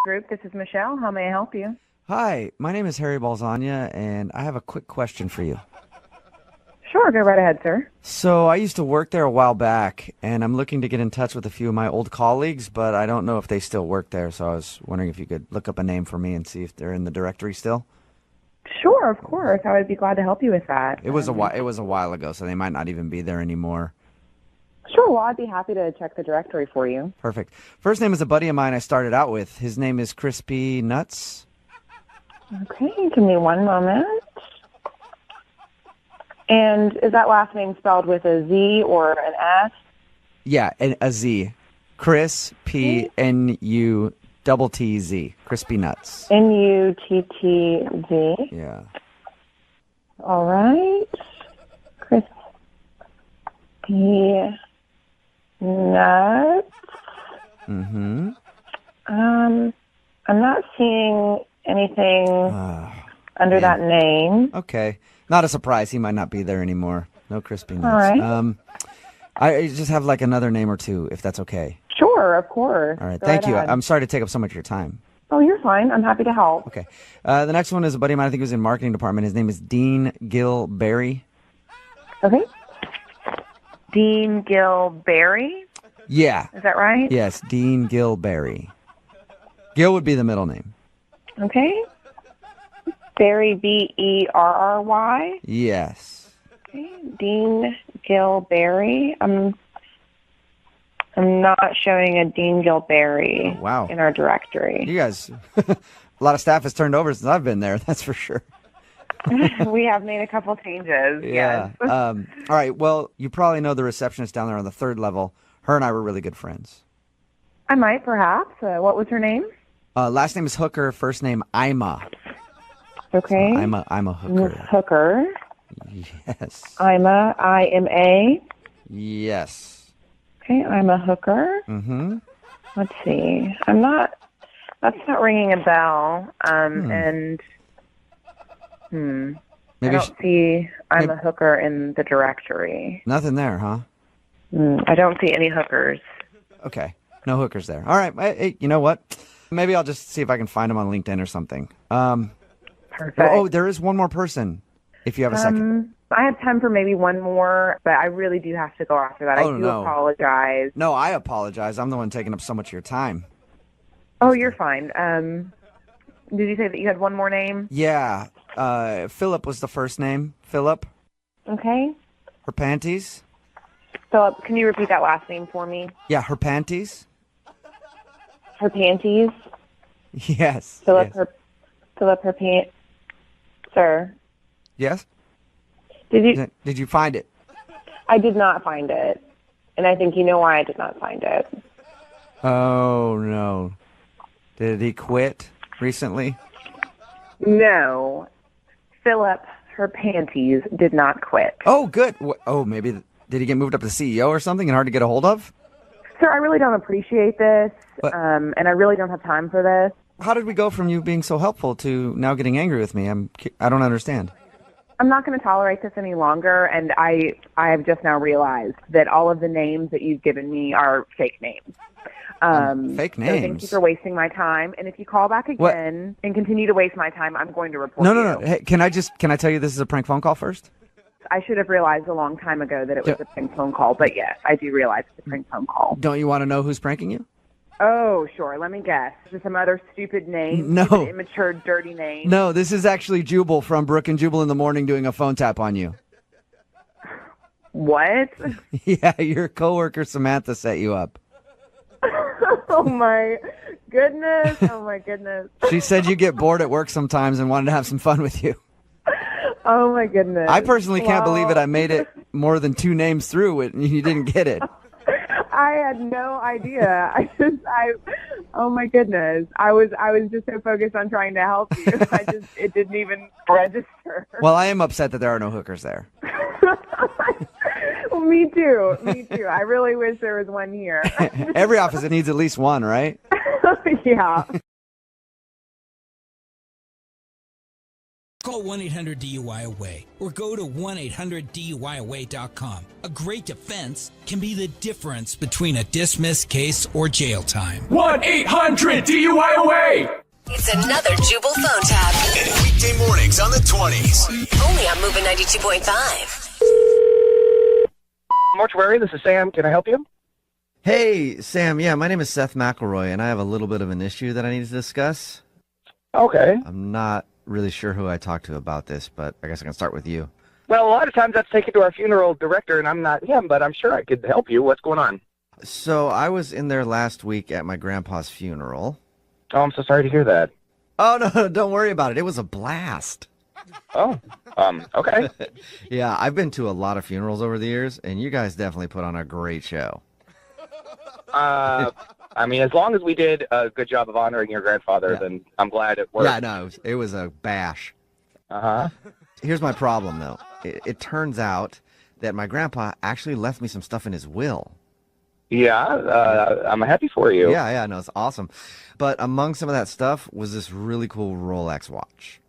Group. This is Michelle. How may I help you? Hi, my name is Harry Balzania, and I have a quick question for you. Sure, go right ahead, sir. So I used to work there a while back, and I'm looking to get in touch with a few of my old colleagues, but I don't know if they still work there, so I was wondering if you could look up a name for me and see if they're in the directory still. Sure, of course. I would be glad to help you with that. It was a while ago, so they might not even be there anymore. Sure, well, I'd be happy to check the directory for you. Perfect. First name is a buddy of mine I started out with. His name is Crispy Nuts. Okay, give me one moment. And is that last name spelled with a Z or an S? Yeah, a Z. Chris P N U double T Z. Crispy Nuts. N-U-T-T-Z. Yeah. All right. Crispy Nuts. Mm-hmm. I'm not seeing anything under that name. Okay. Not a surprise. He might not be there anymore. No Crispy Nuts. All right. I just have like another name or two, if that's okay. Sure, of course. All right. Go Thank right you. ahead. I'm sorry to take up so much of your time. Oh, you're fine. I'm happy to help. Okay. The next one is a buddy of mine. I think he was in marketing department. His name is Dean Gill Berry. Okay. Dean Gill Berry? Yeah. Is that right? Yes, Dean Gill Berry. Gill would be the middle name. Okay. Berry, B-E-R-R-Y? Yes. Okay. Dean Gill Berry. I'm not showing a Dean Gill Berry in our directory. You guys, a lot of staff has turned over since I've been there, that's for sure. We have made a couple changes, Yeah. yes. All right, well, you probably know the receptionist down there on the third level. Her and I were really good friends. I might, perhaps. What was her name? Last name is Hooker, first name Ima. Okay. So I'm a hooker. Miss Hooker. Yes. Ima, I-M-A. Yes. Okay, I'm a hooker. Mm-hmm. Let's see. That's not ringing a bell. And Maybe I don't see I'm a hooker in the directory. Nothing there, huh? I don't see any hookers. Okay. No hookers there. All right. Hey, you know what? Maybe I'll just see if I can find him on LinkedIn or something. Perfect. Oh, there is one more person, if you have a second. I have time for maybe one more, but I really do have to go after that. I do apologize. No, I apologize. I'm the one taking up so much of your time. Oh, you're fine. Did you say that you had one more name? Yeah. Philip was the first name. Philip. Okay. Her panties. Philip, can you repeat that last name for me? Yeah, her panties. Her panties? Yes. Philip, yes. Philip, her pants. Sir. Yes? Did you find it? I did not find it. And I think you know why I did not find it. Oh, no. Did he quit recently? No. Philip, her panties did not quit. Oh, good. Oh, maybe. Did he get moved up to CEO or something and hard to get a hold of? Sir, I really don't appreciate this, and I really don't have time for this. How did we go from you being so helpful to now getting angry with me? I don't understand. I'm not going to tolerate this any longer, and I have just now realized that all of the names that you've given me are fake names. Fake names? So thank you for wasting my time, and if you call back again and continue to waste my time, I'm going to report you. No. Hey, can I tell you this is a prank phone call first? I should have realized a long time ago that it was a prank phone call, but yes, I do realize it's a prank phone call. Don't you want to know who's pranking you? Oh, sure. Let me guess. Is this some other stupid name? No. Stupid, immature, dirty name? No, this is actually Jubal from Brooke and Jubal in the Morning doing a phone tap on you. What? Yeah, your coworker Samantha set you up. Oh, my goodness. Oh, my goodness. She said you get bored at work sometimes and wanted to have some fun with you. Oh, my goodness. I personally can't believe it. I made it more than 2 names through it, and you didn't get it. I had no idea. Oh my goodness. I was just so focused on trying to help you. It didn't even register. Well, I am upset that there are no hookers there. Well, me too. I really wish there was one here. Every office needs at least one, right? Yeah. Call 1-800-DUI-AWAY or go to 1-800-DUI-AWAY.com. A great defense can be the difference between a dismissed case or jail time. 1-800-DUI-AWAY! It's another Jubal phone tap. Weekday mornings on the 20s. Only on Moving 92.5. Mortuary, this is Sam. Can I help you? Hey, Sam. Yeah, my name is Seth McElroy, and I have a little bit of an issue that I need to discuss. Okay. I'm not really sure who I talked to about this, but I guess I can start with you. Well, a lot of times that's taken to our funeral director, and I'm not him, but I'm sure I could help you. What's going on? So I was in there last week at my grandpa's funeral. Oh, I'm so sorry to hear that. Oh, no, don't worry about it. It was a blast. Oh, okay. Yeah, I've been to a lot of funerals over the years, and you guys definitely put on a great show. I mean, as long as we did a good job of honoring your grandfather, then I'm glad it worked. Yeah, no, it was a bash. Uh-huh. Here's my problem, though. It turns out that my grandpa actually left me some stuff in his will. Yeah, I'm happy for you. Yeah, no, it's awesome. But among some of that stuff was this really cool Rolex watch.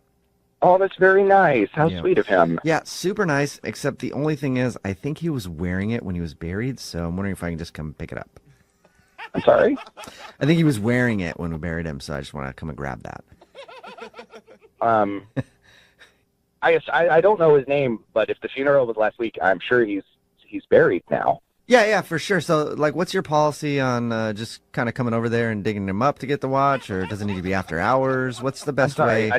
Oh, that's very nice. How Yeah. sweet of him. Yeah, super nice, except the only thing is I think he was wearing it when he was buried, so I'm wondering if I can just come pick it up. I'm sorry? I think he was wearing it when we buried him, so I just want to come and grab that. I don't know his name, but if the funeral was last week, I'm sure he's buried now. Yeah, for sure. So, like, what's your policy on just kind of coming over there and digging him up to get the watch, or does it need to be after hours? What's the best way?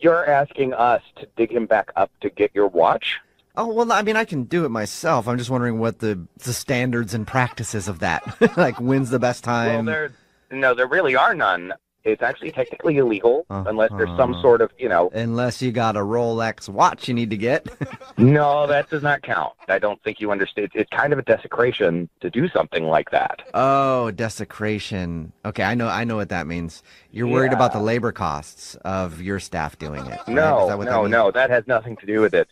You're asking us to dig him back up to get your watch? Oh, well, I mean, I can do it myself. I'm just wondering what the standards and practices of that. Like, when's the best time? Well, there really are none. It's actually technically illegal unless there's some sort of, Unless you got a Rolex watch you need to get. No, that does not count. I don't think you understand. It's kind of a desecration to do something like that. Oh, desecration. Okay, I know what that means. You're worried about the labor costs of your staff doing it. Right? No, that has nothing to do with it.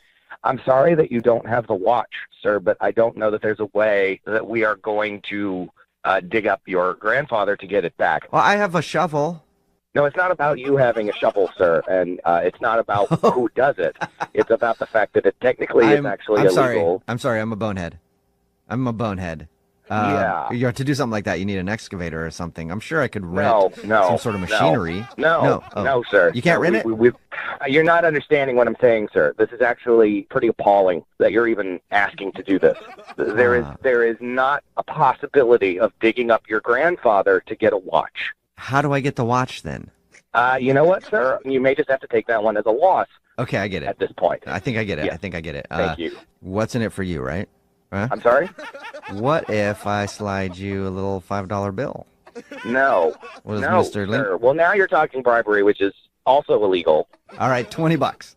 I'm sorry that you don't have the watch, sir, but I don't know that there's a way that we are going to dig up your grandfather to get it back. Well, I have a shovel. No, it's not about you having a shovel, sir, and it's not about who does it. It's about the fact that it technically is actually illegal. I'm sorry, I'm a bonehead. Yeah. To do something like that, you need an excavator or something. I'm sure I could rent some sort of machinery. No, sir. You can't rent it? You're not understanding what I'm saying, sir. This is actually pretty appalling that you're even asking to do this. There is not a possibility of digging up your grandfather to get a watch. How do I get the watch then? You know what, sir? You may just have to take that one as a loss. Okay, I get it. At this point. I think I get it. Yeah. I think I get it. Thank you. What's in it for you, right? Huh? I'm sorry? What if I slide you a little $5 bill? No. What is no, Mr. Link? sir. Well, now you're talking bribery, which is also illegal. All right, $20.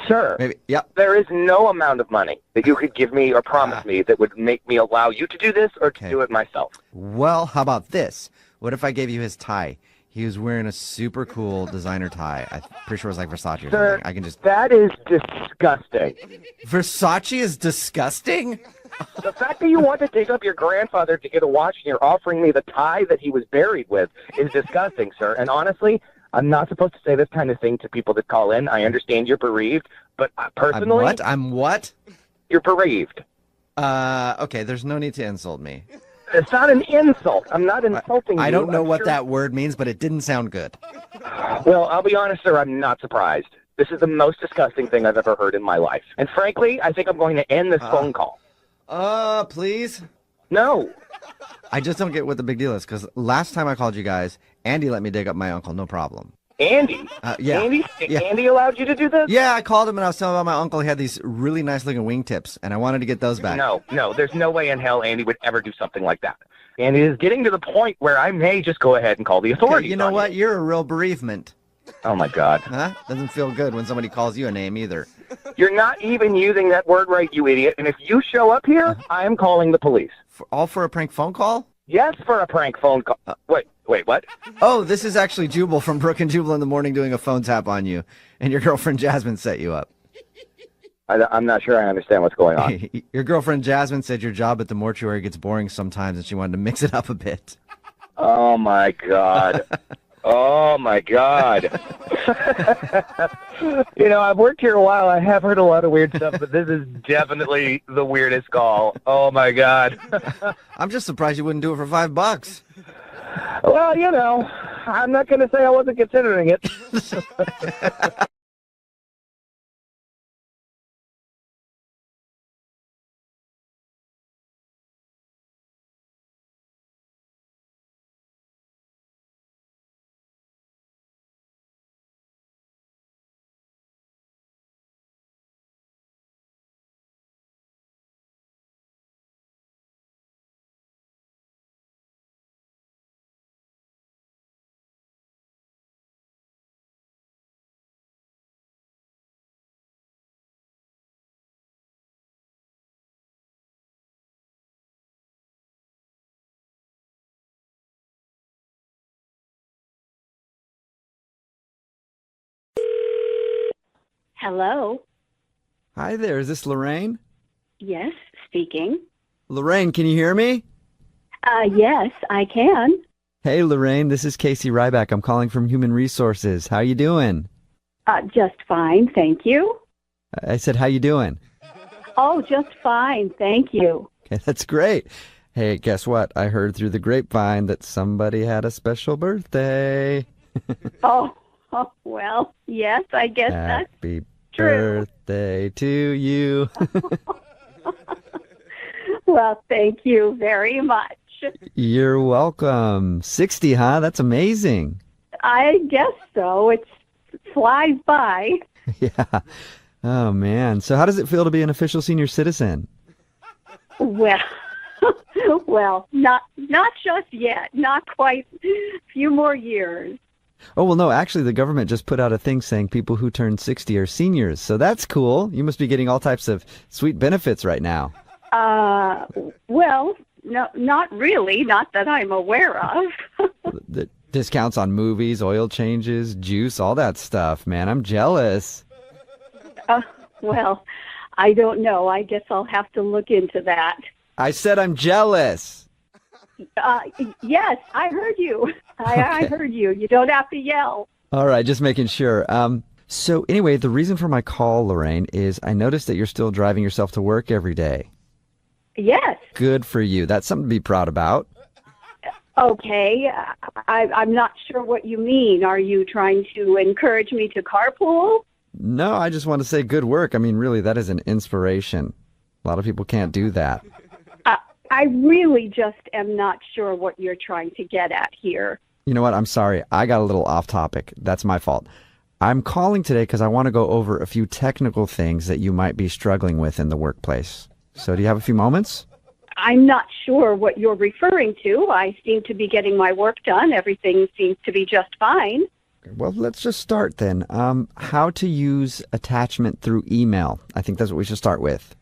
Sir, Maybe. Yep. there is no amount of money that you could give me or promise me that would make me allow you to do this or to do it myself. Well, how about this? What if I gave you his tie? He was wearing a super cool designer tie. I'm pretty sure it was like Versace or Sir, something. that is disgusting. Versace is disgusting? The fact that you want to dig up your grandfather to get a watch and you're offering me the tie that he was buried with is disgusting, sir. And honestly, I'm not supposed to say this kind of thing to people that call in. I understand you're bereaved, but personally... I'm what? You're bereaved. Okay, there's no need to insult me. It's not an insult. I'm not insulting you. I don't know what that word means, but it didn't sound good. Well, I'll be honest, sir, I'm not surprised. This is the most disgusting thing I've ever heard in my life. And frankly, I think I'm going to end this phone call. Please? No. I just don't get what the big deal is, because last time I called you guys, Andy let me dig up my uncle, no problem. Andy? Yeah. Andy allowed you to do this? Yeah, I called him and I was telling him about my uncle. He had these really nice looking wingtips, and I wanted to get those back. No, there's no way in hell Andy would ever do something like that. And it is getting to the point where I may just go ahead and call the authorities. Okay, you know what? You're a real bereavement. Oh, my God. Huh? Doesn't feel good when somebody calls you a name either. You're not even using that word right, you idiot. And if you show up here, I am calling the police. All for a prank phone call? Yes, for a prank phone call. Wait, what? Oh, this is actually Jubal from Brooke and Jubal in the morning doing a phone tap on you, and your girlfriend Jasmine set you up. I'm not sure I understand what's going on. Your girlfriend Jasmine said your job at the mortuary gets boring sometimes, and she wanted to mix it up a bit. Oh, my God. Oh, my God. I've worked here a while. I have heard a lot of weird stuff, but this is definitely the weirdest call. Oh, my God. I'm just surprised you wouldn't do it for $5. Well, I'm not going to say I wasn't considering it. Hello. Hi there, is this Lorraine? Yes, speaking. Lorraine, can you hear me? Yes, I can. Hey, Lorraine, this is Casey Ryback. I'm calling from Human Resources. How you doing? Just fine, thank you. I said, how you doing? Oh, just fine, thank you. Okay, that's great. Hey, guess what? I heard through the grapevine that somebody had a special birthday. Oh, well, yes, I guess that's Happy true. birthday to you. Well, thank you very much. You're welcome. 60, huh? That's amazing. I guess so. It flies by. Yeah. Oh, man. So how does it feel to be an official senior citizen? Well, well, not just yet. Not quite. A few more years. Oh, well, no, actually, the government just put out a thing saying people who turn 60 are seniors. So that's cool. You must be getting all types of sweet benefits right now. Well, no, not really. Not that I'm aware of. The discounts on movies, oil changes, juice, all that stuff, man. I'm jealous. Well, I don't know. I guess I'll have to look into that. I said I'm jealous. Yes, I heard you. I heard you. You don't have to yell. All right, just making sure. So anyway, the reason for my call, Lorraine, is I noticed that you're still driving yourself to work every day. Yes. Good for you. That's something to be proud about. Okay. I'm not sure what you mean. Are you trying to encourage me to carpool? No, I just want to say good work. I mean, really, that is an inspiration. A lot of people can't do that. I really just am not sure what you're trying to get at here. You know what? I'm sorry. I got a little off topic. That's my fault. I'm calling today because I want to go over a few technical things that you might be struggling with in the workplace. So do you have a few moments? I'm not sure what you're referring to. I seem to be getting my work done. Everything seems to be just fine. Well, let's just start then. How to use attachment through email. I think that's what we should start with.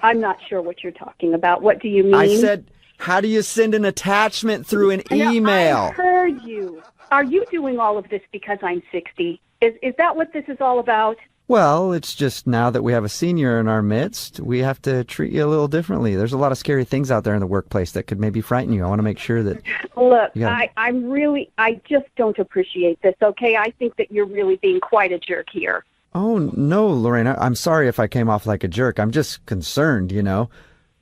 I'm not sure what you're talking about. What do you mean? I said, how do you send an attachment through an email? I heard you. Are you doing all of this because I'm 60? Is that what this is all about? Well, it's just now that we have a senior in our midst, we have to treat you a little differently. There's a lot of scary things out there in the workplace that could maybe frighten you. I want to make sure that... Look, I just don't appreciate this, okay? I think that you're really being quite a jerk here. Oh, no, Lorraine, I'm sorry if I came off like a jerk. I'm just concerned, you know.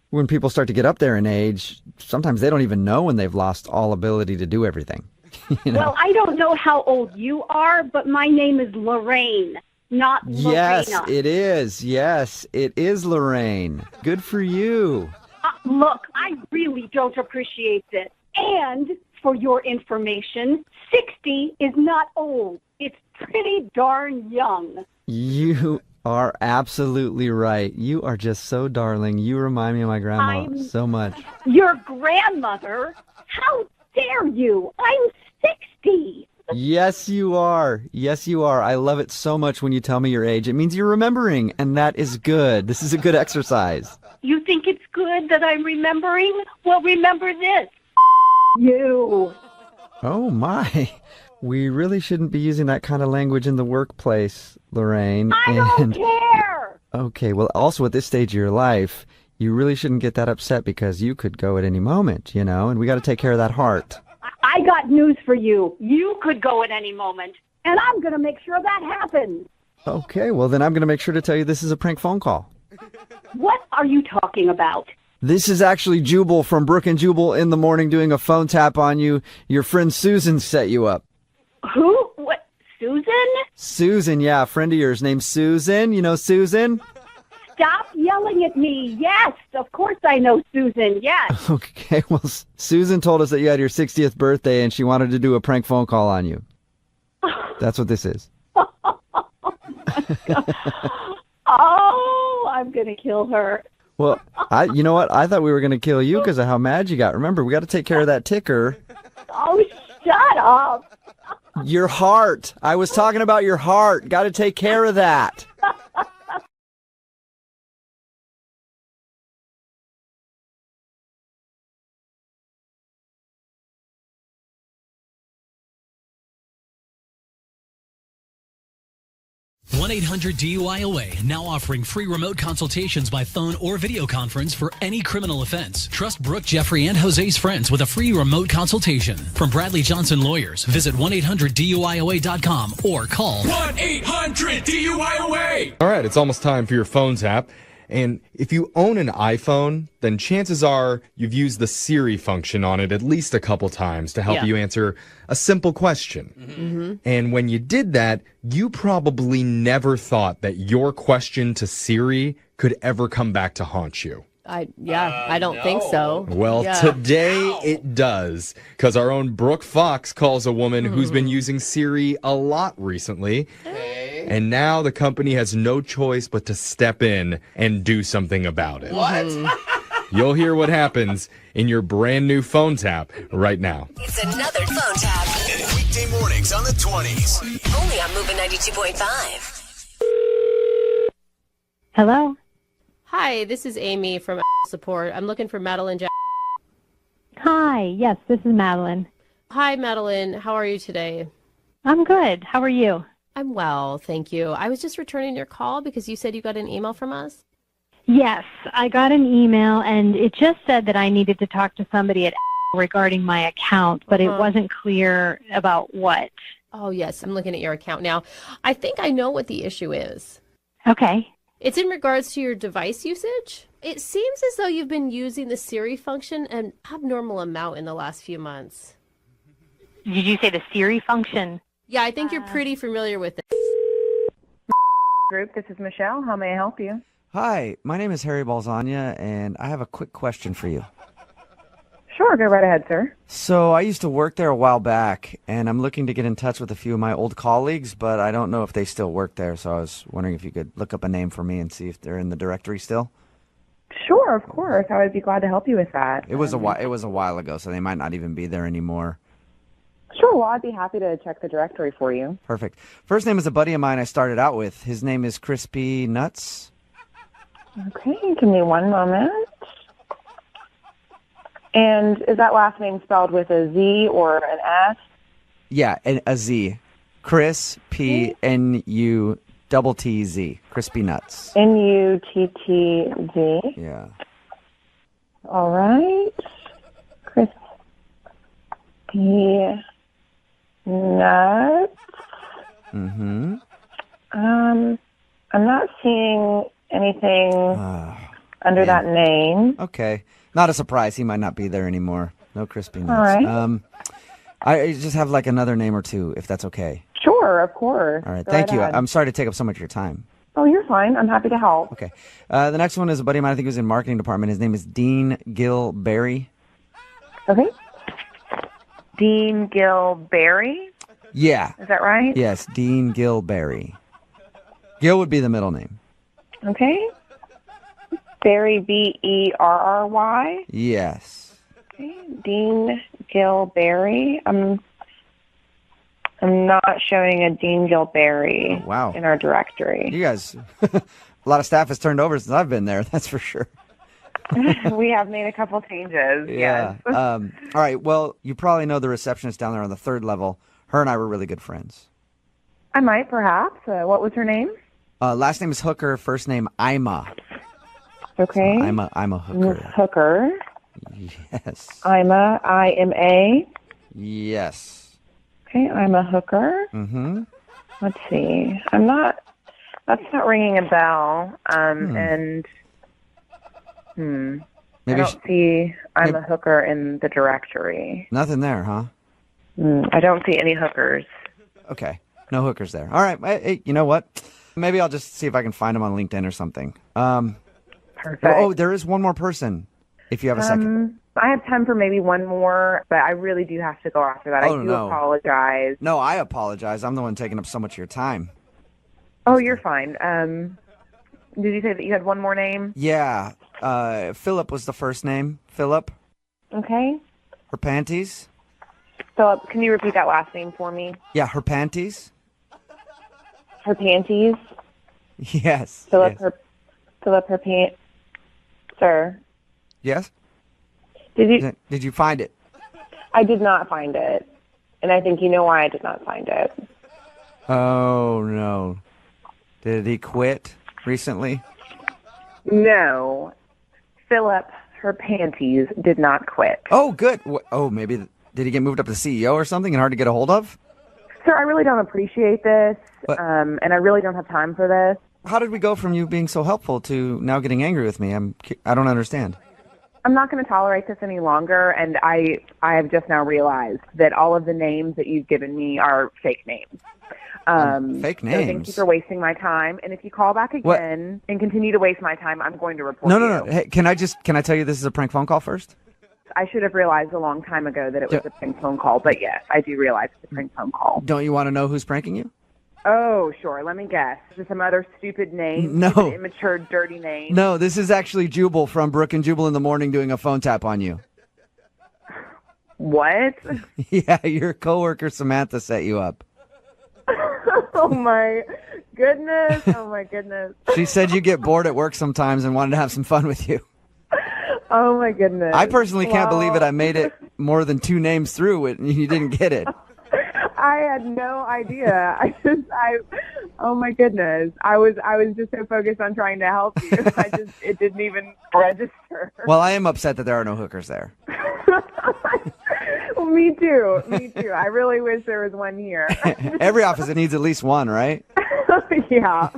When people start to get up there in age, sometimes they don't even know when they've lost all ability to do everything. You know? Well, I don't know how old you are, but my name is Lorraine, not Lorena. Yes, it is. Yes, it is Lorraine. Good for you. Look, I really don't appreciate this. And for your information, 60 is not old. It's pretty darn young. You are absolutely right. You are just so darling. You remind me of my grandma so much. Your grandmother? How dare you? I'm 60. Yes, you are. Yes, you are. I love it so much when you tell me your age. It means you're remembering, and that is good. This is a good exercise. You think it's good that I'm remembering? Well, remember this. You. Oh, my. We really shouldn't be using that kind of language in the workplace, Lorraine. I don't care. Okay, well, also at this stage of your life, you really shouldn't get that upset because you could go at any moment, you know, and we got to take care of that heart. I got news for you. You could go at any moment. and I'm going to make sure that happens. Okay, well then I'm going to make sure to tell you this is a prank phone call. What are you talking about? This is actually Jubal from Brooke and Jubal in the morning doing a phone tap on you. Your friend Susan set you up. Who? What? Susan? Susan, yeah, a friend of yours named Susan. You know Susan? Stop yelling at me. Yes, of course I know Susan. Yes. Okay, well, Susan told us that you had your 60th birthday and she wanted to do a prank phone call on you. That's what this is. Oh, I'm going to kill her. Well, you know what? I thought we were going to kill you because of how mad you got. Remember, we got to take care of that ticker. Oh, shut up. Your heart. I was talking about your heart. Got to take care of that. One 1-800-DUI-OA, now offering free remote consultations by phone or video conference for any criminal offense. Trust Brooke, Jeffrey, and Jose's friends with a free remote consultation. From Bradley Johnson Lawyers, visit 1-800-DUI-OA.com or call 1-800-DUI-OA. All right, it's almost time for your phone tap. And if you own an iPhone, then chances are you've used the Siri function on it at least a couple times to help you answer a simple question. Mm-hmm. And when you did that, you probably never thought that your question to Siri could ever come back to haunt you. I don't think so. Well, today it does, because our own Brooke Fox calls a woman who's been using Siri a lot recently. And now the company has no choice but to step in and do something about it. What? You'll hear what happens in your brand new phone tap right now. It's another phone tap. And weekday mornings on the 20s. Only on Moving 92.5. Hello. Hi, this is Amy from Support. I'm looking for Madeline Jack. Hi. Yes, this is Madeline. Hi, Madeline. How are you today? I'm good. How are you? I'm well, thank you. I was just returning your call because you said you got an email from us. Yes, I got an email, and it just said that I needed to talk to somebody at regarding my account, but it wasn't clear about what. Oh, yes, I'm looking at your account now. I think I know what the issue is. Okay. It's in regards to your device usage. It seems as though you've been using the Siri function an abnormal amount in the last few months. Did you say the Siri function? Yeah, I think you're pretty familiar with it. Group, this is Michelle. How may I help you? Hi, my name is Harry Balzania, and I have a quick question for you. Sure, go right ahead, sir. So I used to work there a while back, and I'm looking to get in touch with a few of my old colleagues, but I don't know if they still work there, so I was wondering if you could look up a name for me and see if they're in the directory still. Sure, of course. I would be glad to help you with that. It was a while ago, so they might not even be there anymore. Sure, well, I'd be happy to check the directory for you. Perfect. First name is a buddy of mine I started out with. His name is Crispy Nuts. Okay, give me one moment. And is that last name spelled with a Z or an S? Yeah, a Z. Chris, P, N-U, double T-Z. Crispy Nuts. N-U-T-T-Z. Yeah. All right. Crispy Nuts. Mm-hmm. I'm not seeing anything under that name. Okay. Not a surprise. He might not be there anymore. No Crispy Nuts. All right. I just have like another name or two, if that's okay. Sure, of course. All right. Go Thank right you. ahead. I'm sorry to take up so much of your time. Oh, you're fine. I'm happy to help. Okay. The next one is a buddy of mine. I think he was in marketing department. His name is Dean Gilberry. Okay. Dean Gilberry? Yeah. Is that right? Yes, Dean Gilberry. Gil would be the middle name. Okay. Berry, B-E-R-R-Y? Yes. Okay. Dean Gilberry. I'm not showing a Dean Gilberry in our directory. You guys, a lot of staff has turned over since I've been there, that's for sure. We have made a couple changes, Yeah. yes. All right, well, you probably know the receptionist down there on the third level. Her and I were really good friends. I might, perhaps. What was her name? Last name is Hooker, first name Ima. Okay. So I'm a Hooker. Hooker. Yes. Ima, I-M-A. Yes. Okay, I'm a Hooker. Mm-hmm. Let's see. That's not ringing a bell. And I don't see I'm a hooker in the directory. Nothing there, huh? I don't see any hookers. Okay. No hookers there. All right. Hey, you know what? Maybe I'll just see if I can find them on LinkedIn or something. Perfect. Oh, there is one more person, if you have a second. I have time for maybe one more, but I really do have to go after that. Oh, I do no. apologize. No, I apologize. I'm the one taking up so much of your time. Oh, you're fine. Did you say that you had one more name? Yeah. Philip was the first name. Philip. Okay. Her panties. Philip, can you repeat that last name for me? Yeah, her panties. Her panties? Yes. Philip, yes. Philip, her pant. Sir. Yes? Did you find it? I did not find it. And I think you know why I did not find it. Oh, no. Did he quit recently? No. Philip, her panties did not quit. Oh, good. Oh, maybe. Did he get moved up to CEO or something and hard to get a hold of? Sir, I really don't appreciate this. And I really don't have time for this. How did we go from you being so helpful to now getting angry with me? I don't understand. I'm not going to tolerate this any longer, and I have just now realized that all of the names that you've given me are fake names. Fake So thank you names? for wasting my time, and if you call back again and continue to waste my time, I'm going to report you. No. Hey, can I tell you this is a prank phone call first? I should have realized a long time ago that it was a prank phone call, but yes, I do realize it's a prank phone call. Don't you want to know who's pranking you? Oh, sure. Let me guess. Is it some other stupid name? No. Stupid, immature, dirty name? No, this is actually Jubal from Brooke and Jubal in the Morning doing a phone tap on you. What? Yeah, your coworker Samantha set you up. Oh, my goodness. Oh, my goodness. She said you get bored at work sometimes and wanted to have some fun with you. Oh, my goodness. I personally can't believe it. I made it more than 2 names through it, and you didn't get it. I had no idea. Oh my goodness. I was just so focused on trying to help you. It didn't even register. Well, I am upset that there are no hookers there. Well, me too. I really wish there was one here. Every office needs at least one, right? Yeah.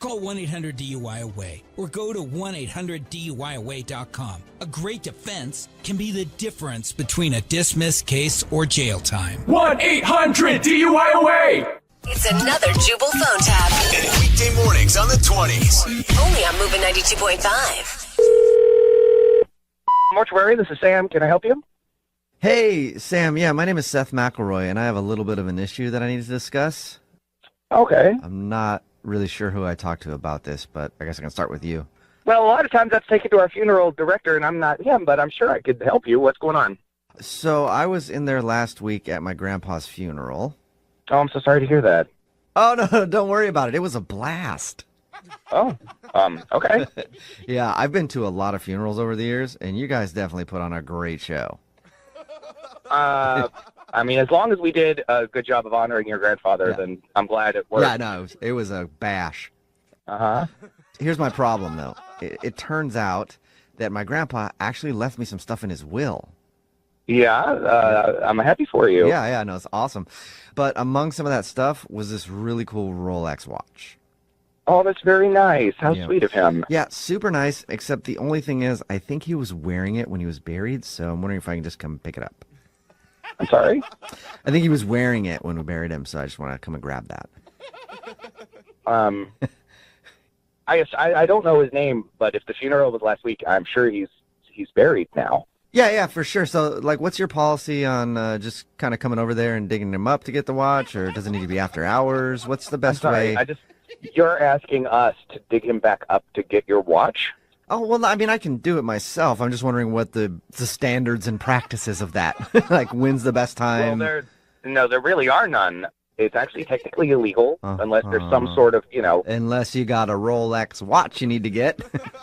Call 1-800-DUI-AWAY or go to 1-800-DUI-AWAY.com. A great defense can be the difference between a dismissed case or jail time. 1-800-DUI-AWAY! It's another Jubal phone tap. Weekday mornings on the 20s. Only on Moving 92.5. Mortuary, this is Sam. Can I help you? Hey, Sam. Yeah, my name is Seth McElroy, and I have a little bit of an issue that I need to discuss. Okay. I'm not really sure who I talked to about this, but I guess I can start with you. Well, a lot of times that's taken to our funeral director, and I'm not him, but I'm sure I could help you. What's going on? So I was in there last week at my grandpa's funeral. Oh, I'm so sorry to hear that. Oh, no, don't worry about it. It was a blast. Oh, okay. Yeah, I've been to a lot of funerals over the years, and you guys definitely put on a great show. I mean, as long as we did a good job of honoring your grandfather, then I'm glad it worked. Yeah, no, it was a bash. Uh-huh. Here's my problem, though. It turns out that my grandpa actually left me some stuff in his will. Yeah, I'm happy for you. Yeah, no, it's awesome. But among some of that stuff was this really cool Rolex watch. Oh, that's very nice. How sweet of him. Yeah, super nice, except the only thing is I think he was wearing it when he was buried, so I'm wondering if I can just come pick it up. I'm sorry? I think he was wearing it when we buried him, so I just want to come and grab that. I don't know his name, but if the funeral was last week, I'm sure he's buried now. Yeah, for sure. So, like, what's your policy on just kind of coming over there and digging him up to get the watch, or does it need to be after hours? What's the best way? You're asking us to dig him back up to get your watch? Oh, well, I mean, I can do it myself. I'm just wondering what the standards and practices of that. Like, when's the best time? Well, there really are none. It's actually technically illegal unless there's some sort of, Unless you got a Rolex watch you need to get.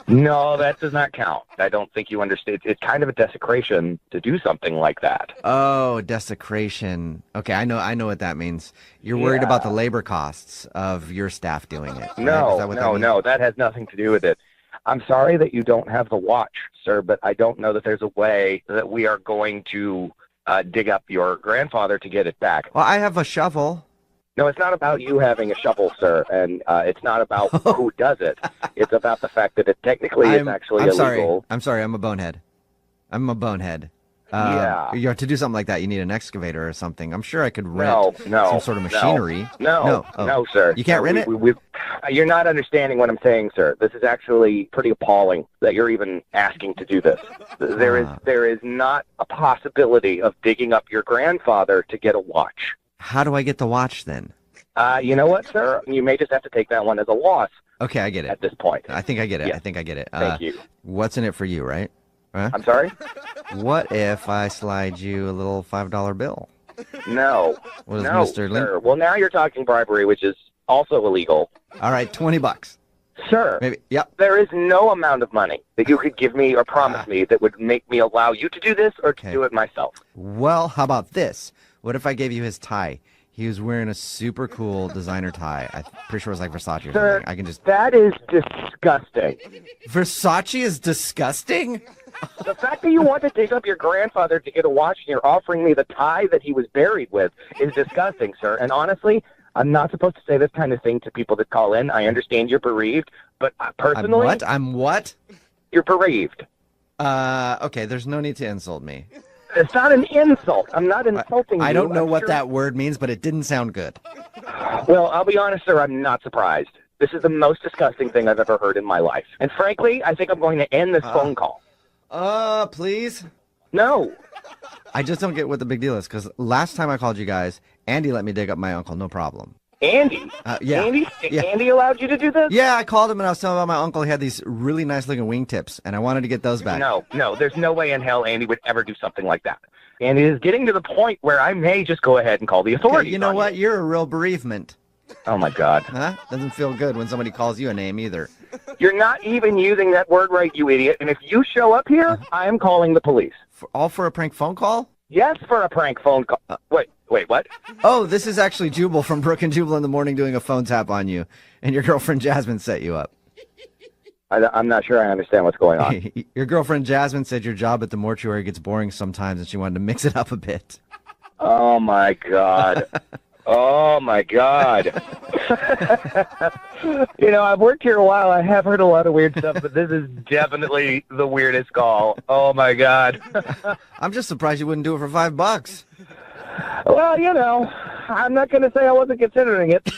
No, that does not count. I don't think you understand. It's kind of a desecration to do something like that. Oh, desecration. Okay, I know what that means. You're worried about the labor costs of your staff doing it. Right? No, that has nothing to do with it. I'm sorry that you don't have the watch, sir, but I don't know that there's a way that we are going to dig up your grandfather to get it back. Well, I have a shovel. No, it's not about you having a shovel, sir, and it's not about who does it. It's about the fact that it technically is actually illegal. I'm sorry, I'm a bonehead. Yeah. To do something like that, you need an excavator or something. I'm sure I could rent some sort of machinery. No, sir. You can't rent it? You're not understanding what I'm saying, sir. This is actually pretty appalling that you're even asking to do this. There is not a possibility of digging up your grandfather to get a watch. How do I get the watch then? You know what, sir? You may just have to take that one as a loss. Okay, I get it. At this point. I think I get it. Yeah. I think I get it. Thank you. What's in it for you, right? Huh? I'm sorry? What if I slide you a little $5 bill? No. What is no, Mr. Link? sir. Well, now you're talking bribery, which is also illegal. All right, $20. Sir, maybe. Yep. There is no amount of money that you could give me or promise me that would make me allow you to do this or to do it myself. Well, how about this? What if I gave you his tie? He was wearing a super cool designer tie. I'm pretty sure it was like Versace or Sir, something. I can just. That is disgusting. Versace is disgusting? The fact that you want to dig up your grandfather to get a watch and you're offering me the tie that he was buried with is disgusting, sir. And honestly, I'm not supposed to say this kind of thing to people that call in. I understand you're bereaved, but personally... I'm what? You're bereaved. Okay, there's no need to insult me. It's not an insult. I'm not insulting you. I don't know what that word means, but it didn't sound good. Well, I'll be honest, sir, I'm not surprised. This is the most disgusting thing I've ever heard in my life. And frankly, I think I'm going to end this phone call. Please? No. I just don't get what the big deal is, because last time I called you guys, Andy let me dig up my uncle, no problem. Andy? Yeah. Andy allowed you to do this? Yeah, I called him and I was telling him about my uncle. He had these really nice looking wingtips, and I wanted to get those back. No, there's no way in hell Andy would ever do something like that. And it is getting to the point where I may just go ahead and call the authorities. Okay, you know what? You're a real bereavement. Oh, my God. Huh? Doesn't feel good when somebody calls you a name either. You're not even using that word right, you idiot. And if you show up here, I am calling the police. All for a prank phone call? Yes, for a prank phone call. Wait, what? Oh, this is actually Jubal from Brooke and Jubal in the morning doing a phone tap on you. And your girlfriend Jasmine set you up. I'm not sure I understand what's going on. Your girlfriend Jasmine said your job at the mortuary gets boring sometimes and she wanted to mix it up a bit. Oh, my God. Oh, my God. I've worked here a while. I have heard a lot of weird stuff, but this is definitely the weirdest call. Oh, my God. I'm just surprised you wouldn't do it for $5. Well, I'm not going to say I wasn't considering it.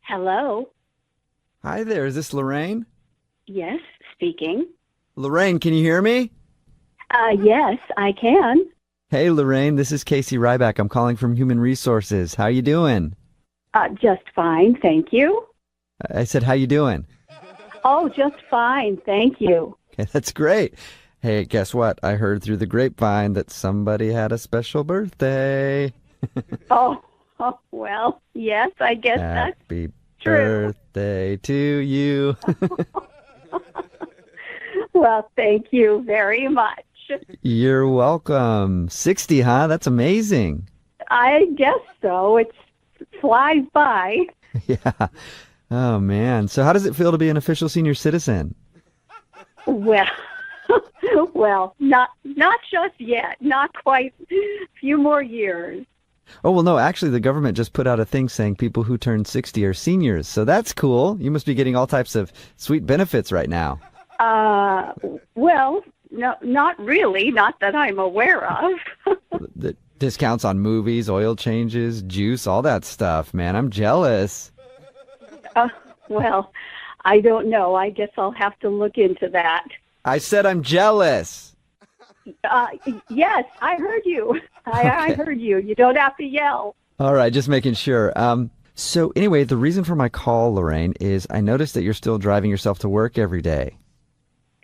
Hello. Hi there, is this Lorraine? Yes, speaking. Lorraine, can you hear me? Yes, I can. Hey Lorraine, this is Casey Ryback. I'm calling from Human Resources. How you doing? Just fine, thank you. I said, how you doing? Oh, just fine, thank you. Okay, that's great. Hey, guess what? I heard through the grapevine that somebody had a special birthday. Oh, well, yes, I guess that's Happy true. birthday to you. Well, thank you very much. You're welcome. 60, huh? That's amazing. I guess so. It flies by. Yeah. Oh, man. So how does it feel to be an official senior citizen? Well, not just yet. Not quite. A few more years. Oh, well, no, actually, the government just put out a thing saying people who turn 60 are seniors. So that's cool. You must be getting all types of sweet benefits right now. Well, no, not really. Not that I'm aware of. The discounts on movies, oil changes, juice, all that stuff, man. I'm jealous. Well, I don't know. I guess I'll have to look into that. I said I'm jealous. Yes, I heard you. I heard you. You don't have to yell. All right, just making sure. So anyway, the reason for my call, Lorraine, is I noticed that you're still driving yourself to work every day.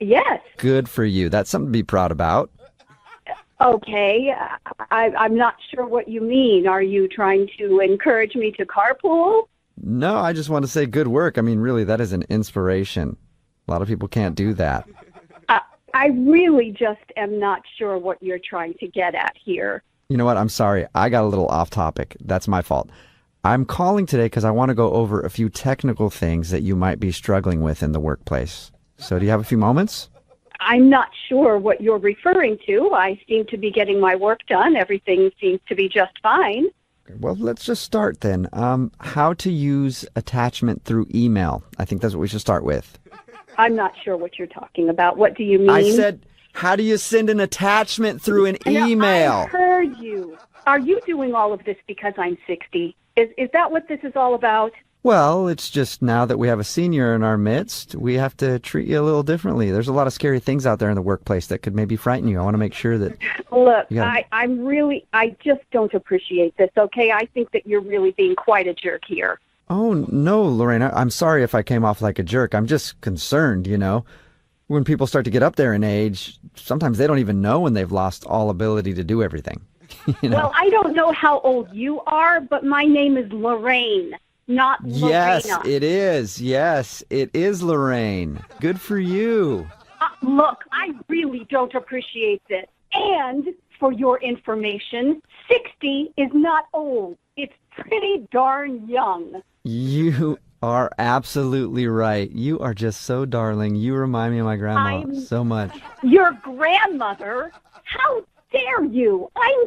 Yes. Good for you. That's something to be proud about. Okay. I'm not sure what you mean. Are you trying to encourage me to carpool? No, I just want to say good work. I mean, really, that is an inspiration. A lot of people can't do that. I really just am not sure what you're trying to get at here. You know what? I'm sorry. I got a little off topic. That's my fault. I'm calling today because I want to go over a few technical things that you might be struggling with in the workplace. So do you have a few moments? I'm not sure what you're referring to. I seem to be getting my work done. Everything seems to be just fine. Well, let's just start then. How to use attachment through email. I think that's what we should start with. I'm not sure what you're talking about. What do you mean? I said, how do you send an attachment through an email? I heard you. Are you doing all of this because I'm 60? Is that what this is all about? Well, it's just now that we have a senior in our midst, we have to treat you a little differently. There's a lot of scary things out there in the workplace that could maybe frighten you. I want to make sure that... Look, I just don't appreciate this, okay? I think that you're really being quite a jerk here. Oh, no, Lorraine, I'm sorry if I came off like a jerk. I'm just concerned, you know. When people start to get up there in age, sometimes they don't even know when they've lost all ability to do everything. You know? Well, I don't know how old you are, but my name is Lorraine, not Lorena. Yes, it is. Yes, it is Lorraine. Good for you. Look, I really don't appreciate this. And for your information, 60 is not old. It's pretty darn young. You are absolutely right. You are just so darling. You remind me of my grandma so much. Your grandmother? How dare you? I'm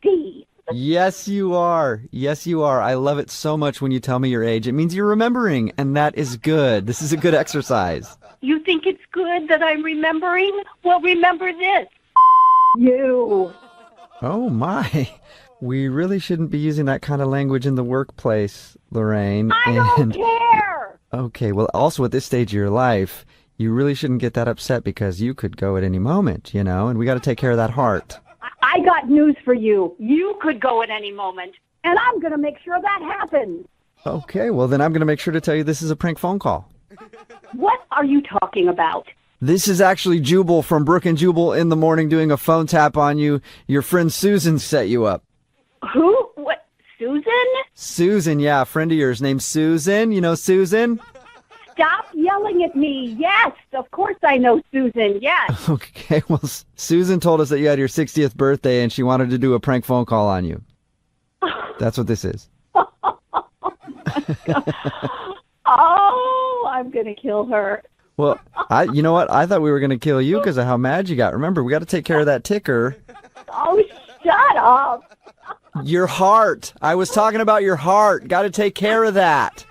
60. Yes, you are. Yes, you are. I love it so much when you tell me your age. It means you're remembering, and that is good. This is a good exercise. You think it's good that I'm remembering? Well, remember this. You. Oh, my. We really shouldn't be using that kind of language in the workplace, Lorraine. I don't care. Okay, well, also at this stage of your life, you really shouldn't get that upset because you could go at any moment, you know, and we got to take care of that heart. I got news for you. You could go at any moment, and I'm going to make sure that happens. Okay, well, then I'm going to make sure to tell you this is a prank phone call. What are you talking about? This is actually Jubal from Brooke and Jubal in the morning doing a phone tap on you. Your friend Susan set you up. Who? What? Susan? Susan, yeah, a friend of yours named Susan. You know Susan? Stop yelling at me. Yes, of course I know Susan. Yes. Okay, well, Susan told us that you had your 60th birthday and she wanted to do a prank phone call on you. That's what this is. Oh, I'm going to kill her. Well, you know what? I thought we were going to kill you because of how mad you got. Remember, we got to take care of that ticker. Oh, shut up. Your heart. I was talking about your heart. Got to take care of that.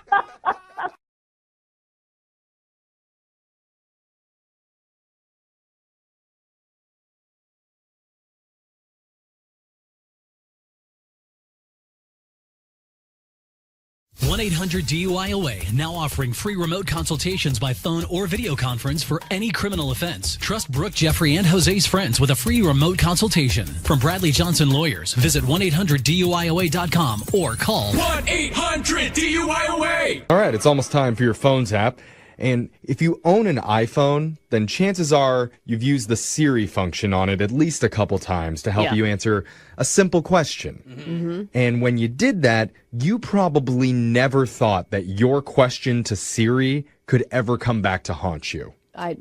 1-800-DUIOA now offering free remote consultations by phone or video conference for any criminal offense. Trust Brooke, Jeffrey, and Jose's friends with a free remote consultation. From Bradley Johnson Lawyers, visit 1-800-DUIOA.com or call 1-800-DUIOA. All right, it's almost time for your phones app. And if you own an iPhone, then chances are you've used the Siri function on it at least a couple times to help you answer a simple question. Mm-hmm. And when you did that, you probably never thought that your question to Siri could ever come back to haunt you. I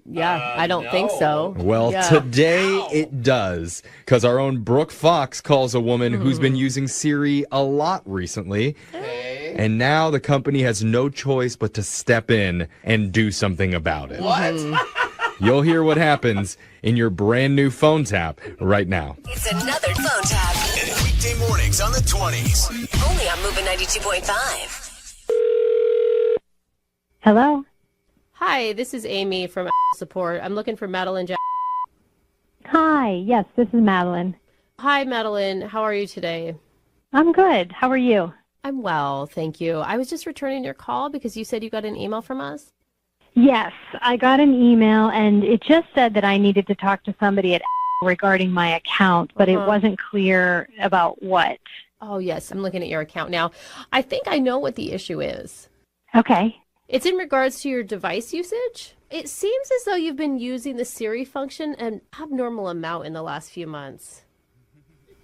don't think so. Well, today it does, because our own Brooke Fox calls a woman who's been using Siri a lot recently. And now the company has no choice but to step in and do something about it. What? You'll hear what happens in your brand new phone tap right now. It's another phone tap. And weekday mornings on the 20s. Only on Moving 92.5. Hello? Hi, this is Amy from Support. I'm looking for Madeline. Hi, yes, this is Madeline. Hi, Madeline. How are you today? I'm good. How are you? I'm well, thank you. I was just returning your call because you said you got an email from us. Yes, I got an email, and it just said that I needed to talk to somebody at regarding my account, but it wasn't clear about what. Oh, yes. I'm looking at your account now. I think I know what the issue is. Okay. It's in regards to your device usage. It seems as though you've been using the Siri function an abnormal amount in the last few months.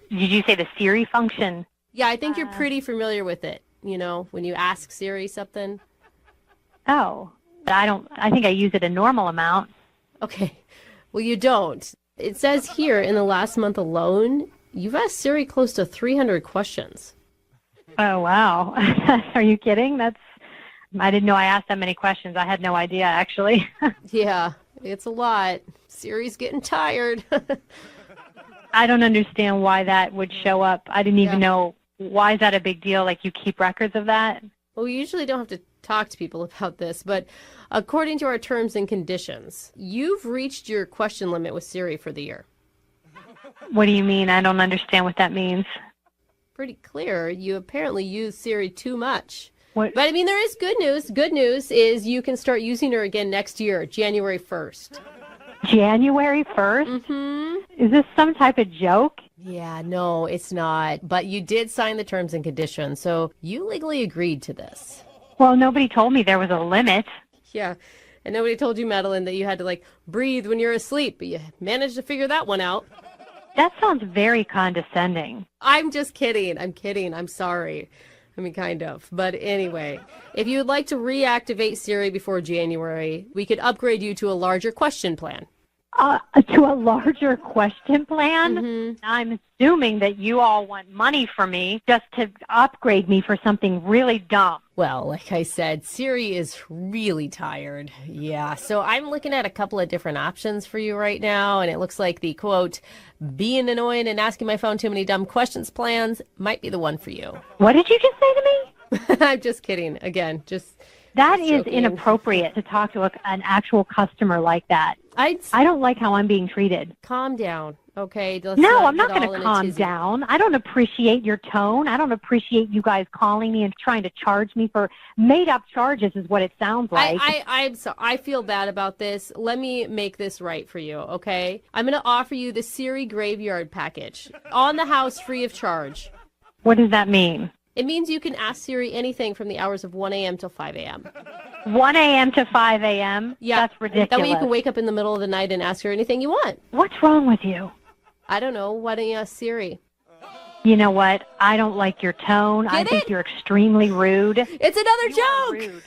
Did you say the Siri function? Yeah, I think you're pretty familiar with it. You know, when you ask Siri something. Oh, I think I use it a normal amount. Okay. Well, you don't. It says here in the last month alone, you've asked Siri close to 300 questions. Oh, wow. Are you kidding? I didn't know I asked that many questions. I had no idea, actually. Yeah, it's a lot. Siri's getting tired. I don't understand why that would show up. I didn't even know. Why is that a big deal? Like, you keep records of that? Well, we usually don't have to talk to people about this, but according to our terms and conditions, you've reached your question limit with Siri for the year. What do you mean? I don't understand what that means. Pretty clear. You apparently use Siri too much. What? But, I mean, there is good news. Good news is you can start using her again next year, January 1st. January 1st? Mm-hmm. Is this some type of joke? Yeah, no, it's not. But you did sign the terms and conditions, so you legally agreed to this. Well, nobody told me there was a limit. Yeah, and nobody told you, Madeline, that you had to, breathe when you're asleep, but you managed to figure that one out. That sounds very condescending. I'm just kidding. I'm kidding. I'm sorry. I mean, kind of. But anyway, if you would like to reactivate Siri before January, we could upgrade you to a larger question plan. To a larger question plan? Mm-hmm. I'm assuming that you all want money from me just to upgrade me for something really dumb. Well, like I said, Siri is really tired. Yeah, so I'm looking at a couple of different options for you right now, and it looks like the, quote, being annoying and asking my phone too many dumb questions plans might be the one for you. What did you just say to me? I'm just kidding. Again, That is inappropriate to talk to an actual customer like that. I don't like how I'm being treated. Calm down, okay? No, I'm not going to calm down. I don't appreciate your tone. I don't appreciate you guys calling me and trying to charge me for made-up charges is what it sounds like. I'm sorry. I feel bad about this. Let me make this right for you, okay? I'm going to offer you the Siri Graveyard Package. On the house, free of charge. What does that mean? It means you can ask Siri anything from the hours of 1 a.m. till 5 a.m. 1 a.m. to 5 a.m.? Yeah. That's ridiculous. That way you can wake up in the middle of the night and ask her anything you want. What's wrong with you? I don't know. Why don't you ask Siri? You know what? I don't like your tone. I think you're extremely rude. It's another joke.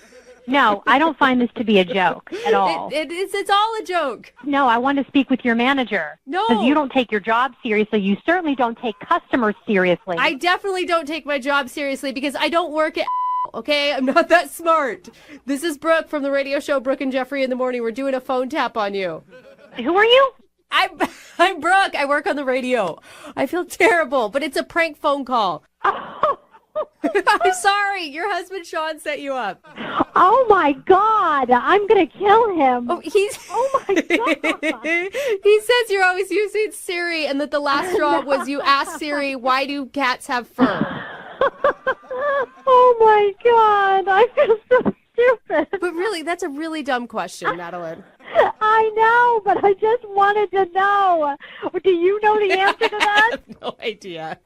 No, I don't find this to be a joke at all. It's all a joke. No, I want to speak with your manager. No. Because you don't take your job seriously. You certainly don't take customers seriously. I definitely don't take my job seriously because I don't work at okay? I'm not that smart. This is Brooke from the radio show Brooke and Jeffrey in the Morning. We're doing a phone tap on you. Who are you? I'm Brooke. I work on the radio. I feel terrible, but it's a prank phone call. I'm sorry. Your husband Sean set you up. Oh my God! I'm gonna kill him. Oh my God! He says you're always using Siri, and that the last straw was you asked Siri, "Why do cats have fur?" Oh my God! I feel so stupid. But really, that's a really dumb question, Madeline. I know, but I just wanted to know. Do you know the answer to that? I have no idea.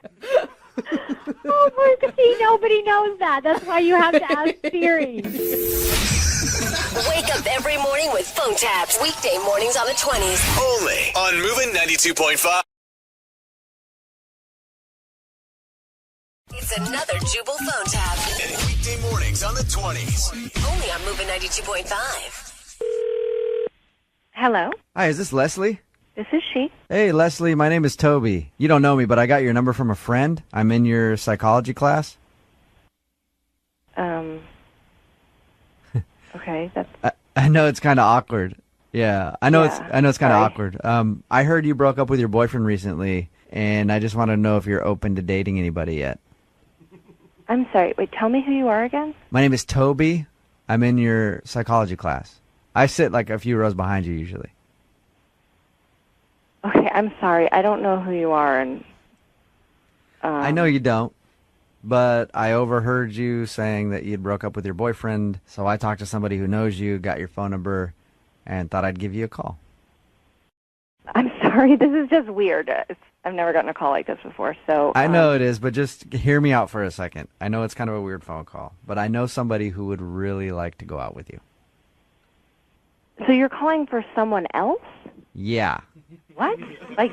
Oh my God! See, nobody knows that. That's why you have to ask Siri. Wake up every morning with phone taps. Weekday mornings on the 20s. Only on Moving 92.5. It's another Jubal phone tap. And weekday mornings on the 20s. Only on Moving 92.5. Hello? Hi, is this Leslie? This is she. Hey, Leslie, my name is Toby. You don't know me, but I got your number from a friend. I'm in your psychology class. Okay, that's... I know it's kind of awkward. Yeah, I know it's kind of Sorry. awkward. I heard you broke up with your boyfriend recently, and I just want to know if you're open to dating anybody yet. I'm sorry. Wait, tell me who you are again? My name is Toby. I'm in your psychology class. I sit like a few rows behind you usually. Okay, I'm sorry. I don't know who you are, and... I know you don't, but I overheard you saying that you'd broke up with your boyfriend, so I talked to somebody who knows you, got your phone number, and thought I'd give you a call. I'm sorry. sorry. This is just weird. I've never gotten a call like this before, so... I know it is, but just hear me out for a second. I know it's kind of a weird phone call, but I know somebody who would really like to go out with you. So you're calling for someone else? Yeah. What? Like,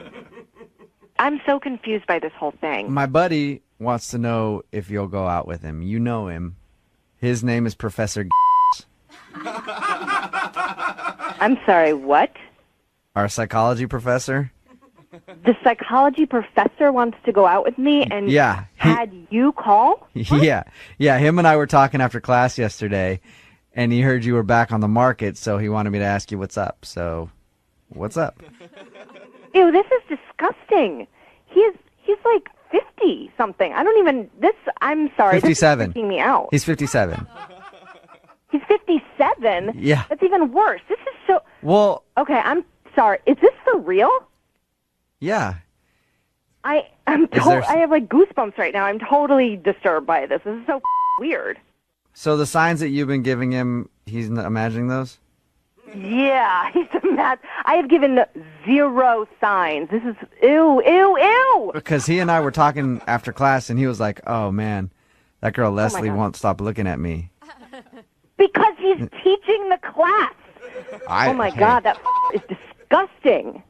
I'm so confused by this whole thing. My buddy wants to know if you'll go out with him. You know him. His name is Professor I'm sorry, what? Our psychology professor. The psychology professor wants to go out with me and had you call? Yeah. Him and I were talking after class yesterday, and he heard you were back on the market, so he wanted me to ask you what's up. So, what's up? Ew, this is disgusting. He's like 50-something. I'm sorry. 57. This is freaking me out. He's 57. He's 57? Yeah. That's even worse. This is so... Well... Okay, I'm sorry. Is this for real? Yeah. I have like goosebumps right now. I'm totally disturbed by this. This is so weird. So the signs that you've been giving him, he's imagining those? Yeah, I have given 0 signs. This is ew. Because he and I were talking after class, and he was like, "Oh man, that girl Leslie won't stop looking at me." Because he's teaching the class. Oh my God, that is disgusting.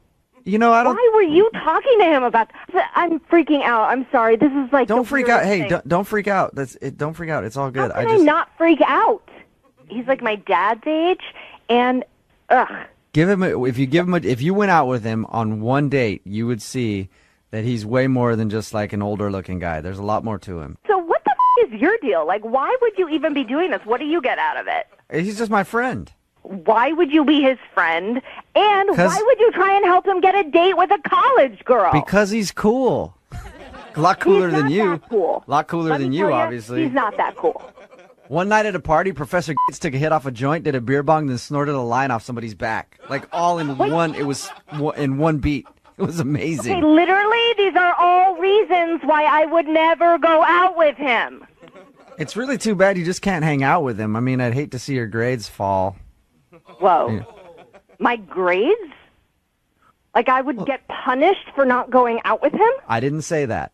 You know, I don't. Why were you talking to him about? I'm freaking out. I'm sorry. This is like. Don't freak out. Hey, don't freak out. That's it. Don't freak out. It's all good. How can I not freak out? He's like my dad's age, and Give him if you went out with him on one date, you would see that he's way more than just like an older looking guy. There's a lot more to him. So what the is your deal? Like, why would you even be doing this? What do you get out of it? He's just my friend. Why would you be his friend? And why would you try and help him get a date with a college girl? Because he's cool. A lot cooler than you. That cool. A lot cooler than you, obviously. He's not that cool. One night at a party, Professor took a hit off a joint, did a beer bong, then snorted a line off somebody's back. Like all in one. It was in one beat. It was amazing. Okay, literally, these are all reasons why I would never go out with him. It's really too bad you just can't hang out with him. I mean, I'd hate to see your grades fall. Whoa. Yeah. My grades? Like I would get punished for not going out with him? I didn't say that.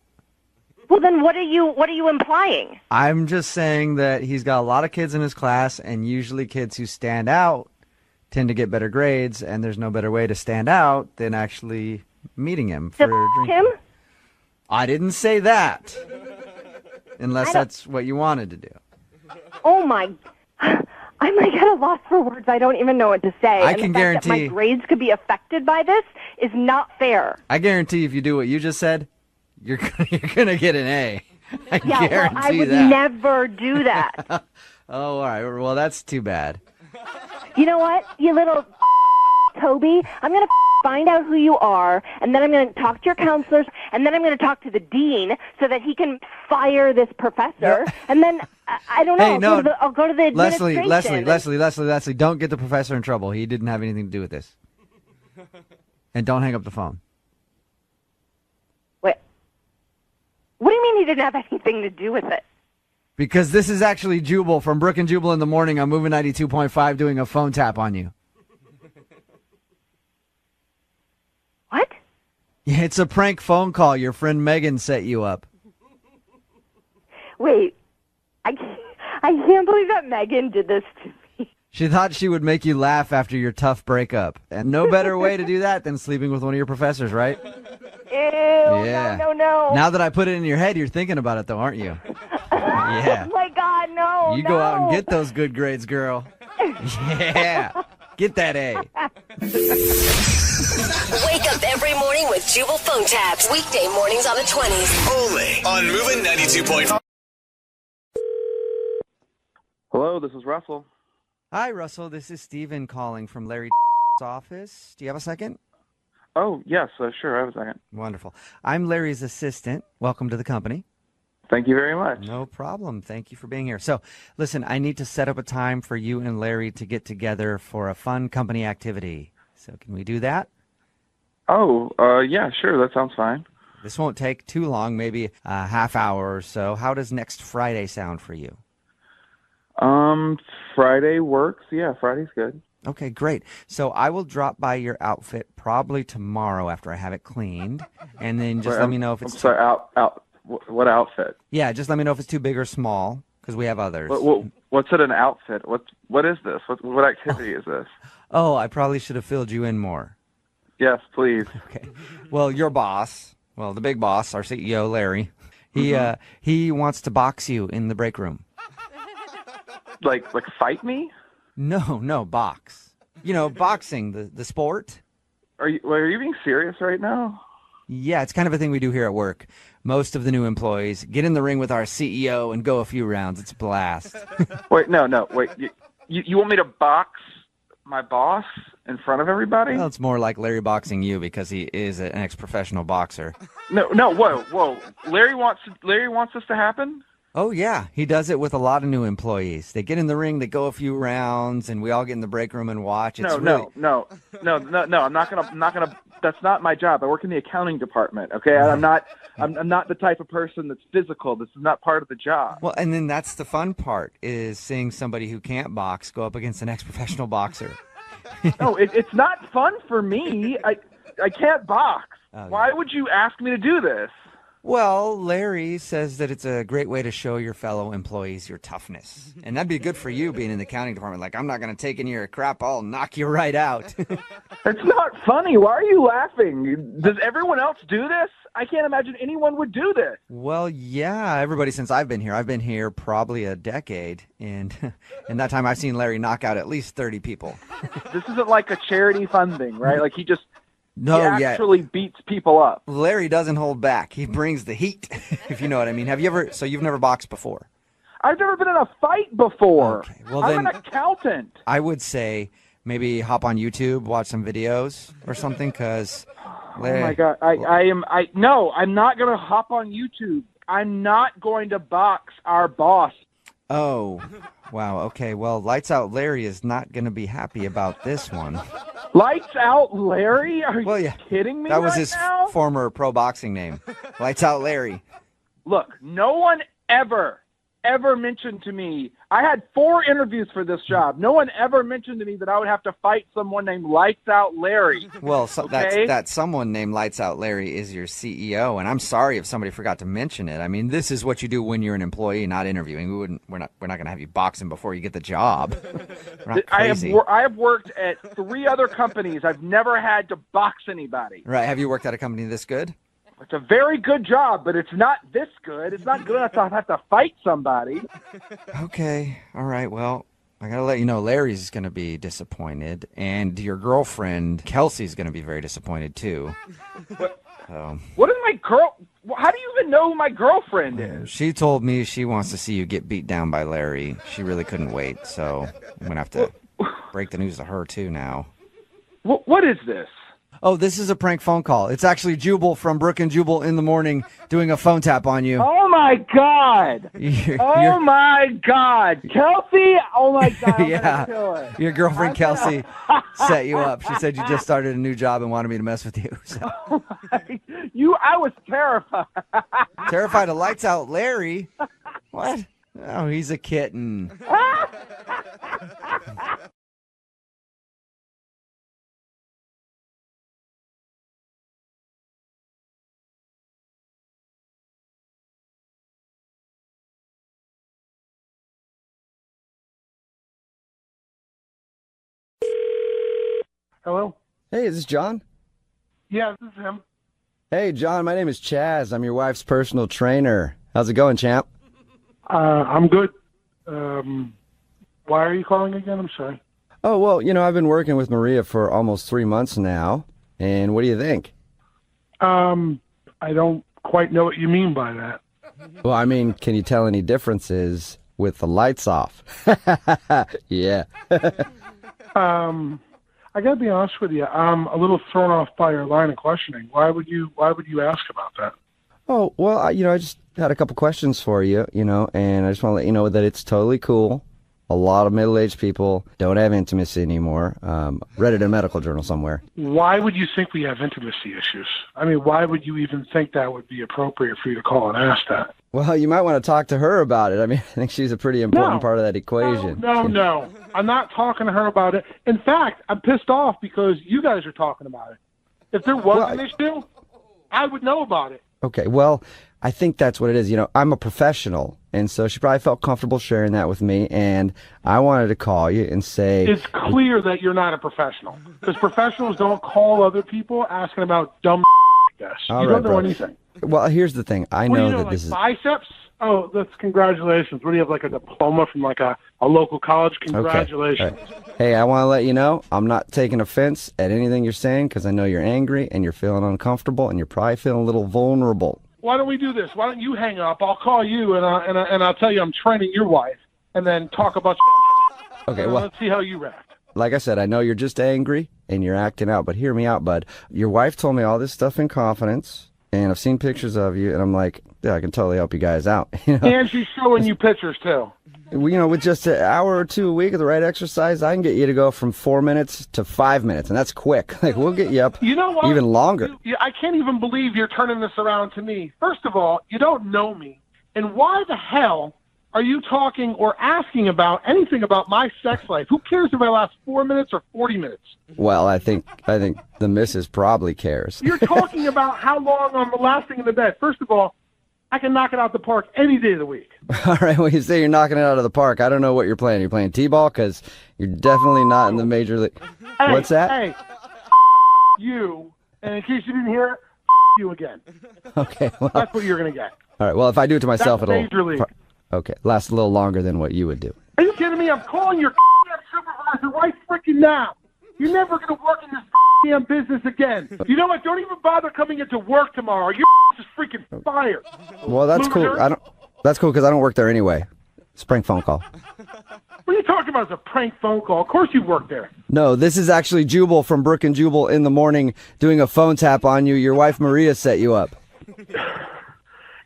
Well, then what are you implying? I'm just saying that he's got a lot of kids in his class, and usually kids who stand out tend to get better grades, and there's no better way to stand out than actually meeting him for a drink. Him? I didn't say that. Unless that's what you wanted to do. Oh, my... I'm like at a loss for words. I don't even know what to say. I can guarantee that my grades could be affected by this is not fair. I guarantee if you do what you just said, you're gonna get an A. I guarantee I would that. never do that. Oh, all right. Well, that's too bad. You know what, you little Toby? I'm gonna find out who you are, and then I'm going to talk to your counselors, and then I'm going to talk to the dean so that he can fire this professor, and then, I don't know, Hey, I'll go to the administration. Leslie, don't get the professor in trouble. He didn't have anything to do with this. And don't hang up the phone. Wait. What do you mean he didn't have anything to do with it? Because this is actually Jubal from Brooke and Jubal in the morning on Moving 92.5 doing a phone tap on you. What? Yeah, it's a prank phone call. Your friend Megan set you up. Wait, I can't believe that Megan did this to me. She thought she would make you laugh after your tough breakup. And no better way to do that than sleeping with one of your professors, right? Ew, yeah. No. Now that I put it in your head, you're thinking about it, though, aren't you? Yeah. Oh, my God, no. You go out and get those good grades, girl. Yeah. Get that A. Wake up every morning with Jubal phone tabs. Weekday mornings on the 20s. Only on Moving 92.5. Hello, this is Russell. Hi, Russell. This is Steven calling from Larry's office. Do you have a second? Oh, yes, sure. I have a second. Wonderful. I'm Larry's assistant. Welcome to the company. Thank you very much. No problem. Thank you for being here. So, listen, I need to set up a time for you and Larry to get together for a fun company activity. So, can we do that? Oh, yeah, sure. That sounds fine. This won't take too long, maybe a half hour or so. How does next Friday sound for you? Friday works. Yeah, Friday's good. Okay, great. So I will drop by your outfit probably tomorrow after I have it cleaned, and then just let me know if it's. I'm sorry. What outfit? Yeah, just let me know if it's too big or small, because we have others. What's it an outfit? What is this? What activity is this? Oh, I probably should have filled you in more. Yes, please. Okay. Well, your boss, the big boss, our CEO, Larry, he wants to box you in the break room. Like fight me? No, box. You know, boxing, the sport. Are you being serious right now? Yeah, it's kind of a thing we do here at work. Most of the new employees get in the ring with our CEO and go a few rounds. It's a blast. Wait, no. Wait, you want me to box my boss in front of everybody? Well, it's more like Larry boxing you because he is an ex-professional boxer. No, whoa. Larry wants this to happen? Oh, yeah. He does it with a lot of new employees. They get in the ring, they go a few rounds, and we all get in the break room and watch. No. I'm not gonna. That's not my job. I work in the accounting department. Okay, I'm not the type of person that's physical. This is not part of the job. Well, and then that's the fun part is seeing somebody who can't box go up against an ex-professional boxer. No, it's not fun for me. I can't box. Oh, Why would you ask me to do this? Well, Larry says that it's a great way to show your fellow employees your toughness. And that'd be good for you being in the accounting department. Like, I'm not going to take any of your crap. I'll knock you right out. It's not funny. Why are you laughing? Does everyone else do this? I can't imagine anyone would do this. Well, yeah, everybody since I've been here. I've been here probably a decade. And in that time, I've seen Larry knock out at least 30 people. This isn't like a charity fund thing, right? Like he actually beats people up. Larry doesn't hold back. He brings the heat, if you know what I mean. You've never boxed before? I've never been in a fight before. Okay. Well, I'm an accountant. I would say maybe hop on YouTube, watch some videos or something, because... Oh, my God. No, I'm not going to hop on YouTube. I'm not going to box our boss. Oh, wow. Okay, well, Lights Out Larry is not going to be happy about this one. Lights Out Larry? Are you kidding me That was right his now? former pro boxing name. Lights Out Larry. Look, no one ever mentioned to me. I had 4 interviews for this job. No one ever mentioned to me that I would have to fight someone named Lights Out Larry. Well, okay? that someone named Lights Out Larry is your CEO, and I'm sorry if somebody forgot to mention it. I mean, this is what you do when you're an employee, not interviewing. We're not going to have you boxing before you get the job. We're not crazy. I have worked at 3 other companies. I've never had to box anybody. Right? Have you worked at a company this good? It's a very good job, but it's not this good. It's not good enough to have to fight somebody. Okay. All right. Well, I got to let you know Larry's going to be disappointed, and your girlfriend, Kelsey's going to be very disappointed, too. What is my girl? How do you even know who my girlfriend is? She told me she wants to see you get beat down by Larry. She really couldn't wait, so I'm going to have to break the news to her, too, now. What is this? Oh, this is a prank phone call. It's actually Jubal from Brooke and Jubal in the morning doing a phone tap on you. Oh, my God. My God. Kelsey? Oh, my God. I'm gonna kill her. Your girlfriend, Kelsey, set you up. She said you just started a new job and wanted me to mess with you. So. I was terrified. Terrified of Lights Out Larry? What? Oh, he's a kitten. Hello? Hey, is this John? Yeah, this is him. Hey, John, my name is Chaz. I'm your wife's personal trainer. How's it going, champ? I'm good. Why are you calling again? I'm sorry. Oh, well, I've been working with Maria for almost 3 months now. And what do you think? I don't quite know what you mean by that. Well, I mean, can you tell any differences with the lights off? Yeah. I gotta be honest with you. I'm a little thrown off by your line of questioning. Why would you ask about that? Oh, well, I just had a couple questions for you, and I just want to let you know that it's totally cool. a lot of middle-aged people don't have intimacy anymore. Read it in a medical journal somewhere. Why would you think we have intimacy issues? I mean, why would you even think that would be appropriate for you to call and ask that? Well, you might want to talk to her about it. I mean, I think she's a pretty important part of that equation. No. I'm not talking to her about it. In fact, I'm pissed off because you guys are talking about it. If there was an issue, I would know about it. Okay, well, I think that's what it is. You know, I'm a professional, and so she probably felt comfortable sharing that with me, and I wanted to call you and say... It's clear that you're not a professional, because professionals don't call other people asking about dumb like this. You don't know anything. Well, here's the thing. I know that this is... Biceps? Oh, that's congratulations. What do you have, like a diploma from like a local college? Congratulations. Okay. Right. Hey, I want to let you know I'm not taking offense at anything you're saying because I know you're angry and you're feeling uncomfortable and you're probably feeling a little vulnerable. Why don't we do this? Why don't you hang up? I'll call you and I'll tell you I'm training your wife and then talk about Okay, well, let's see how you react. Like I said, I know you're just angry and you're acting out, but hear me out, bud. Your wife told me all this stuff in confidence. And I've seen pictures of you, and I'm like, yeah, I can totally help you guys out. You know? And she's showing you pictures, too. With just an hour or two a week of the right exercise, I can get you to go from 4 minutes to 5 minutes, and that's quick. Like, we'll get you up even longer. I can't even believe you're turning this around to me. First of all, you don't know me. And why the hell are you talking or asking about anything about my sex life? Who cares if I last 4 minutes or 40 minutes? Well, I think the missus probably cares. You're talking about how long I'm lasting in the bed. First of all, I can knock it out the park any day of the week. All right, when you say you're knocking it out of the park, I don't know what you're playing. You're playing T-ball? Because you're definitely not in the major league. Hey, What's that? Hey, you, and in case you didn't hear it, you again. Okay, well. That's what you're going to get. All right, well, if I do it to myself, That's it'll... major league. Okay, last a little longer than what you would do. Are you kidding me? I'm calling your supervisor right freaking now. You're never going to work in this damn business again. You know what? Don't even bother coming into work tomorrow. Your is freaking fired. Well, that's cool. That's cool because I don't work there anyway. It's a prank phone call. What are you talking about? It's a prank phone call. Of course you work there. No, this is actually Jubal from Brooke and Jubal in the morning doing a phone tap on you. Your wife Maria set you up.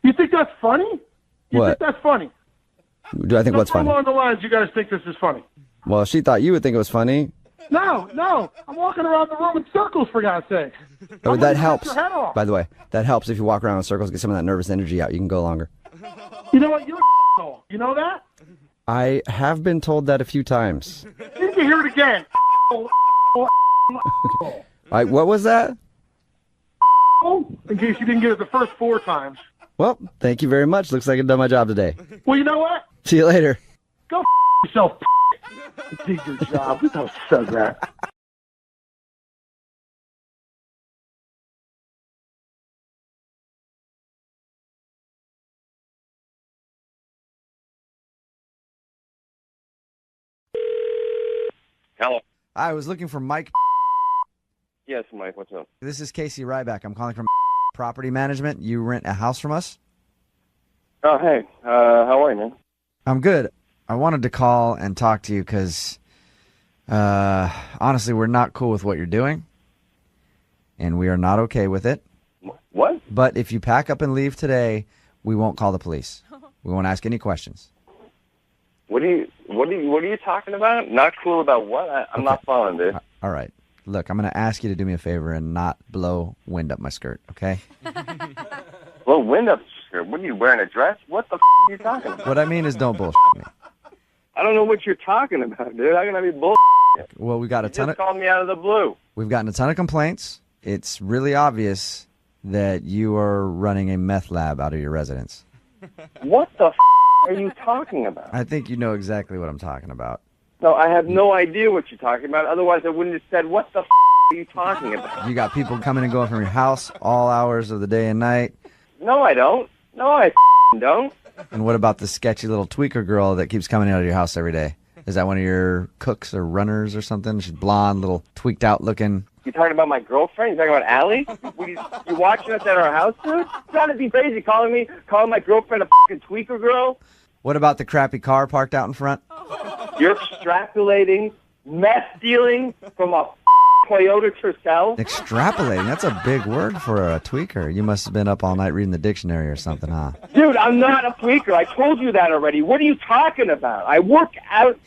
You think that's funny? You What? think that's funny? Do I think what's funny? Along the lines, you guys think this is funny? Well, she thought you would think it was funny. No. I'm walking around the room in circles, for God's sake. Oh, that helps. Your head off. By the way, that helps if you walk around in circles, get some of that nervous energy out. You can go longer. You know what? You're a You know that? I have been told that a few times. You can hear it again. Okay. What was that? In case you didn't get it the first 4 times. Well, thank you very much. Looks like I've done my job today. Well, you know what? See you later. Go yourself. Did your job. Who the hell says that? Hello. I was looking for Mike. Yes, Mike, what's up? This is Casey Ryback. I'm calling from Property Management. You rent a house from us? Oh, hey. How are you, man? I'm good. I wanted to call and talk to you because, honestly, we're not cool with what you're doing, and we are not okay with it. What? But if you pack up and leave today, we won't call the police. We won't ask any questions. What are you talking about? Not cool about what? I'm not following, dude. All right. Look, I'm going to ask you to do me a favor and not blow wind up my skirt, okay? Blow wind up your skirt? What are you, wearing a dress? What the are you talking about? What I mean is don't bullshit me. I don't know what you're talking about, dude. How can I be bull? Well, we got a ton just called me out of the blue. We've gotten a ton of complaints. It's really obvious that you are running a meth lab out of your residence. What the are you talking about? I think you know exactly what I'm talking about. No, I have no idea what you're talking about. Otherwise, I wouldn't have said, what the are you talking about? You got people coming and going from your house all hours of the day and night. No, I don't. No, I don't. And what about the sketchy little tweaker girl that keeps coming out of your house every day? Is that one of your cooks or runners or something? She's blonde, little tweaked out looking. You talking about my girlfriend? You talking about Allie? You watching us at our house, dude? You gotta be crazy calling my girlfriend a fucking tweaker girl? What about the crappy car parked out in front? You're extrapolating meth dealing from a Coyote Tercel? Extrapolating. That's a big word for a tweaker. You must have been up all night reading the dictionary or something, huh? Dude, I'm not a tweaker. I told you that already. What are you talking about? I work out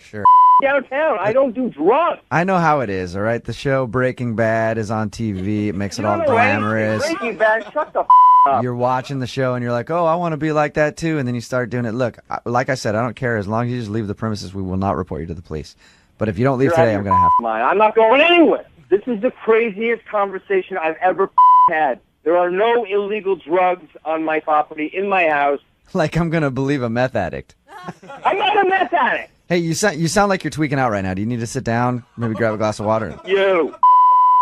downtown. I don't do drugs. I know how it is, all right? The show Breaking Bad is on TV. It makes it all You don't know anything. glamorous. Breaking Bad, shut the up. You're watching the show and you're like, oh, I want to be like that too. And then you start doing it. Look, like I said, I don't care. As long as you just leave the premises, we will not report you to the police. But if you don't leave today, I'm going to have to. I'm not going anywhere. This is the craziest conversation I've ever had. There are no illegal drugs on my property, in my house. Like I'm going to believe a meth addict. I'm not a meth addict. Hey, you sound like you're tweaking out right now. Do you need to sit down, maybe grab a glass of water? You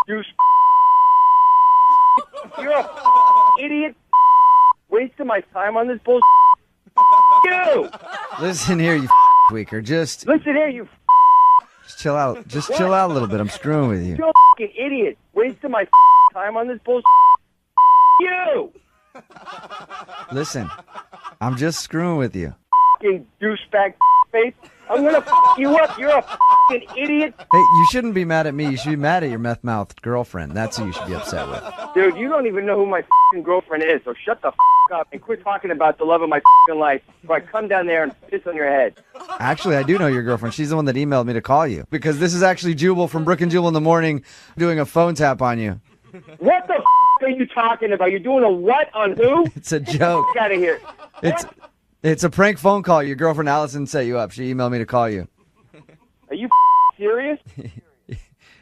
you're a idiot. Wasting my time on this bullshit. You. Listen here, you tweaker. Just listen here, you. Just chill out. Just chill out a little bit. I'm screwing with you. You're a fucking idiot. Wasting my time on this bullshit. You. Listen, I'm just screwing with you. Fucking douchebag face. I'm gonna fuck you up. You're a fucking idiot. Hey, you shouldn't be mad at me. You should be mad at your meth-mouthed girlfriend. That's who you should be upset with. Dude, you don't even know who my fucking girlfriend is, so shut the up and quit talking about the love of my fucking life before I come down there and piss on your head. Actually, I do know your girlfriend. She's the one that emailed me to call you. Because this is actually Jubal from Brooke and Jubal in the morning doing a phone tap on you. What the are you talking about? You're doing a what on who? It's a joke. Get out of here. It's a prank phone call. Your girlfriend Allison set you up. She emailed me to call you. Are you serious?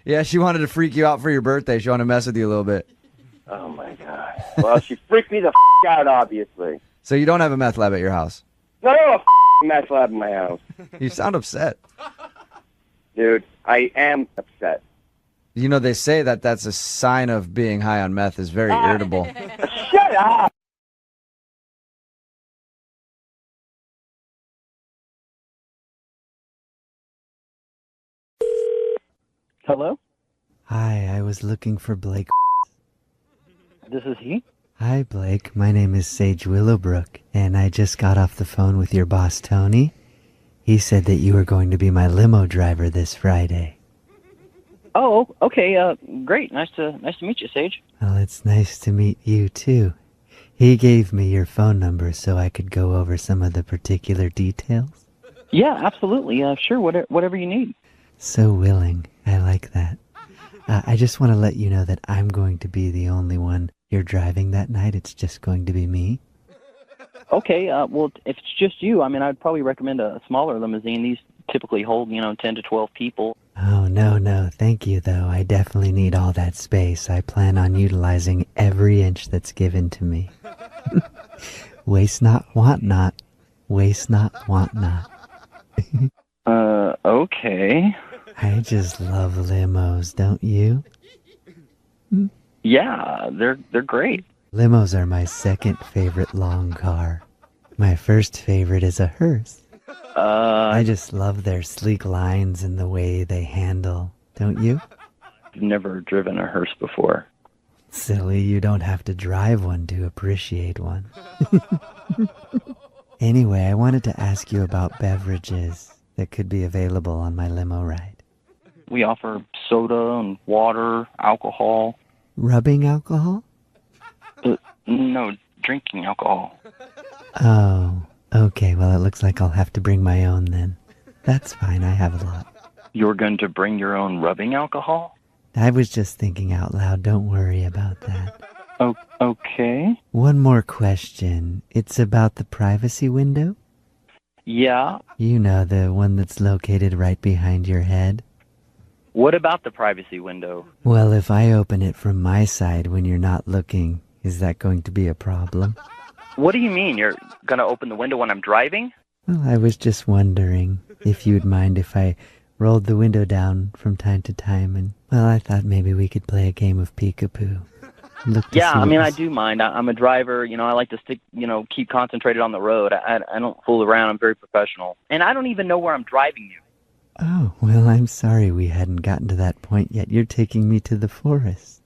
Yeah, she wanted to freak you out for your birthday. She wanted to mess with you a little bit. Oh, my God. Well, she freaked me the out, obviously. So you don't have a meth lab at your house? No, I don't have a meth lab in my house. You sound upset. Dude, I am upset. You know, they say that that's a sign of being high on meth is very irritable. Shut up! Hello? Hi, I was looking for Blake. This is he? Hi, Blake. My name is Sage Willowbrook, and I just got off the phone with your boss, Tony. He said that you were going to be my limo driver this Friday. Oh, okay. Great. Nice to meet you, Sage. Well, it's nice to meet you, too. He gave me your phone number so I could go over some of the particular details. Yeah, absolutely. Sure, whatever you need. So willing. I like that. I just want to let you know that I'm going to be the only one you're driving that night. It's just going to be me. Okay, well, if it's just you, I mean, I'd probably recommend a smaller limousine. These typically hold, 10 to 12 people. Oh, no. Thank you, though. I definitely need all that space. I plan on utilizing every inch that's given to me. Waste not, want not. Waste not, want not. Okay. I just love limos, don't you? Yeah, they're great. Limos are my second favorite long car. My first favorite is a hearse. I just love their sleek lines and the way they handle, don't you? I've never driven a hearse before. Silly, you don't have to drive one to appreciate one. Anyway, I wanted to ask you about beverages that could be available on my limo ride. We offer soda and water, alcohol. Rubbing alcohol? No, drinking alcohol. Oh, okay. Well, it looks like I'll have to bring my own then. That's fine. I have a lot. You're going to bring your own rubbing alcohol? I was just thinking out loud. Don't worry about that. Okay. One more question. It's about the privacy window? Yeah. You know, the one that's located right behind your head? What about the privacy window? Well, if I open it from my side when you're not looking, is that going to be a problem? What do you mean? You're going to open the window when I'm driving? Well, I was just wondering if you'd mind if I rolled the window down from time to time and, well, I thought maybe we could play a game of peekaboo. Yeah, I mean, I do mind. I'm a driver. I like to stick, keep concentrated on the road. I don't fool around. I'm very professional. And I don't even know where I'm driving you. Oh, well, I'm sorry we hadn't gotten to that point yet. You're taking me to the forest.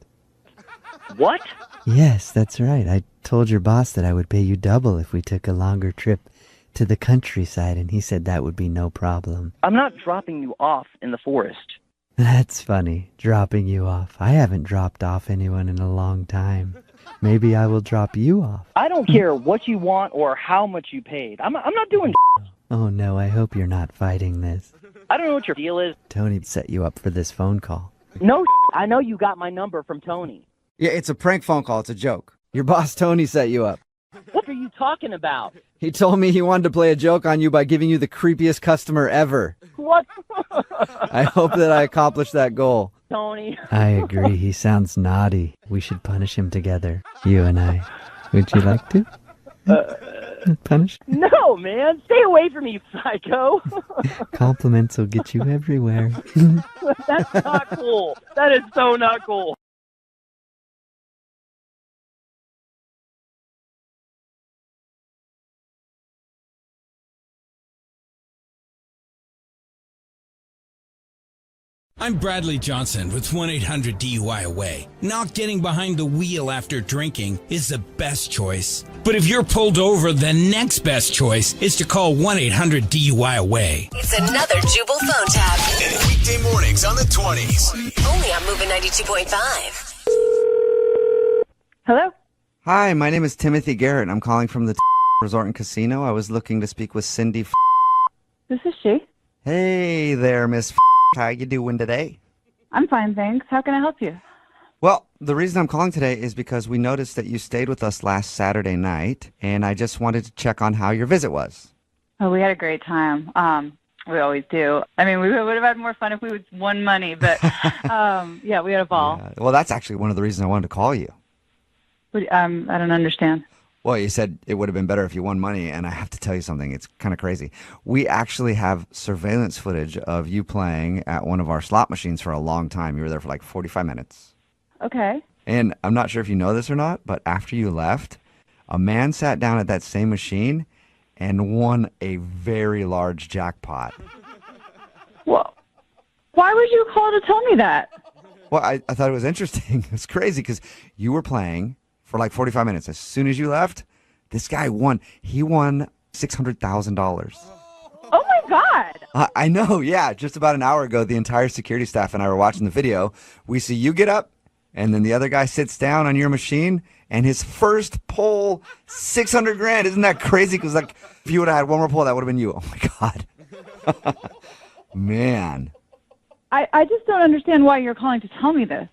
What? Yes, that's right. I told your boss that I would pay you double if we took a longer trip to the countryside, and he said that would be no problem. I'm not dropping you off in the forest. That's funny, dropping you off. I haven't dropped off anyone in a long time. Maybe I will drop you off. I don't care what you want or how much you paid. I'm not doing. Oh no, I hope you're not fighting this. I don't know what your deal is. Tony set you up for this phone call. No, I know you got my number from Tony. Yeah, it's a prank phone call. It's a joke. Your boss Tony set you up. What are you talking about? He told me he wanted to play a joke on you by giving you the creepiest customer ever. What? I hope that I accomplished that goal. Tony. I agree. He sounds naughty. We should punish him together. You and I. Would you like to? Punish? No, man. Stay away from me, you psycho. Compliments will get you everywhere. That's not cool. That is so not cool. I'm Bradley Johnson with 1-800-DUI-AWAY. Not getting behind the wheel after drinking is the best choice. But if you're pulled over, the next best choice is to call 1-800-DUI-AWAY. It's another Jubal phone tap. And weekday mornings on the 20s. Only on Moving 92.5. Hello? Hi, my name is Timothy Garrett. I'm calling from the Resort and Casino. I was looking to speak with Cindy. This is she. Hey there, Miss. How you doing today? I'm fine, thanks. How can I help you? Well, the reason I'm calling today is because we noticed that you stayed with us last Saturday night, and I just wanted to check on how your visit was. Oh, we had a great time. We always do. I mean, we would have had more fun if we would won money, but yeah, we had a ball. Yeah. Well, that's actually one of the reasons I wanted to call you. But, I don't understand. Well, you said it would have been better if you won money, and I have to tell you something. It's kind of crazy. We actually have surveillance footage of you playing at one of our slot machines for a long time. You were there for like 45 minutes. Okay. And I'm not sure if you know this or not, but after you left, a man sat down at that same machine and won a very large jackpot. Well, why would you call to tell me that? Well, I thought it was interesting. It's crazy because you were playing for like 45 minutes. As soon as you left, this guy won. He won $600,000. Oh, my God. I know, yeah. Just about an hour ago, the entire security staff and I were watching the video. We see you get up, and then the other guy sits down on your machine, and his first pull, $600,000. Isn't that crazy? Because like, if you would have had one more pull, that would have been you. Oh, my God. Man. I just don't understand why you're calling to tell me this.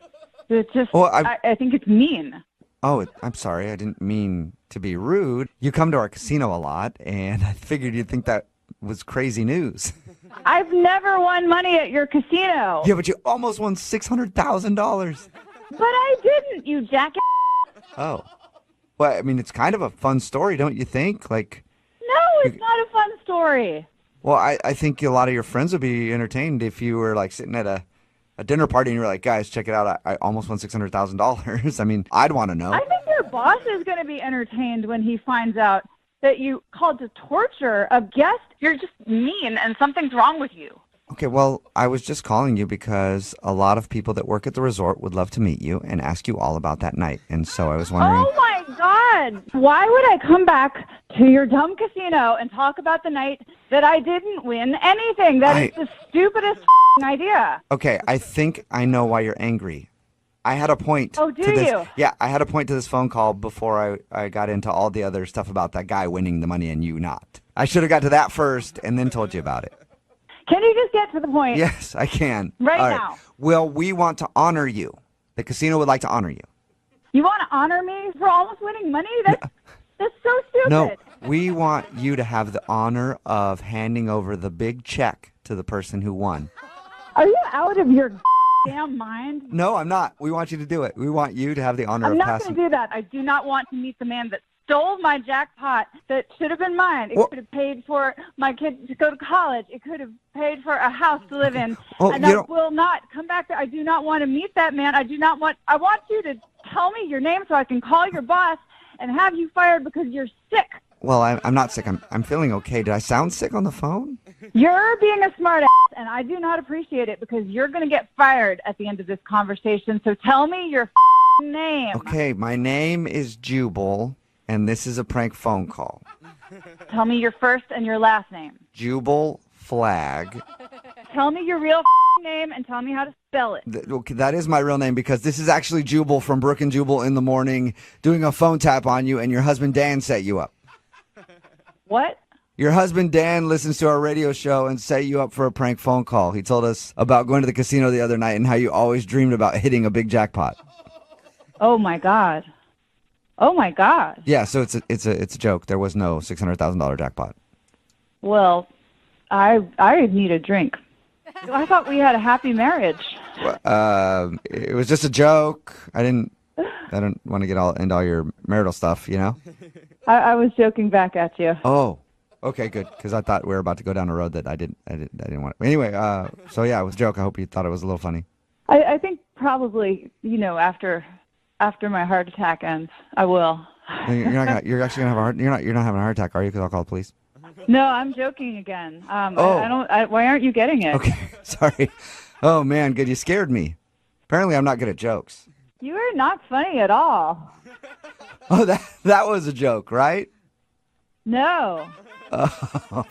It's just, Well, I think it's mean. Oh, I'm sorry. I didn't mean to be rude. You come to our casino a lot, and I figured you'd think that was crazy news. I've never won money at your casino. Yeah, but you almost won $600,000. But I didn't, you jackass. Oh. Well, I mean, it's kind of a fun story, don't you think? Like, No, it's not a fun story. well, I think a lot of your friends would be entertained if you were like sitting at a dinner party and you were like, guys, check it out. I almost won $600,000. I mean, I'd want to know. I think your boss is going to be entertained when he finds out that you called to torture a guest. You're just mean and something's wrong with you. Okay, well, I was just calling you because a lot of people that work at the resort would love to meet you and ask you all about that night. And so I was wondering. Oh, my God. Why would I come back to your dumb casino and talk about the night that I didn't win anything? That is the stupidest idea. Okay, I think I know why you're angry. I had a point. Oh, do to this. you? Yeah, I had a point to this phone call before I got into all the other stuff about that guy winning the money and you not. I should have got to that first and then told you about it. Can you just get to the point? Yes, I can. Right All now. Well, we want to honor you. The casino would like to honor you. You want to honor me for almost winning money? That's so stupid. No, we want you to have the honor of handing over the big check to the person who won. Are you out of your damn mind? No, I'm not. We want you to do it. We want you to have the honor I'm of not passing. going to do that. I do not want to meet the man that stole my jackpot that should have been mine. It could have paid for my kid to go to college. It could have paid for a house to live in. Oh, and you I don't- will not come back there. I do not want to meet that man. I want you to tell me your name so I can call your boss and have you fired because you're sick. Well, I'm not sick. I'm feeling okay. Did I sound sick on the phone? You're being a smart ass, and I do not appreciate it because you're going to get fired at the end of this conversation. So tell me your name. Okay, my name is Jubal, and this is a prank phone call. Tell me your first and your last name. Jubal Flag. Tell me your real name and tell me how to spell it. Okay, that is my real name because this is actually Jubal from Brooke and Jubal in the morning doing a phone tap on you, and your husband Dan set you up. What? Your husband Dan listens to our radio show and set you up for a prank phone call. He told us about going to the casino the other night and how you always dreamed about hitting a big jackpot. Oh my God. Oh my God. Yeah, so it's a joke. There was no $600,000 jackpot. Well, I need a drink. I thought we had a happy marriage. It was just a joke. I don't want to get into all your marital stuff, you know? I was joking back at you. Oh, okay, good. Because I thought we were about to go down a road that I didn't want to. Anyway, so yeah, it was a joke. I hope you thought it was a little funny. I think probably, after my heart attack ends, I will. You're actually gonna have a heart. You're not having a heart attack, are you? Because I'll call the police. No, I'm joking again. Why aren't you getting it? Okay, sorry. Oh man, good. You scared me. Apparently, I'm not good at jokes. You are not funny at all. Oh, that was a joke, right? No. Oh.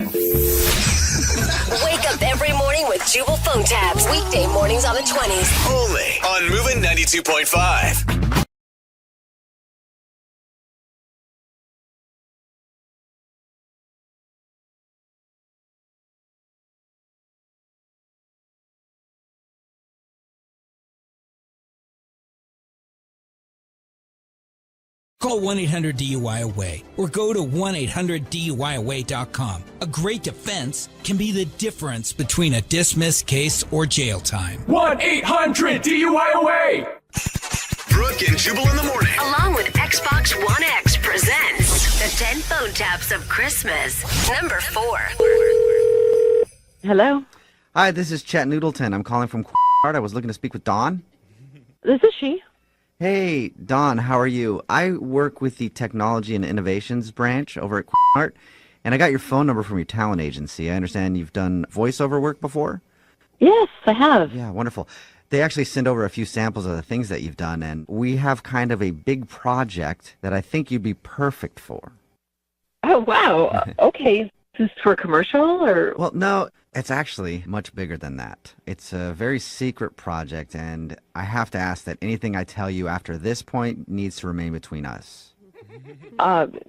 Wake up every morning with Jubal phone tabs. Weekday mornings on the 20s. Only on Moving 92.5. Call 1-800-DUI-AWAY or go to 1-800-DUI-AWAY.com. A great defense can be the difference between a dismissed case or jail time. 1-800-DUI-AWAY! Brooke and Jubal in the morning. Along with Xbox One X presents the 10 phone taps of Christmas. Number 4. Hello? Hi, this is Chet Noodleton. I'm calling from I was looking to speak with Dawn. This is she. Hey, Dawn, how are you? I work with the Technology and Innovations branch over at Art, and I got your phone number from your talent agency. I understand you've done voiceover work before? Yes, I have. Yeah, wonderful. They actually sent over a few samples of the things that you've done, and we have kind of a big project that I think you'd be perfect for. Oh, wow. Okay. Is this for a commercial or? Well, no, it's actually much bigger than that. It's a very secret project, and I have to ask that anything I tell you after this point needs to remain between us.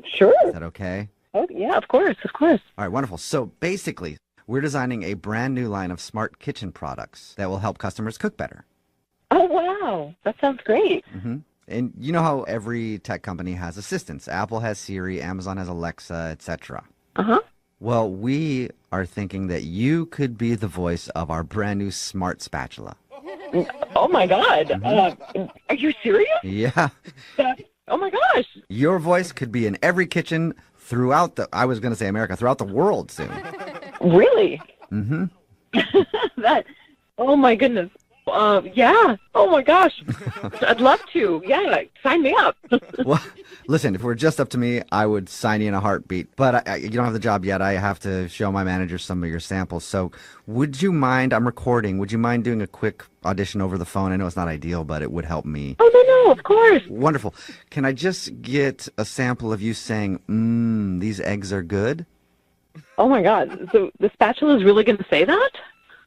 Sure. Is that okay? Oh, yeah, of course, of course. All right, wonderful. So basically, we're designing a brand new line of smart kitchen products that will help customers cook better. Oh, wow. That sounds great. Mm-hmm. And you know how every tech company has assistants. Apple has Siri, Amazon has Alexa, etc. Uh-huh. Well, we are thinking that you could be the voice of our brand new smart spatula. Oh, my God. Mm-hmm. Are you serious? Yeah. Oh, my gosh. Your voice could be in every kitchen throughout throughout the world soon. Really? Mm-hmm. Oh, my goodness. Yeah. Oh, my gosh. I'd love to. Yeah, sign me up. Well, listen, if it were just up to me, I would sign you in a heartbeat. But you don't have the job yet. I have to show my manager some of your samples. So would you mind, I'm recording, would you mind doing a quick audition over the phone? I know it's not ideal, but it would help me. Oh, no, of course. Wonderful. Can I just get a sample of you saying, these eggs are good? Oh, my God. So the spatula is really going to say that?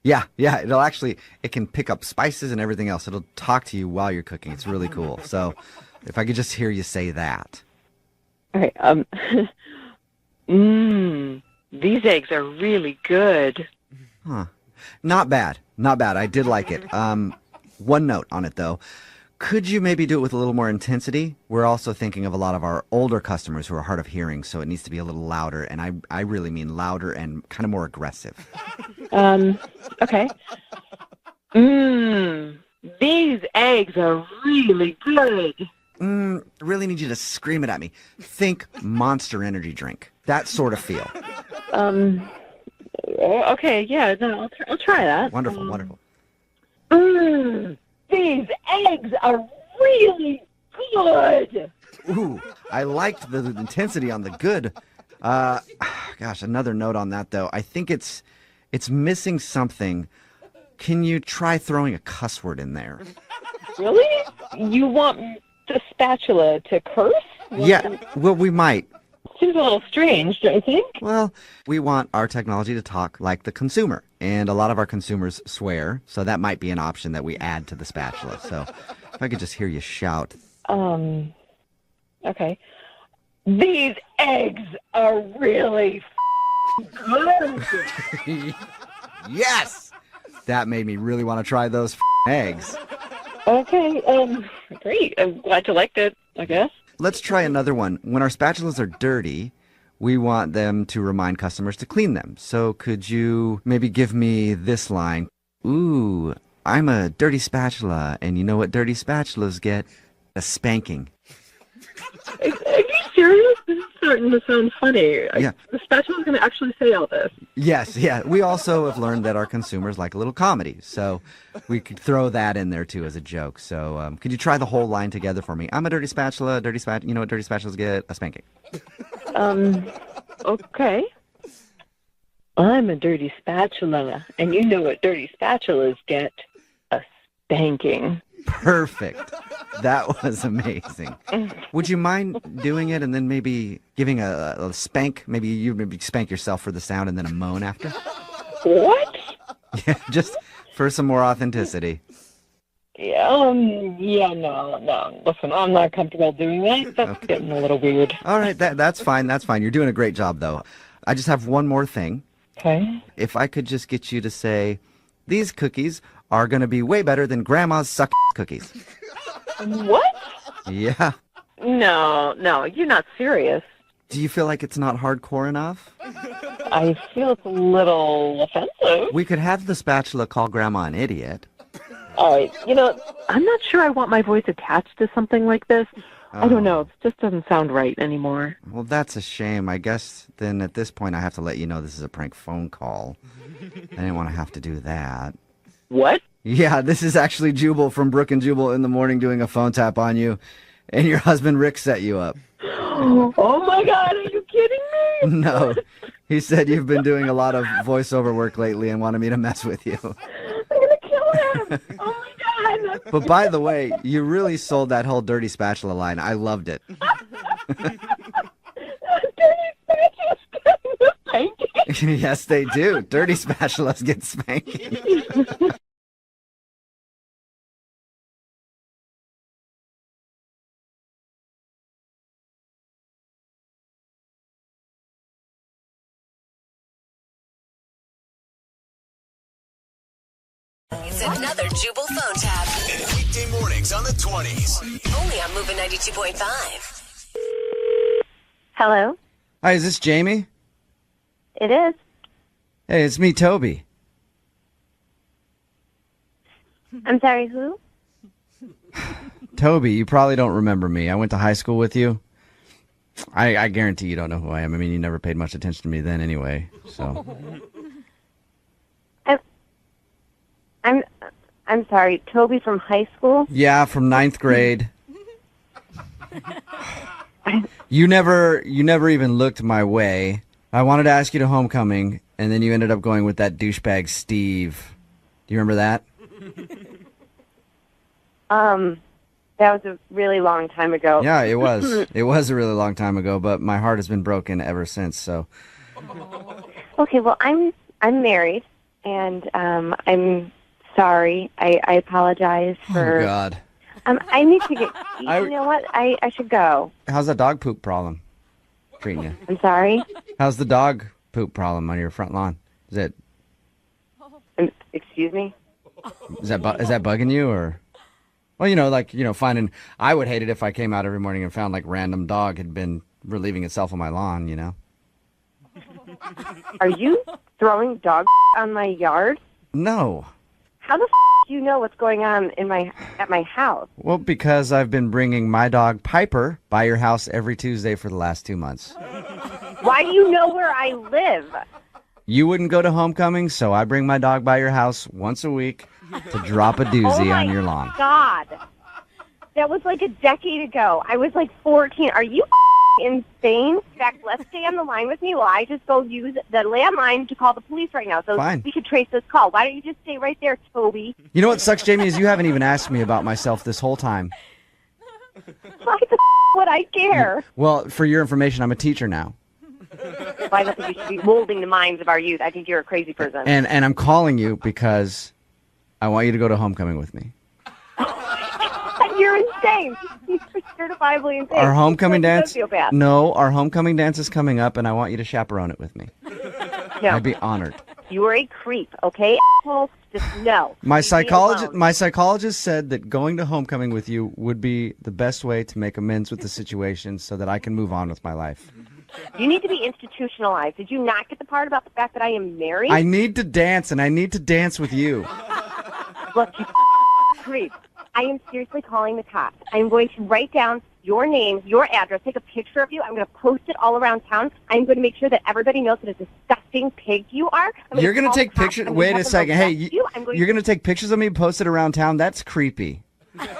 Yeah, it can pick up spices and everything else. It'll talk to you while you're cooking. It's really cool. So if I could just hear you say that. All right. These eggs are really good. Huh. Not bad. I did like it. One note on it, though. Could you maybe do it with a little more intensity? We're also thinking of a lot of our older customers who are hard of hearing, so it needs to be a little louder. And I really mean louder and kind of more aggressive. Okay. These eggs are really good. Really need you to scream it at me. Think Monster Energy drink. That sort of feel. Okay, yeah, no, I'll try that. Wonderful. These eggs are really good. Ooh, I liked the intensity on the good. Gosh, another note on that, though. I think it's missing something. Can you try throwing a cuss word in there? Really? You want the spatula to curse? Yeah, well, we might. Seems a little strange, don't you think? Well, we want our technology to talk like the consumer. And a lot of our consumers swear, so that might be an option that we add to the spatula. So if I could just hear you shout. Okay. These eggs are really good. Yes! That made me really want to try those eggs. Okay, great. I'm glad you liked it, I guess. Let's try another one. When our spatulas are dirty, we want them to remind customers to clean them. So could you maybe give me this line? Ooh, I'm a dirty spatula, and you know what dirty spatulas get? A spanking. Are you serious? This is starting to sound funny. Yeah. The spatula's going to actually say all this. Yes, yeah. We also have learned that our consumers like a little comedy, so we could throw that in there too as a joke. So could you try the whole line together for me? I'm a dirty spatula, you know what dirty spatulas get? A spanking. Okay. I'm a dirty spatula, and you know what dirty spatulas get? A spanking. Perfect. That was amazing. Would you mind doing it and then maybe giving a spank? Maybe you spank yourself for the sound and then a moan after? What? Yeah, just for some more authenticity. Yeah, no. Listen, I'm not comfortable doing that. That's getting a little weird. All right, that's fine. That's fine. You're doing a great job, though. I just have one more thing. Okay. If I could just get you to say, these cookies are going to be way better than Grandma's suck cookies. What? Yeah. No, you're not serious. Do you feel like it's not hardcore enough? I feel it's a little offensive. We could have the spatula call Grandma an idiot. All right, I'm not sure I want my voice attached to something like this. I don't know. It just doesn't sound right anymore. Well, that's a shame. I guess then at this point I have to let you know this is a prank phone call. I didn't want to have to do that. What? Yeah, this is actually Jubal from Brooke and Jubal in the morning doing a phone tap on you, and your husband Rick set you up. Oh my God, are you kidding me? No. He said you've been doing a lot of voiceover work lately and wanted me to mess with you. I'm going to kill him. Oh my God. But by the way, you really sold that whole dirty spatula line. I loved it. Yes, they do. Dirty spatulas get spanking. It's another Jubal phone tab. Weekday mornings on the 20s. Only on Moving 92.5. Hello? Hi, is this Jamie? It is. Hey, it's me, Toby. I'm sorry, who? Toby, you probably don't remember me. I went to high school with you. I guarantee you don't know who I am. I mean, you never paid much attention to me then anyway, so... I'm sorry, Toby from high school? Yeah, from 9th grade. You never even looked my way. I wanted to ask you to homecoming, and then you ended up going with that douchebag Steve. Do you remember that? That was a really long time ago. Yeah, it was. It was a really long time ago, but my heart has been broken ever since, so. Okay, well, I'm married, and I'm sorry. I apologize for... Oh, God. I need to get... You know what? I should go. How's that dog poop problem treating you? I'm sorry? How's the dog poop problem on your front lawn? Is it... Excuse me? Is that bugging you, or... Well, finding... I would hate it if I came out every morning and found, random dog had been relieving itself on my lawn, you know? Are you throwing dog on my yard? No. How the do you know what's going on at my house? Well, because I've been bringing my dog Piper by your house every Tuesday for the last 2 months. Why do you know where I live? You wouldn't go to homecoming, so I bring my dog by your house once a week to drop a doozy on your lawn. God. That was a decade ago. I was 14. Are you insane? In fact, let's stay on the line with me while I just go use the landline to call the police right now so Fine. we can trace this call. Why don't you just stay right there, Toby? You know what sucks, Jamie, is you haven't even asked me about myself this whole time. Why the would I care? Well, for your information, I'm a teacher now. Well, I don't think you should be molding the minds of our youth. I think you're a crazy person. And I'm calling you because I want you to go to homecoming with me. You're insane. You're certifiably insane. Our homecoming You're like a dance? sociopath. No, our homecoming dance is coming up, and I want you to chaperone it with me. No. I'd be honored. You are a creep, okay, asshole? Just no. My Leave me alone. psychologist said that going to homecoming with you would be the best way to make amends with the situation so that I can move on with my life. You need to be institutionalized. Did you not get the part about the fact that I am married? I need to dance, and I need to dance with you. Look, you creep. I am seriously calling the cops. I'm going to write down your name, your address, take a picture of you. I'm going to post it all around town. I'm going to make sure that everybody knows what a disgusting pig you are. You're going to take pictures? Wait a second. Hey, you're going to take pictures of me, post it around town? That's creepy. You're the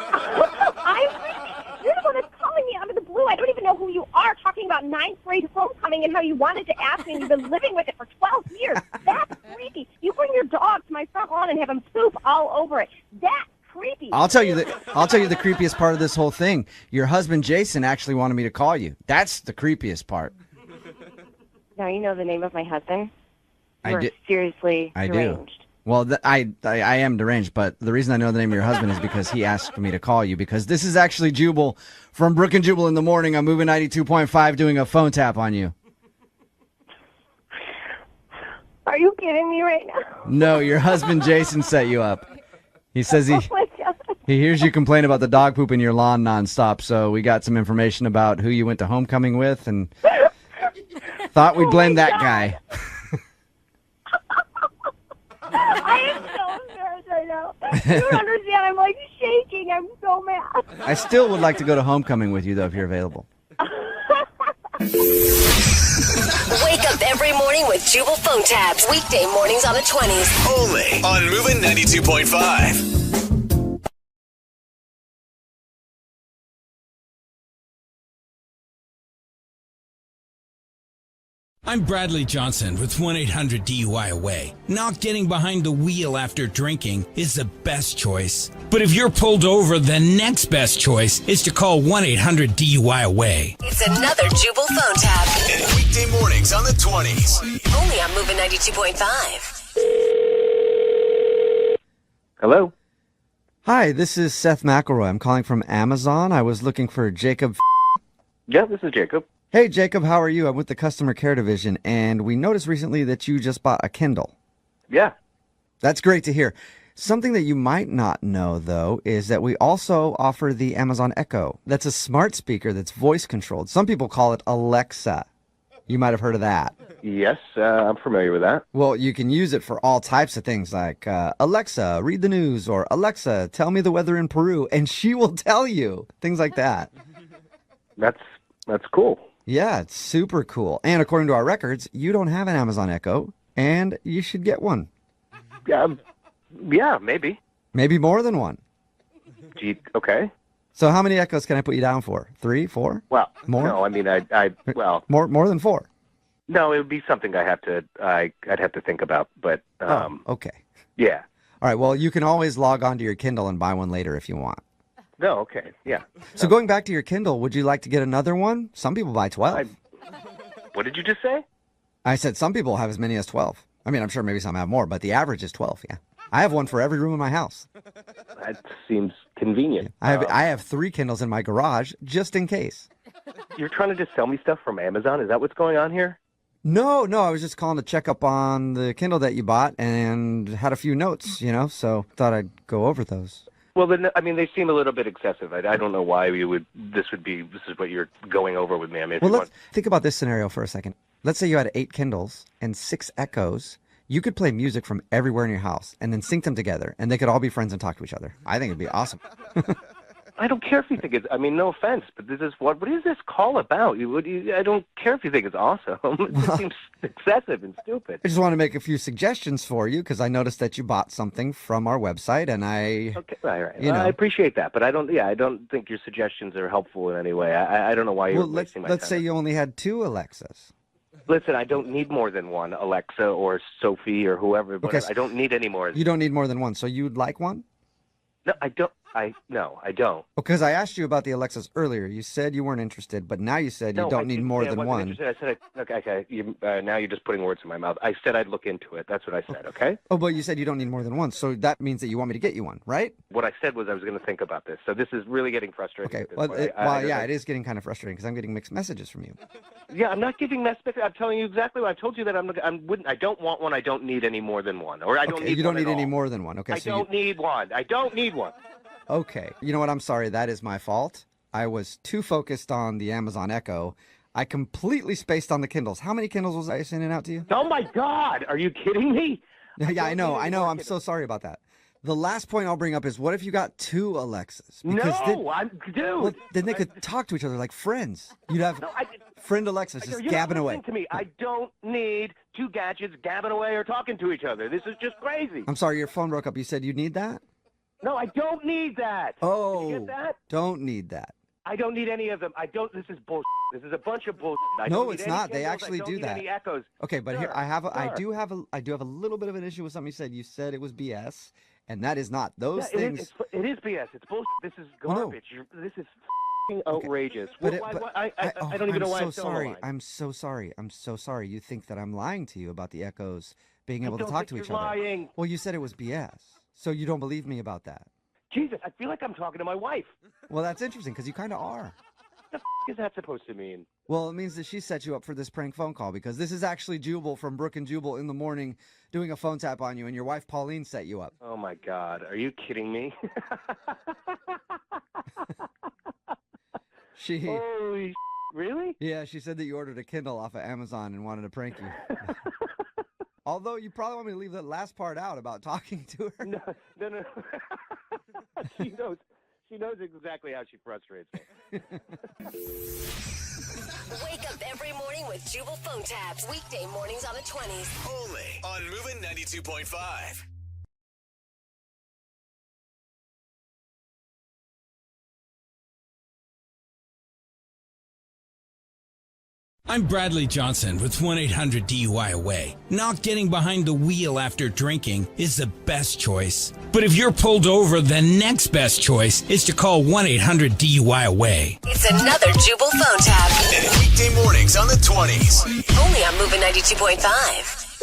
one that's calling me out of the blue. I don't even know who you are, talking about ninth grade homecoming and how you wanted to ask me, and you've been living with it for 12 years. That's creepy. You bring your dog to my front lawn and have him poop all over it. That's creepy. I'll tell you the creepiest part of this whole thing. Your husband Jason actually wanted me to call you. That's the creepiest part. Now you know the name of my husband. I You're do. seriously I deranged. do. Well, I am deranged, but the reason I know the name of your husband is because he asked me to call you, because this is actually Jubal from Brooke and Jubal in the morning. I'm moving 92.5 doing a phone tap on you. Are you kidding me right now? No, your husband Jason set you up. He says Oh my God. he hears you complain about the dog poop in your lawn nonstop, so we got some information about who you went to homecoming with and thought we'd blame that guy. I am so embarrassed right now. You don't understand. I'm like shaking. I'm so mad. I still would like to go to homecoming with you, though, if you're available. Wake up every morning with Jubal phone tabs. Weekday mornings on the 20s. Only on Moving 92.5. I'm Bradley Johnson with 1-800-DUI-AWAY. Not getting behind the wheel after drinking is the best choice. But if you're pulled over, the next best choice is to call 1-800-DUI-AWAY. It's another Jubal phone tab. Weekday mornings on the 20s. Only on Moving 92.5. Hello? Hi, this is Seth McElroy. I'm calling from Amazon. I was looking for Jacob. Yeah, this is Jacob. Hey, Jacob, how are you? I'm with the customer care division, and we noticed recently that you just bought a Kindle. Yeah. That's great to hear. Something that you might not know, though, is that we also offer the Amazon Echo. That's a smart speaker that's voice controlled. Some people call it Alexa. You might have heard of that. Yes, I'm familiar with that. Well, you can use it for all types of things like, Alexa, read the news, or Alexa, tell me the weather in Peru, and she will tell you. Things like that. That's cool. Yeah, it's super cool. And according to our records, you don't have an Amazon Echo, and you should get one. Yeah, maybe. Maybe more than one. Gee, okay. So how many Echoes can I put you down for? 3, 4? Well, More? no, I mean, well, more than 4. no, it would be something I'd have to think about, but, Okay. yeah. All right, well, you can always log on to your Kindle and buy one later if you want. No, okay, yeah. So going back to your Kindle, would you like to get another one? Some people buy 12. What did you just say? I said some people have as many as 12. I mean, I'm sure maybe some have more, but the average is 12, yeah. I have one for every room in my house. That seems convenient. I have 3 Kindles in my garage just in case. You're trying to just sell me stuff from Amazon? Is that what's going on here? No, I was just calling to check up on the Kindle that you bought and had a few notes, so thought I'd go over those. Well, then, I mean, they seem a little bit excessive. I don't know why this is what you're going over with me. I mean, Well, let's think about this scenario for a second. Let's say you had 8 Kindles and 6 Echoes. You could play music from everywhere in your house and then sync them together, and they could all be friends and talk to each other. I think it'd be awesome. I don't care if you think it's, I mean, no offense, but this is what is this call about? I don't care if you think it's awesome. It just seems excessive and stupid. I just want to make a few suggestions for you because I noticed that you bought something from our website, and Okay, right. I appreciate that, but I don't think your suggestions are helpful in any way. I don't know why you're wasting my time. Let's say you only had 2 Alexas. Listen, I don't need more than one Alexa or Sophie or whoever, but Okay, I don't need any more. You don't need more than one, so you'd like one? No, I don't. No, I don't. Because I asked you about the Alexas earlier. You said you weren't interested, but now you said you don't need more than one. Interested. I said, okay. Now you're just putting words in my mouth. I said I'd look into it. That's what I said, okay? Oh, but you said you don't need more than one, so that means that you want me to get you one, right? What I said was I was going to think about this. So this is really getting frustrating. Okay, it is getting kind of frustrating because I'm getting mixed messages from you. Yeah, I'm not giving mixed messages. I'm telling you exactly what I told you that I don't want one. I don't need any more than one, or I don't need. You don't one need at any all. more than one. Okay, I don't need one. I don't need one. Okay. You know what? I'm sorry. That is my fault. I was too focused on the Amazon Echo. I completely spaced on the Kindles. How many Kindles was I sending out to you? Oh, my God. Are you kidding me? Yeah, I know. I'm so sorry about that. The last point I'll bring up is what if you got two Alexas? Dude. Then they could talk to each other like friends. You'd have friend Alexas just gabbing away. To me. I don't need two gadgets gabbing away or talking to each other. This is just crazy. I'm sorry. Your phone broke up. You said you need that? No, I don't need that. Oh, Did you get that? Don't need that. I don't need any of them. This is bullshit. This is a bunch of bullshit. No, it's not. They actually do that. Any echoes. Okay, but here I do have a little bit of an issue with something you said. You said it was BS, and that is not. Those things. It is BS. It's bullshit. This is garbage. This is outrageous. But I don't even know why I'm so sorry. I'm so sorry. I'm so sorry. You think that I'm lying to you about the echoes being able to talk to each other? Lying. Well, you said it was BS. So you don't believe me about that? Jesus, I feel like I'm talking to my wife. Well, that's interesting because you kind of are. What the is that supposed to mean? Well, it means that she set you up for this prank phone call because this is actually Jubal from Brooke and Jubal in the morning doing a phone tap on you, and your wife Pauline set you up. Oh my God, are you kidding me? Holy really? Yeah, she said that you ordered a Kindle off of Amazon and wanted to prank you. Although you probably want me to leave that last part out about talking to her. No. She knows exactly how she frustrates me. Wake up every morning with Jubal phone tabs. Weekday mornings on the 20s. Only on Moving 92.5. I'm Bradley Johnson with 1-800-DUI-AWAY. Not getting behind the wheel after drinking is the best choice. But if you're pulled over, the next best choice is to call 1-800-DUI-AWAY. It's another Jubal phone tab. Weekday mornings on the 20s. Only on Moving 92.5.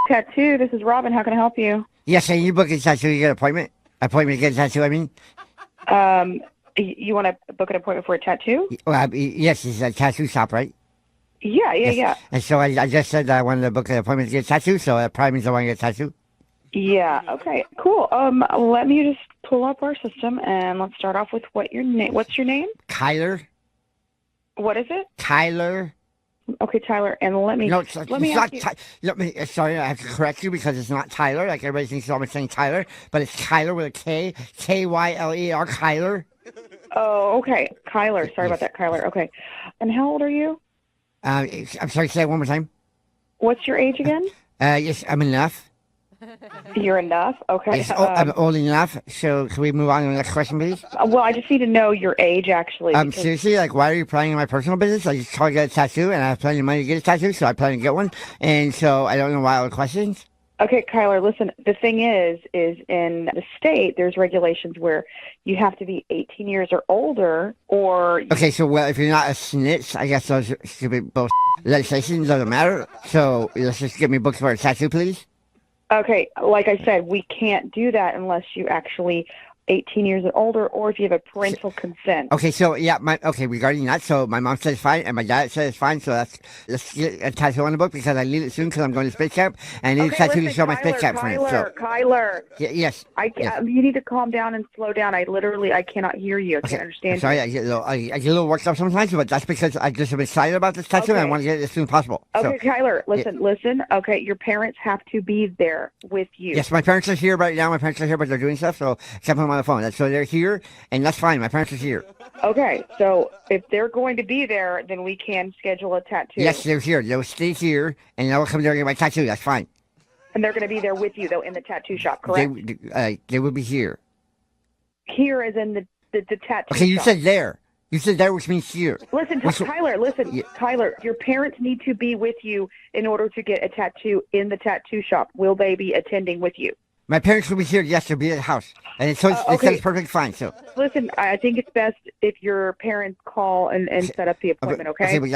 Tattoo, this is Robin. How can I help you? Yes, can you book a tattoo? You get an appointment? Appointment to get a tattoo, I mean? You want to book an appointment for a tattoo? Well, yes, it's a tattoo shop, right? Yeah. And so I just said that I wanted to book an appointment to get a tattoo, so that probably means I want to get a tattoo. Yeah, okay, cool. Let me just pull up our system, and let's start off with what's your name? Kyler. What is it? Tyler. Okay, Tyler, and let me ask you. Sorry, I have to correct you because it's not Tyler. Like everybody thinks I'm saying Tyler, but it's Kyler with a K, Kyler, Kyler. Oh, okay, Kyler. Sorry about that, Kyler. Okay, and how old are you? I'm sorry. Say it one more time. What's your age again? Yes, I'm enough. You're enough? Okay. Yes, I'm old enough. So can we move on to the next question, please? Well, I just need to know your age, actually. Seriously, like, why are you prying in my personal business? I just called to get a tattoo, and I have plenty of money to get a tattoo, so I plan to get one. And so I don't know why all the questions. Okay, Kyler, listen, the thing is in the state, there's regulations where you have to be 18 years or older, or... Okay, so, well, if you're not a snitch, I guess those should be both legislation, doesn't matter. So let's just get me booked for a tattoo, please. Okay, like I said, we can't do that unless you actually 18 years and older, or if you have a parental consent. Okay, so yeah, regarding that, so my mom said it's fine, and my dad said it's fine. So let's get a tattoo on the book because I need it soon because I'm going to space camp, and I need a tattoo to show my space camp friends. So Kyler, yes, you need to calm down and slow down. I cannot hear you. I can't understand. I'm sorry, I get a little worked up sometimes, but that's because I just am excited about this tattoo and I want to get it as soon as possible. Okay, so, Kyler, listen. Okay, your parents have to be there with you. Yes, my parents are here right now. My parents are here, but they're doing stuff, so except I'm on the phone. So they're here, and that's fine. My parents are here. Okay, so if they're going to be there, then we can schedule a tattoo. Yes, they're here. They'll stay here, and they'll come there and get my tattoo. That's fine. And they're going to be there with you, though, in the tattoo shop, correct? They will be here. Here as in the tattoo shop. Okay, you said there. You said there, which means here. Listen, Tyler, your parents need to be with you in order to get a tattoo in the tattoo shop. Will they be attending with you? My parents will be here. Yes, they'll be at the house. And so it's, okay. it's perfectly fine. So. Listen, I think it's best if your parents call and set up the appointment, okay? Okay, but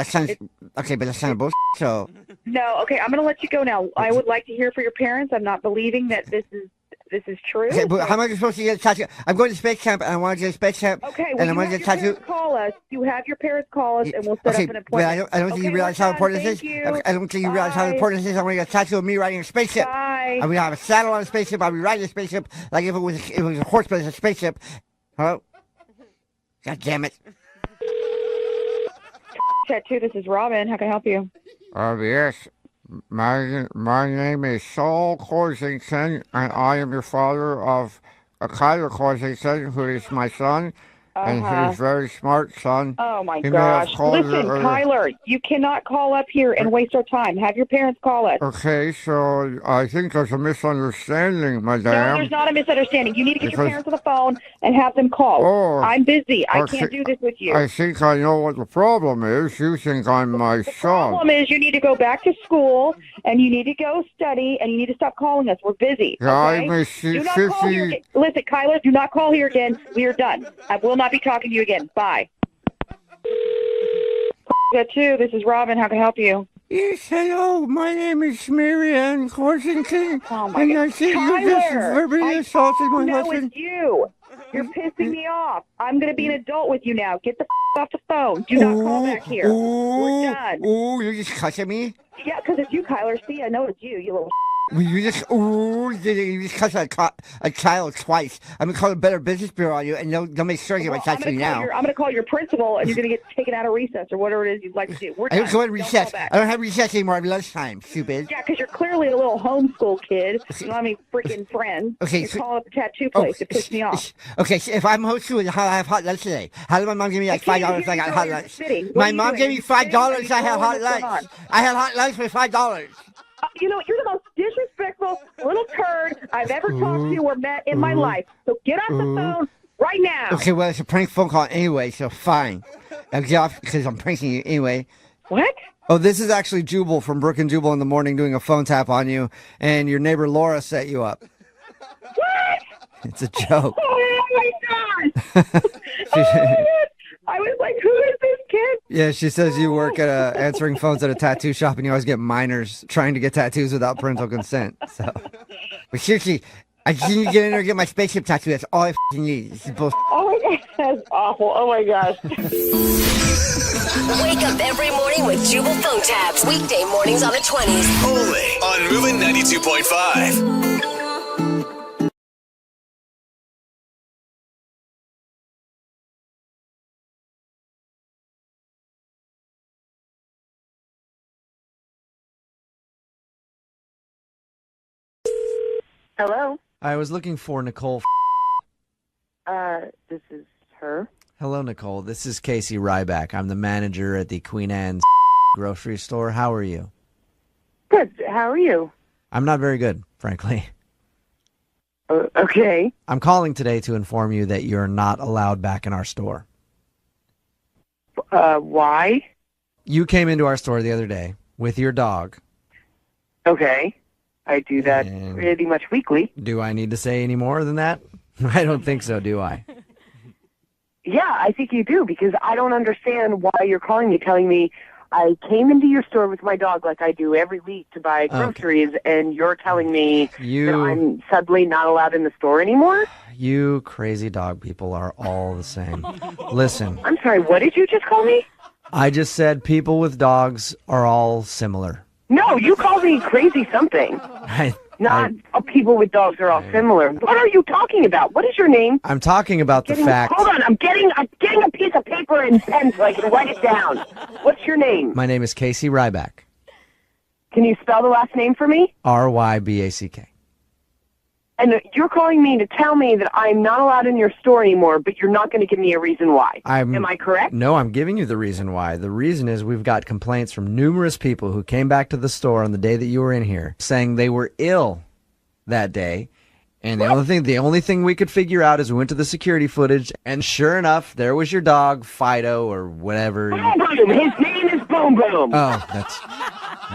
that sounds bullshit. So. No, okay, I'm going to let you go now. I would like to hear from your parents. I'm not believing that this is true. Okay, but how am I supposed to get a tattoo? I'm going to space camp, and I want to get a space camp. Okay, and well, I want to get a tattoo. Call us. You have your parents call us, and we'll set up an appointment. But I don't think you realize how important this is. I don't think you realize how important this is. I want to get a tattoo of me riding a spaceship. Bye. I'm going to have a saddle on a spaceship. I'll be riding a spaceship like if it was a horse, but it's a spaceship. Hello? God damn it. Tattoo, this is Robin. How can I help you? Yes. My name is Saul Corsington, and I am your father of Kyler Corsington, who is my son, and he's a very smart son. Oh, my gosh. Listen, Kyler, you cannot call up here and waste our time. Have your parents call us. Okay, so I think there's a misunderstanding, madam. No, there's not a misunderstanding. You need to get your parents on the phone and have them call. Oh, I'm busy. I can't do this with you. I think I know what the problem is. You think I'm my son. The problem is you need to go back to school, and you need to go study, and you need to stop calling us. We're busy. Okay? Do not call here again. Listen, Kyler, do not call here again. We are done. I will not be talking to you again. Bye. Tattoo, this is Robin. How can I help you? Yes, hello. My name is Marianne Corsington. Oh my and God. I think you just verbally assaulted my husband. It's you. You're pissing me off. I'm going to be an adult with you now. Get the off the phone. Do not call back here. We're done. Ooh, you just cussing me? Yeah, because it's you, Kyler. See, I know it's you, you little You just cuss a child twice. I'm going to call the Better Business Bureau on you, and they'll make sure you get my tattoo now. I'm going to call your principal, and you're going to get taken out of recess or whatever it is you'd like to do. We're I done. don't go in recess. Don't I don't have recess anymore. I have lunchtime, stupid. Yeah, because you're clearly a little homeschool kid. You don't have any freaking friends. Okay, you're calling up the tattoo place to piss me off. Okay, so if I'm homeschooling, how do I have hot lunch today? How did my mom give me like $5 I got hot lunch? My mom gave me $5 I had hot lunch. I had hot lunch for $5. You know, you're the most disrespectful little turd I've ever talked to or met in my life. So get off the phone right now. Okay, well, it's a prank phone call anyway, so fine. I'll get off because I'm pranking you anyway. What? Oh, this is actually Jubal from Brooke and Jubal in the morning doing a phone tap on you, and your neighbor Laura set you up. What? It's a joke. Oh, my God. Oh, my God. I was like, who is this kid? Yeah, she says you work at answering phones at a tattoo shop, and you always get minors trying to get tattoos without parental consent. So, but seriously, I just need to get in there and get my spaceship tattoo. That's all I need. This is bullshit. Oh my God, that's awful. Oh my gosh. Wake up every morning with Jubal phone tabs. Weekday mornings on the 20s. Only on Moving 92.5. Hello. I was looking for Nicole. This is her. Hello, Nicole. This is Casey Ryback. I'm the manager at the Queen Anne's grocery store. How are you? Good. How are you? I'm not very good, frankly. Okay. I'm calling today to inform you that you're not allowed back in our store. Why? You came into our store the other day with your dog. Okay. I do that pretty much weekly. Do I need to say any more than that? I don't think so, do I? Yeah, I think you do, because I don't understand why you're calling me, telling me I came into your store with my dog like I do every week to buy groceries, and you're telling me that I'm suddenly not allowed in the store anymore? You crazy dog people are all the same. Listen. I'm sorry, what did you just call me? I just said people with dogs are all similar. No, you called me crazy something. People with dogs are all similar. What are you talking about? What is your name? I'm talking about the fact. Hold on, I'm getting a piece of paper and pen so I can write it down. What's your name? My name is Casey Ryback. Can you spell the last name for me? Ryback. And you're calling me to tell me that I'm not allowed in your store anymore, but you're not going to give me a reason why. Am I correct? No, I'm giving you the reason why. The reason is we've got complaints from numerous people who came back to the store on the day that you were in here saying they were ill that day. And the only thing we could figure out is we went to the security footage, and sure enough, there was your dog, Fido, or whatever. Boom Boom! His name is Boom Boom! Oh, that's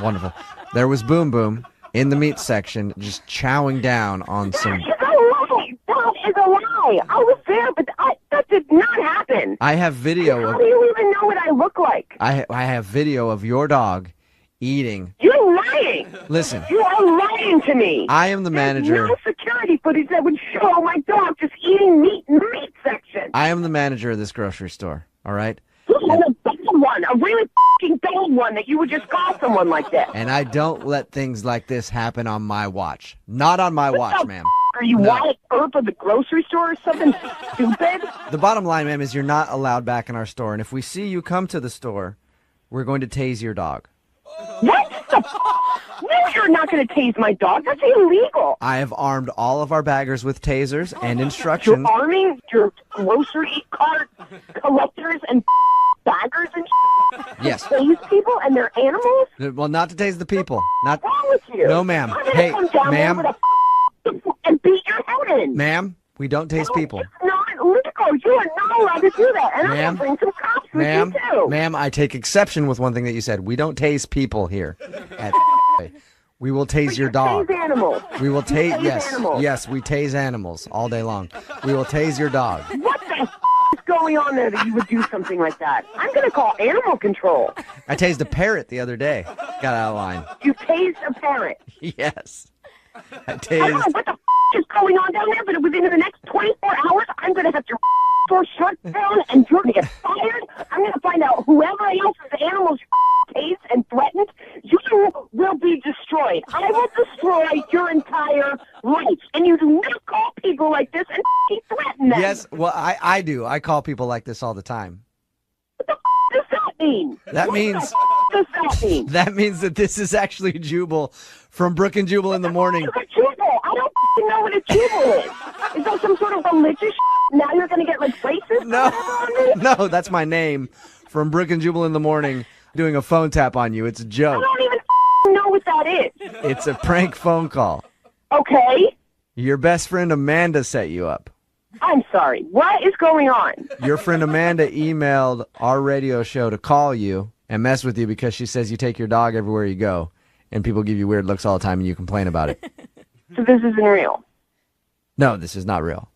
wonderful. There was Boom Boom. in the meat section, just chowing down on some. That is a lie. That is a lie. I was there, but that did not happen. I have video How of. do you even know what I look like? I have video of your dog eating. You're lying. Listen. You are lying to me. I am the manager. There's no security footage that would show my dog just eating meat in the meat section. I am the manager of this grocery store. All right. And a bad one, a really fucking bad one that you would just call someone like this. And I don't let things like this happen on my watch. Not on my watch, ma'am. Are you Wyatt Earp of the grocery store or something stupid? The bottom line, ma'am, is you're not allowed back in our store. And if we see you come to the store, we're going to tase your dog. What the No, you're not going to tase my dog. That's illegal. I have armed all of our baggers with tasers and instructions. You're arming your grocery cart collectors and baggers and Yes. to tase people and their animals? Well, not to tase the people. Not. What's wrong with you? No, ma'am. I'm gonna Hey, come down there ma'am. with a and beat your head in. Ma'am, we don't tase people. It's not legal. You are not allowed to do that. And I'm Ma'am. going to bring some cops with Ma'am, you, too. ma'am, I take exception with one thing that you said. We don't tase people here. We will tase your dog. Tase animals. We will You tase. Yes, animals. yes, we tase animals all day long. We will tase your dog. What the is going on there that you would do something like that? I'm going to call animal control. I tased a parrot the other day. Got out of line. You tased a parrot. Yes. I I don't tased. know what the is going on down there, but within the next 24 hours, I'm going to have your store shut down and you're going to get fired. I'm going to find out whoever else's animals you tased and threatened, you will be destroyed. I will destroy your entire life. And you do not call people like this and threaten them. Yes, well, I do. I call people like this all the time. What does that mean? That What means the does that mean? that means that this is actually Jubal from Brooke and Jubal in the morning. It's a Jubal. I don't know what a Jubal is. Is that some sort of religious Now you're going to get like racist? No, that's my name from Brooke and Jubal in the morning doing a phone tap on you. It's a I joke. don't even know what that is. It's a prank phone call. Okay. Your best friend Amanda set you up. I'm sorry. What is going on? Your friend Amanda emailed our radio show to call you and mess with you because she says you take your dog everywhere you go and people give you weird looks all the time and you complain about it. So this isn't real. No, this is not real.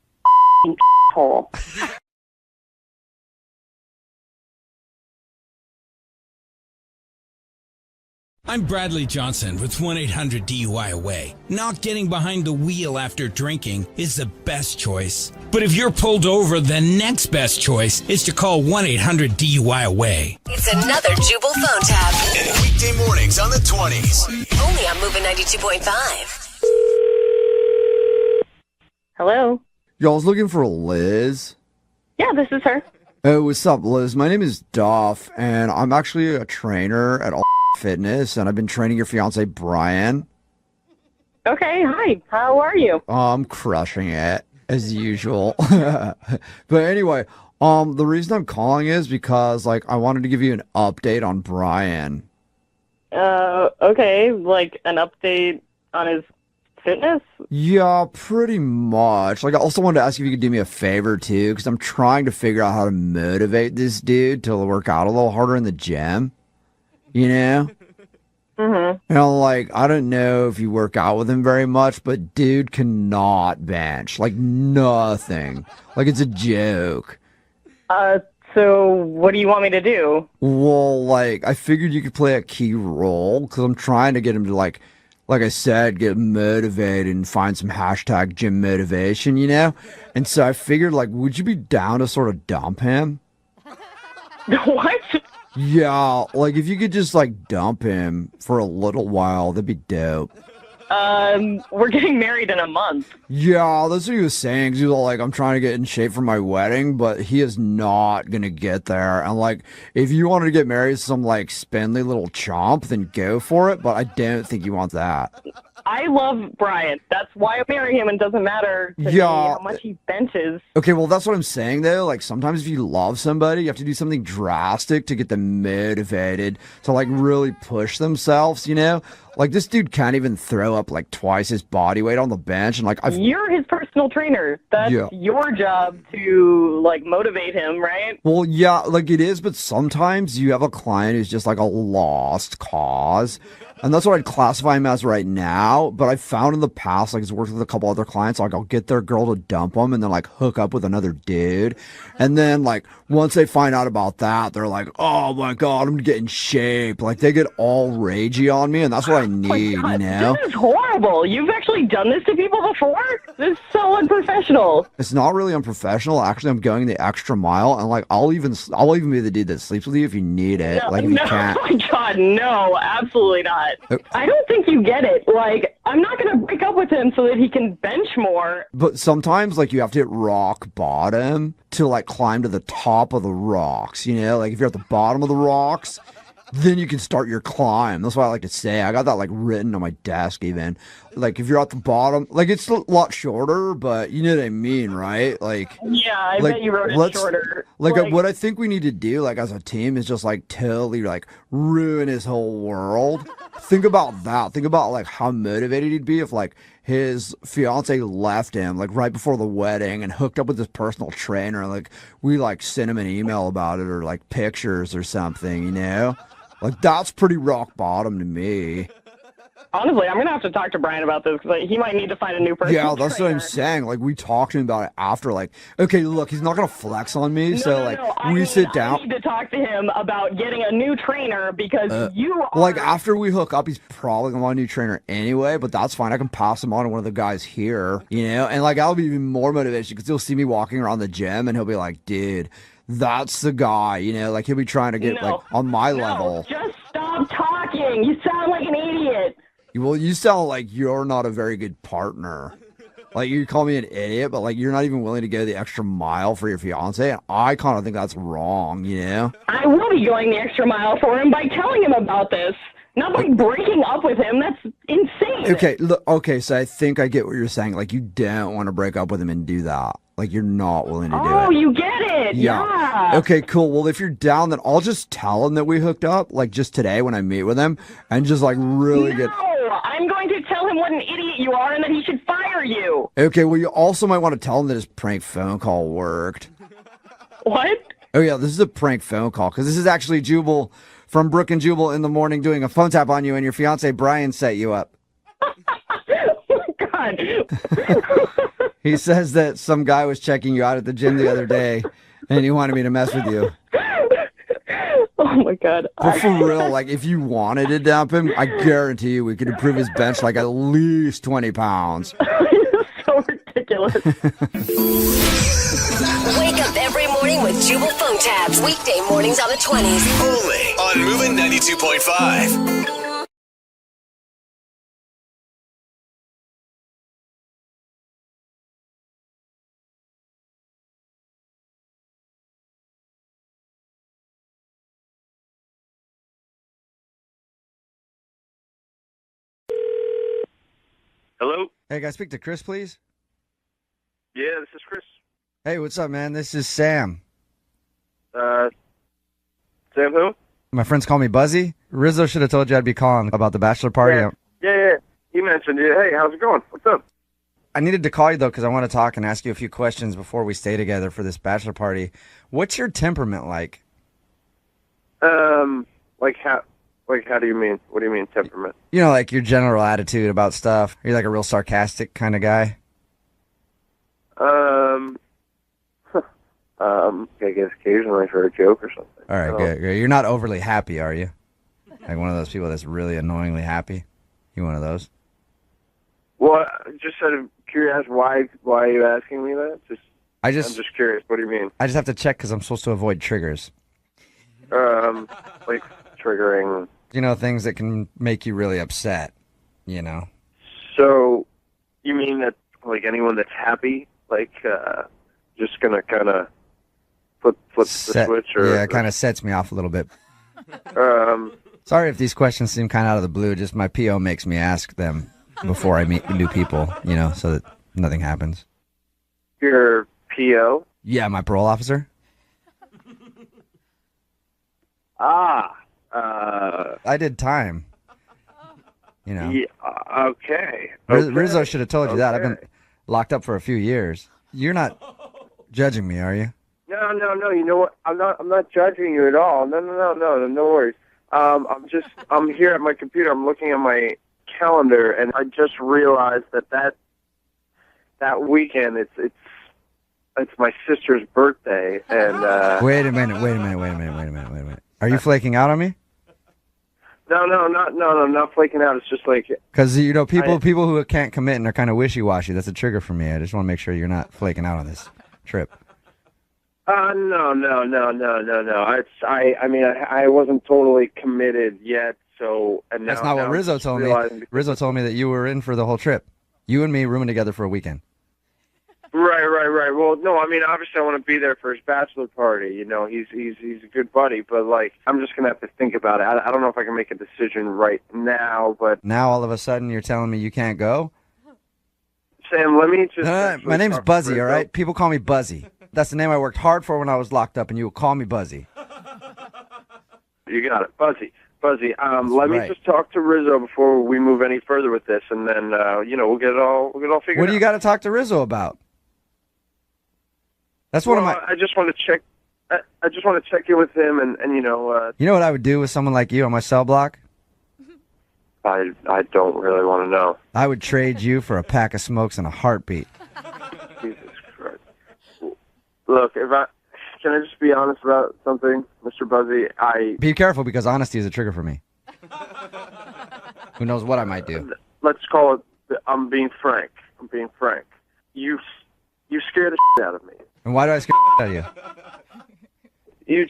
Hole. I'm Bradley Johnson with 1-800-DUI-AWAY. Not getting behind the wheel after drinking is the best choice. But if you're pulled over, the next best choice is to call 1-800-DUI-AWAY. It's another Jubal phone tab. And weekday mornings on the 20s. Only on Moving 92.5. Hello? Y'all was looking for Liz? Yeah, this is her. Hey, what's up, Liz? My name is Duff, and I'm actually a trainer at All Fitness, and I've been training your fiance, Brian. Okay, hi. How are you? I'm crushing it, as usual. But anyway, the reason I'm calling is because, I wanted to give you an update on Brian. Okay, like an update on his fitness? Yeah, pretty much. I also wanted to ask if you could do me a favor, too, because I'm trying to figure out how to motivate this dude to work out a little harder in the gym. You know? Mm-hmm. I don't know if you work out with him very much, but dude cannot bench. Nothing. It's a joke. So what do you want me to do? Well, I figured you could play a key role, because I'm trying to get him to, like I said, get motivated and find some hashtag gym motivation, you know? And so I figured, would you be down to sort of dump him? What? Yeah, if you could just, dump him for a little while, that'd be dope. We're getting married in a month. Yeah, that's what he was saying. 'Cause he was all I'm trying to get in shape for my wedding, but he is not gonna get there. And, if you wanted to get married to some, spindly little chomp, then go for it, but I don't think you want that. I love Brian. That's why I marry him, and it doesn't matter to me how much he benches. Okay, well, that's what I'm saying, though. Sometimes if you love somebody, you have to do something drastic to get them motivated to, really push themselves, you know? This dude can't even throw up, twice his body weight on the bench, and, You're his personal trainer. That's your job to, motivate him, right? Well, yeah, it is, but sometimes you have a client who's just, a lost cause, And that's what I'd classify him as right now. But I found in the past, like, he's worked with a couple other clients, like, I'll get their girl to dump them and then, like, hook up with another dude. And then, like, once they find out about that, they're like, oh my God, I'm getting shape. Like, they get all ragey on me, and that's what I need, you know? This is horrible. You've actually done this to people before? This is so unprofessional. It's not really unprofessional. Actually, I'm going the extra mile, and, like, I'll even be the dude that sleeps with you if you need it. Like, if you can't. Oh my God, no, absolutely not. I don't think you get it. Like, I'm not going to break up with him so that he can bench more. But sometimes, like, you have to hit rock bottom to, like, climb to the top of the rocks, you know? Like, if you're at the bottom of the rocks, then you can start your climb. That's what I like to say. I got that, like, written on my desk even. Like, if you're at the bottom, like, it's a lot shorter, but you know what I mean, right? Like, yeah, I like, bet you wrote it shorter. Like, what I think we need to do, like, as a team is just, like, totally, like, ruin his whole world. Think about that. Think about, like, how motivated he'd be if, like, his fiance left him, like, right before the wedding and hooked up with his personal trainer. Like, we, like, sent him an email about it or, like, pictures or something, you know? Like, that's pretty rock bottom to me. Honestly, I'm going to have to talk to Brian about this because he might need to find a new person. Yeah, that's what I'm saying. Like, we talked to him about it after, like, okay, look, he's not going to flex on me. We sit down. I need to talk to him about getting a new trainer because you are... Like, after we hook up, he's probably going to want a new trainer anyway, but that's fine. I can pass him on to one of the guys here, you know? And, like, I'll be even more motivation because he'll see me walking around the gym and he'll be like, dude, that's the guy, you know? Like, he'll be trying to get, like, on my level. Just stop talking. You sound like an idiot. Well, you sound like you're not a very good partner. Like, you call me an idiot, but, like, you're not even willing to go the extra mile for your fiance, and I kind of think that's wrong, you know? I will be going the extra mile for him by telling him about this. Not by breaking up with him. That's insane. Okay, look, so I think I get what you're saying. Like, you don't want to break up with him and do that. Like, you're not willing to do it. Oh, you get it. Yeah. Okay, cool. Well, if you're down, then I'll just tell him that we hooked up, like, just today when I meet with him, and just, like, really get... I'm going to tell him what an idiot you are and that he should fire you. Okay, well, you also might want to tell him that his prank phone call worked. What? Oh, yeah, this is a prank phone call, because this is actually Jubal from Brooke and Jubal in the morning doing a phone tap on you, and your fiance Brian set you up. Oh, my God. He says that some guy was checking you out at the gym the other day, and he wanted me to mess with you. Oh, my God. But for real, like, if you wanted to dump him, I guarantee you we could improve his bench like at least 20 pounds. So ridiculous. Wake up every morning with Jubal phone tabs. Weekday mornings on the 20s. Only on Moving 92.5. Hello? Hey, can I speak to Chris, please? Yeah, this is Chris. Hey, what's up, man? This is Sam. Sam who? My friends call me Buzzy. Rizzo should have told you I'd be calling about the bachelor party. Yeah. You mentioned it. Hey, how's it going? What's up? I needed to call you, though, because I want to talk and ask you a few questions before we stay together for this bachelor party. What's your temperament like? How do you mean? What do you mean, temperament? You know, like your general attitude about stuff. Are you like a real sarcastic kind of guy? I guess occasionally for a joke or something. All right, good. You're not overly happy, are you? Like one of those people that's really annoyingly happy? You one of those? Well, just out of curiosity, why are you asking me that? I'm just curious. What do you mean? I just have to check because I'm supposed to avoid triggers. Like triggering. You know, things that can make you really upset, you know? So, you mean that, like, anyone that's happy, like, just gonna kind of flip the switch? Or, yeah, it kind of sets me off a little bit. Sorry if these questions seem kind of out of the blue, just my PO makes me ask them before I meet new people, you know, so that nothing happens. Your PO? Yeah, my parole officer. I did time. You know. Yeah, okay. Rizzo should have told you that. I've been locked up for a few years. You're not judging me, are you? No. You know what? I'm not judging you at all. No worries. I'm here at my computer. I'm looking at my calendar, and I just realized that weekend it's my sister's birthday, and Wait a minute. Are you flaking out on me? No, not flaking out. It's just like Because people who can't commit and are kind of wishy-washy. That's a trigger for me. I just want to make sure you're not flaking out on this trip. No. I wasn't totally committed yet. So and That's now, not what Rizzo told me. Rizzo told me that you were in for the whole trip. You and me rooming together for a weekend. Right. Well, no, I mean, obviously I want to be there for his bachelor party. You know, he's a good buddy, but like, I'm just gonna have to think about it. I don't know if I can make a decision right now, but Now all of a sudden you're telling me you can't go? Sam, let me just. My name's talk to Buzzy, all Rizzo. right? People call me Buzzy. That's the name I worked hard for when I was locked up, and you will call me Buzzy. You got it, Buzzy. Let me right. just talk to Rizzo before we move any further with this, and then we'll get it all figured out. What do you got to talk to Rizzo about? That's one of my. I just want to check. I just want to check in with him, and You know what I would do with someone like you on my cell block? I don't really want to know. I would trade you for a pack of smokes in a heartbeat. Jesus Christ. Look, can I just be honest about something, Mr. Buzzy? Be careful, because honesty is a trigger for me. Who knows what I might do? Let's call it. I'm being frank. You scare the shit out of me. And why do I scare out of you? You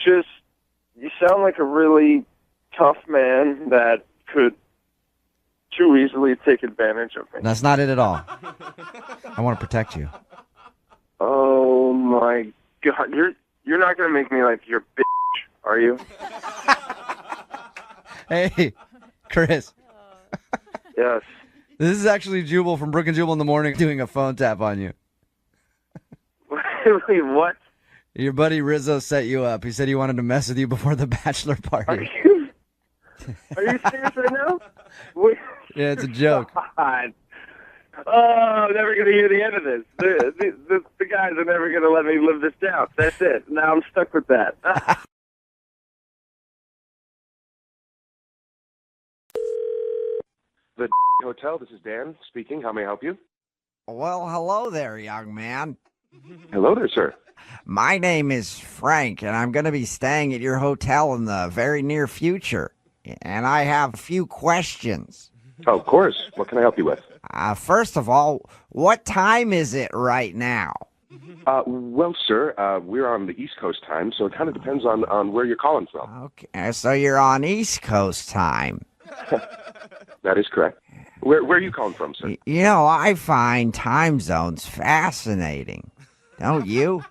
sound like a really tough man that could too easily take advantage of me. That's not it at all. I want to protect you. Oh my God, you're not gonna make me like your bitch, are you? Hey, Chris. Yes. This is actually Jubal from Brooke and Jubal in the morning doing a phone tap on you. Wait, what? Your buddy Rizzo set you up. He said he wanted to mess with you before the bachelor party. Are you serious right now? Wait. Yeah, it's a joke. God. Oh, I'm never going to hear the end of this. The guys are never going to let me live this down. That's it. Now I'm stuck with that. The Hotel, this is Dan speaking. How may I help you? Well, hello there, young man. Hello there, sir. My name is Frank, and I'm going to be staying at your hotel in the very near future. And I have a few questions. Oh, of course. What can I help you with? First of all, what time is it right now? Well, sir, we're on the East Coast time, so it kind of depends on where you're calling from. Okay, so you're on East Coast time. That is correct. Where are you calling from, sir? You know, I find time zones fascinating. Don't you?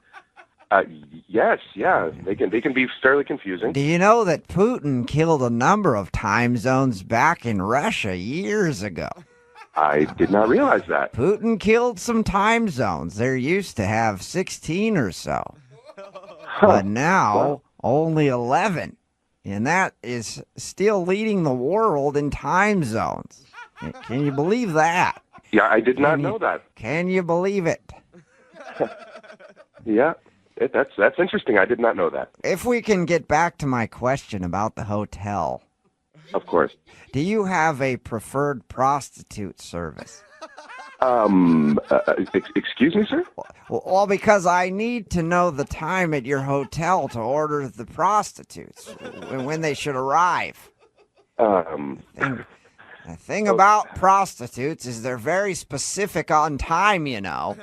Yes, yeah. They can be fairly confusing. Do you know that Putin killed a number of time zones back in Russia years ago? I did not realize that. Putin killed some time zones. There used to have 16 or so. But now, only 11. And that is still leading the world in time zones. Can you believe that? Yeah, I did not know that. Can you believe it? Yeah, that's interesting. I did not know that. If we can get back to my question about the hotel. Of course. Do you have a preferred prostitute service? Excuse me, sir? Well, because I need to know the time at your hotel to order the prostitutes when they should arrive. The thing about prostitutes is they're very specific on time, you know.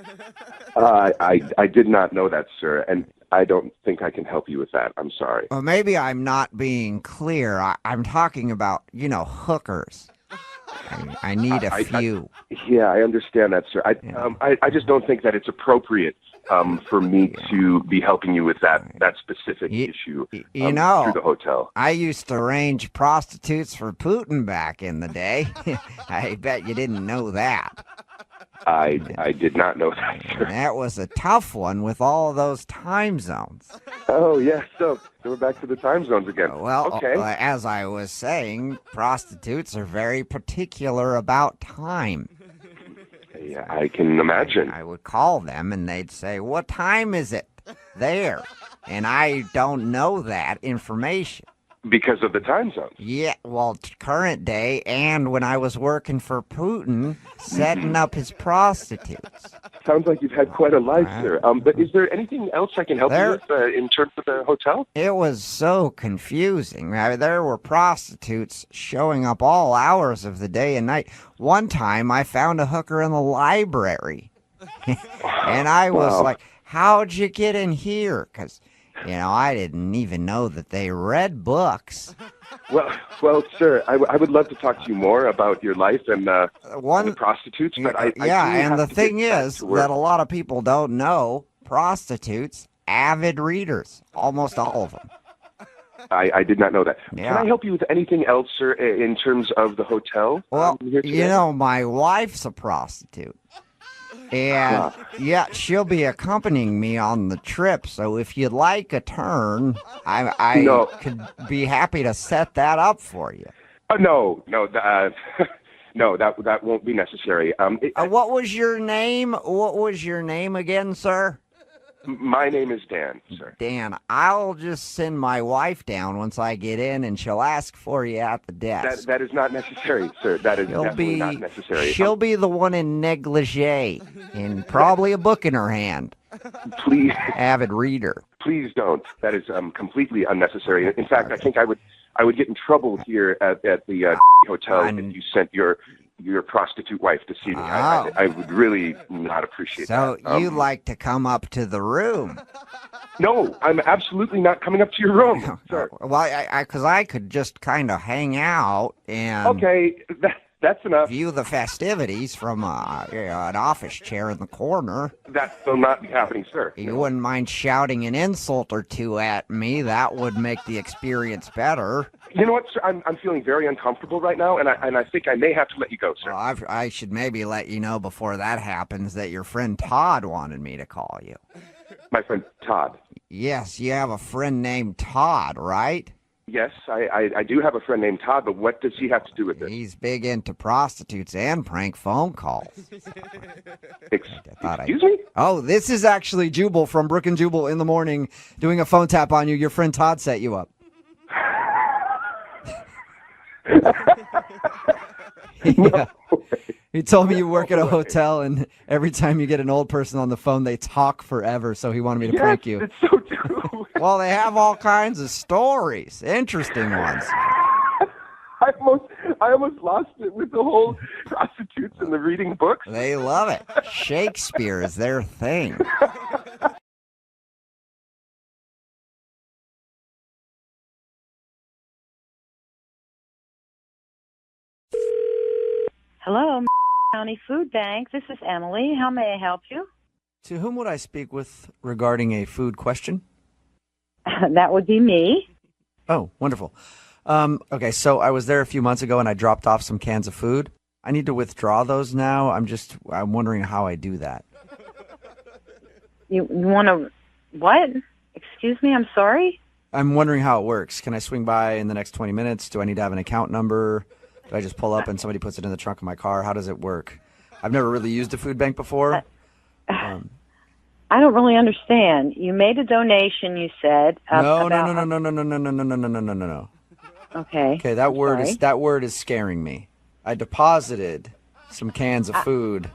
I did not know that, sir, and I don't think I can help you with that. I'm sorry. Well, maybe I'm not being clear. I'm talking about, hookers. I need a few. Yeah, I understand that, sir. I just don't think that it's appropriate for me to be helping you with that specific issue through the hotel. I used to arrange prostitutes for Putin back in the day. I bet you didn't know that. I did not know that, sir. That was a tough one with all of those time zones. Oh, yeah, so we're back to the time zones again. Well, okay. As I was saying, prostitutes are very particular about time. Yeah, I can imagine. I would call them and they'd say, "What time is it?" There. And I don't know that information. Because of the time zones. Yeah, well, current day, and when I was working for Putin, setting up his prostitutes. Sounds like you've had quite a life, sir. But is there anything else I can help you with in terms of the hotel? It was so confusing. There were prostitutes showing up all hours of the day and night. One time, I found a hooker in the library. And I was like, how'd you get in here? Because, I didn't even know that they read books. Well, sir, I would love to talk to you more about your life and the prostitutes. But and the thing is that a lot of people don't know prostitutes, avid readers, almost all of them. I did not know that. Yeah. Can I help you with anything else, sir, in terms of the hotel? Well, my wife's a prostitute. And, she'll be accompanying me on the trip. So if you'd like a turn, I could be happy to set that up for you. No, that won't be necessary. What was your name? What was your name again, sir? My name is Dan, sir. Dan, I'll just send my wife down once I get in, and she'll ask for you at the desk. That is not necessary, sir. That is definitely not necessary. She'll be the one in negligee and probably a book in her hand. Please. Avid reader. Please don't. That is completely unnecessary. In fact, I think I would get in trouble here at the hotel if you sent your prostitute wife to see me. I would really not appreciate that. So you like to come up to the room? No, I'm absolutely not coming up to your room, sir. Well, because I could just kind of hang out and... Okay, that's enough. View the festivities from an office chair in the corner. That will not be happening, sir. You wouldn't mind shouting an insult or two at me. That would make the experience better. You know what, sir? I'm feeling very uncomfortable right now, and I think I may have to let you go, sir. Well, I should maybe let you know before that happens that your friend Todd wanted me to call you. My friend Todd? Yes, you have a friend named Todd, right? Yes, I do have a friend named Todd, but what does he have to do with it? He's big into prostitutes and prank phone calls. Excuse me? Oh, this is actually Jubal from Brooke and Jubal in the morning doing a phone tap on you. Your friend Todd set you up. Yeah. He told me you work at a hotel, and every time you get an old person on the phone, they talk forever, so he wanted me to prank you. It's so true. Well, they have all kinds of stories, interesting ones. I almost lost it with the whole prostitutes and the reading books. They love it. Shakespeare is their thing. Hello, County Food Bank. This is Emily. How may I help you? To whom would I speak with regarding a food question? That would be me. Oh, wonderful. Okay, so I was there a few months ago and I dropped off some cans of food. I need to withdraw those now. I'm wondering how I do that. You want to, what? Excuse me, I'm sorry? I'm wondering how it works. Can I swing by in the next 20 minutes? Do I need to have an account number? Do I just pull up and somebody puts it in the trunk of my car? How does it work? I've never really used a food bank before. I don't really understand. You made a donation, you said. No. Okay. Okay, that word is scaring me. I deposited some cans of food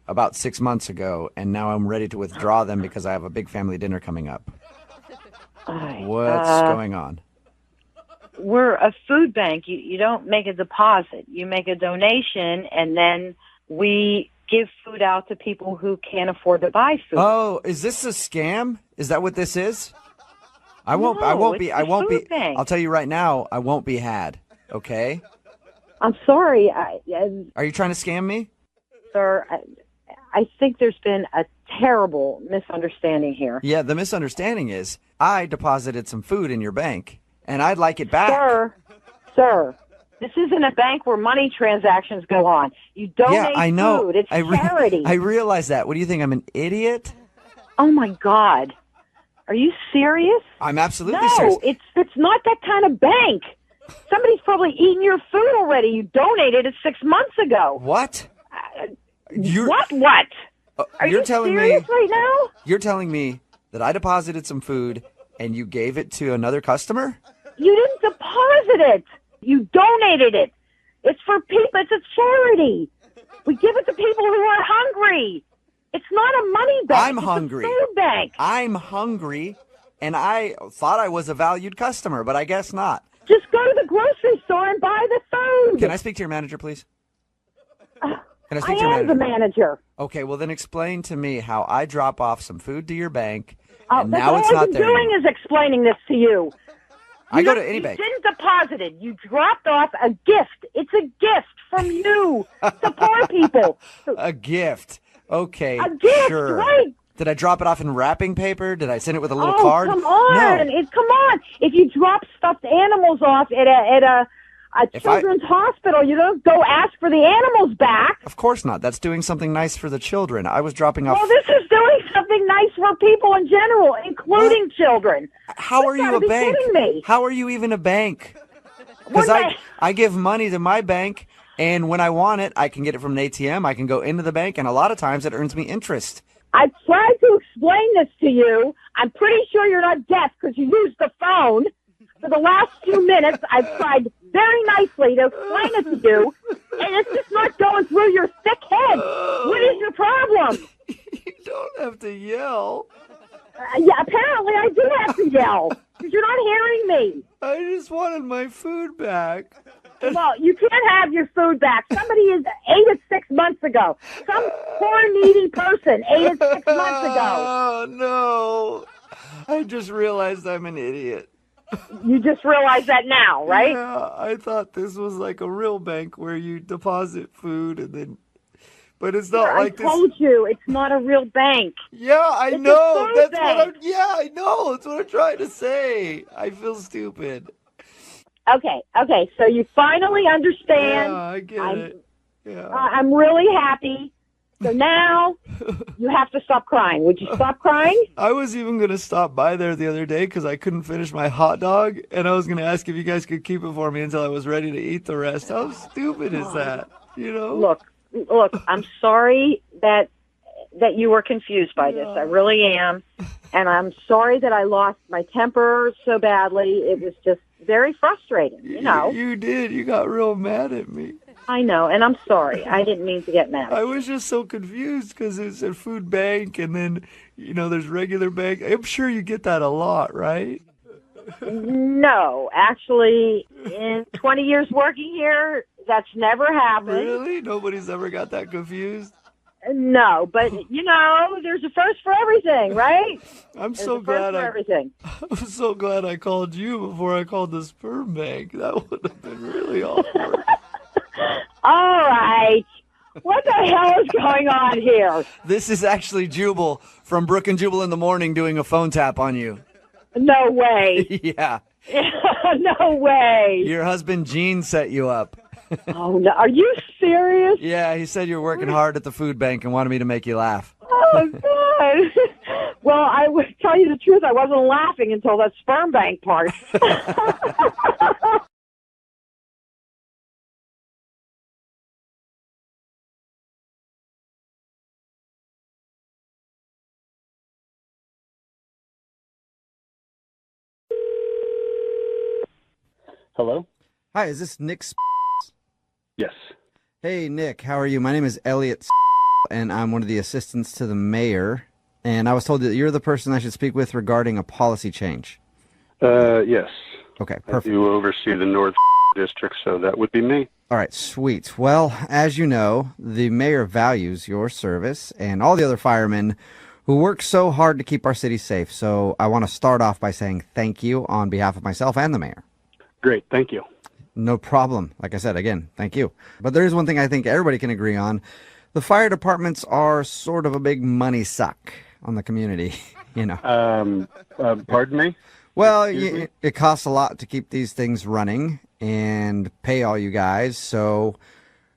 about 6 months ago, and now I'm ready to withdraw them because I have a big family dinner coming up. What's going on? We're a food bank. You don't make a deposit. You make a donation, and then we give food out to people who can't afford to buy food. Oh, is this a scam? Is that what this is? I won't be. I'll tell you right now, I won't be had. Okay? I'm sorry. Are you trying to scam me? Sir, I think there's been a terrible misunderstanding here. Yeah, the misunderstanding is I deposited some food in your bank, and I'd like it back. Sir, this isn't a bank where money transactions go on. You donate I know. food. It's charity. I realize that. What do you think? I'm an idiot? Oh, my God. Are you serious? I'm absolutely serious. No, it's not that kind of bank. Somebody's probably eaten your food already. You donated it 6 months ago. What? What? Are you serious right now? You're telling me that I deposited some food and you gave it to another customer? You didn't deposit it. You donated it. It's for people. It's a charity. We give it to people who are hungry. It's not a money bank. I'm hungry. It's a food bank. I'm hungry, and I thought I was a valued customer, but I guess not. Just go to the grocery store and buy the food. Can I speak to your manager, please? Can I speak I to your am the manager. Okay, well then explain to me how I drop off some food to your bank, Oh, and that's now all it's I've not been there. doing is explaining this to you. I go to any You bank. didn't deposit it. You dropped off a gift. It's a gift from you to poor people. A gift. Okay, A gift, sure. right. Did I drop it off in wrapping paper? Did I send it with a little Oh, card? come on. No. Come on. If you drop stuffed animals off at a children's hospital, you don't go ask for the animals back. Of course not. That's doing something nice for the children. I was dropping off. Well, this is doing something nice for people in general, including children. How are you gotta a be bank? kidding me. How are you even a bank? Because I give money to my bank, and when I want it, I can get it from an ATM. I can go into the bank, and a lot of times it earns me interest. I've tried to explain this to you. I'm pretty sure you're not deaf because you used the phone. For the last few minutes, I've tried very nicely to explain it to you, and it's just not going through your thick head. What is your problem? You don't have to yell. Yeah, apparently I do have to yell because you're not hearing me. I just wanted my food back. Well, you can't have your food back. Somebody ate it 6 months ago. Some poor needy person ate it 6 months ago. Oh, no. I just realized I'm an idiot. You just realized that now, right? Yeah, I thought this was like a real bank where you deposit food and then... But it's not like this. I told you, it's not a real bank. Yeah, I It's a know. food That's bank. what I'm... Yeah, I know. That's what I'm trying to say. I feel stupid. Okay, so you finally understand. Yeah, I get it. Yeah. I'm really happy. So now you have to stop crying. Would you stop crying? I was even going to stop by there the other day because I couldn't finish my hot dog, and I was going to ask if you guys could keep it for me until I was ready to eat the rest. How stupid is that? You know? Look, I'm sorry that you were confused by this. I really am. And I'm sorry that I lost my temper so badly. It was just very frustrating, you know. You did. You got real mad at me. I know, and I'm sorry. I didn't mean to get mad. I was just so confused because it's a food bank and then, there's regular bank. I'm sure you get that a lot, right? No, actually, in 20 years working here, that's never happened. Really? Nobody's ever got that confused? No, but, there's a first for everything, right? I'm There's so a first glad for everything. I'm so glad I called you before I called the sperm bank. That would have been really awkward. All right. What the hell is going on here? This is actually Jubal from Brooke and Jubal in the morning doing a phone tap on you. No way. Yeah. No way. Your husband Gene set you up. Oh, no. Are you serious? Yeah, he said you're working hard at the food bank and wanted me to make you laugh. Oh, God. Well, I would tell you the truth. I wasn't laughing until that sperm bank part. Hello? Hi, is this Nick? Yes. Hey, Nick, how are you? My name is Elliot, and I'm one of the assistants to the mayor. And I was told that you're the person I should speak with regarding a policy change. Yes. Okay, perfect. I do oversee the North District, so that would be me. All right, sweet. Well, as you know, the mayor values your service and all the other firemen who work so hard to keep our city safe. So I want to start off by saying thank you on behalf of myself and the mayor. Great, thank you. No problem. Like I said, again, thank you. But there is one thing I think everybody can agree on. The fire departments are sort of a big money suck on the community, Pardon me? Well, it costs a lot to keep these things running and pay all you guys. So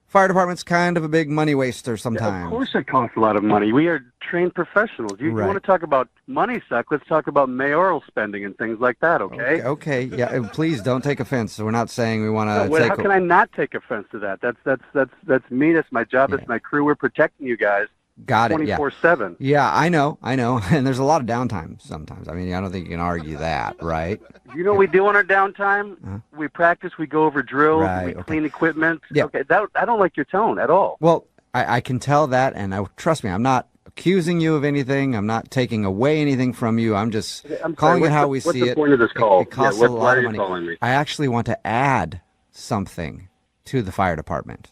fire department's kind of a big money waster sometimes. Of course it costs a lot of money. We are trained professionals. You want to talk about money suck, let's talk about mayoral spending and things like that, okay? Okay. Yeah, please don't take offense. We're not saying we want to take... How can I not take offense to that? That's me. That's my job. That's my crew. We're protecting you guys. Got it. Yeah. 24/7. Yeah, I know. And there's a lot of downtime sometimes. I mean, I don't think you can argue that, right? You know what we do on our downtime? We practice, we go over drills, Right, we okay. clean equipment. Yeah. Okay, I don't like your tone at all. Well, I can tell that, and trust me, I'm not accusing you of anything. I'm not taking away anything from you. I'm just calling it how we see it. What's the point of this call? It costs Yeah, a why lot are of you money. calling me? I actually want to add something to the fire department.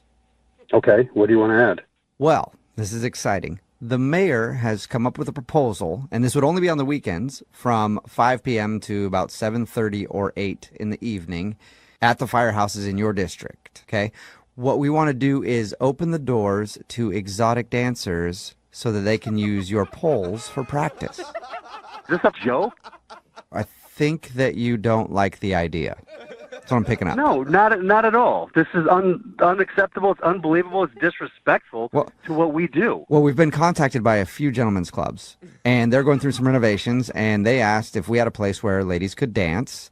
Okay, what do you want to add? Well, this is exciting. The mayor has come up with a proposal, and this would only be on the weekends from 5 p.m. to about 7:30 or 8 in the evening at the firehouses in your district, okay? What we want to do is open the doors to exotic dancers so that they can use your poles for practice. Is this a joke? I think that you don't like the idea. That's what I'm picking up. No, not at all. This is unacceptable. It's unbelievable. It's disrespectful to what we do. Well, we've been contacted by a few gentlemen's clubs, and they're going through some renovations, and they asked if we had a place where ladies could dance,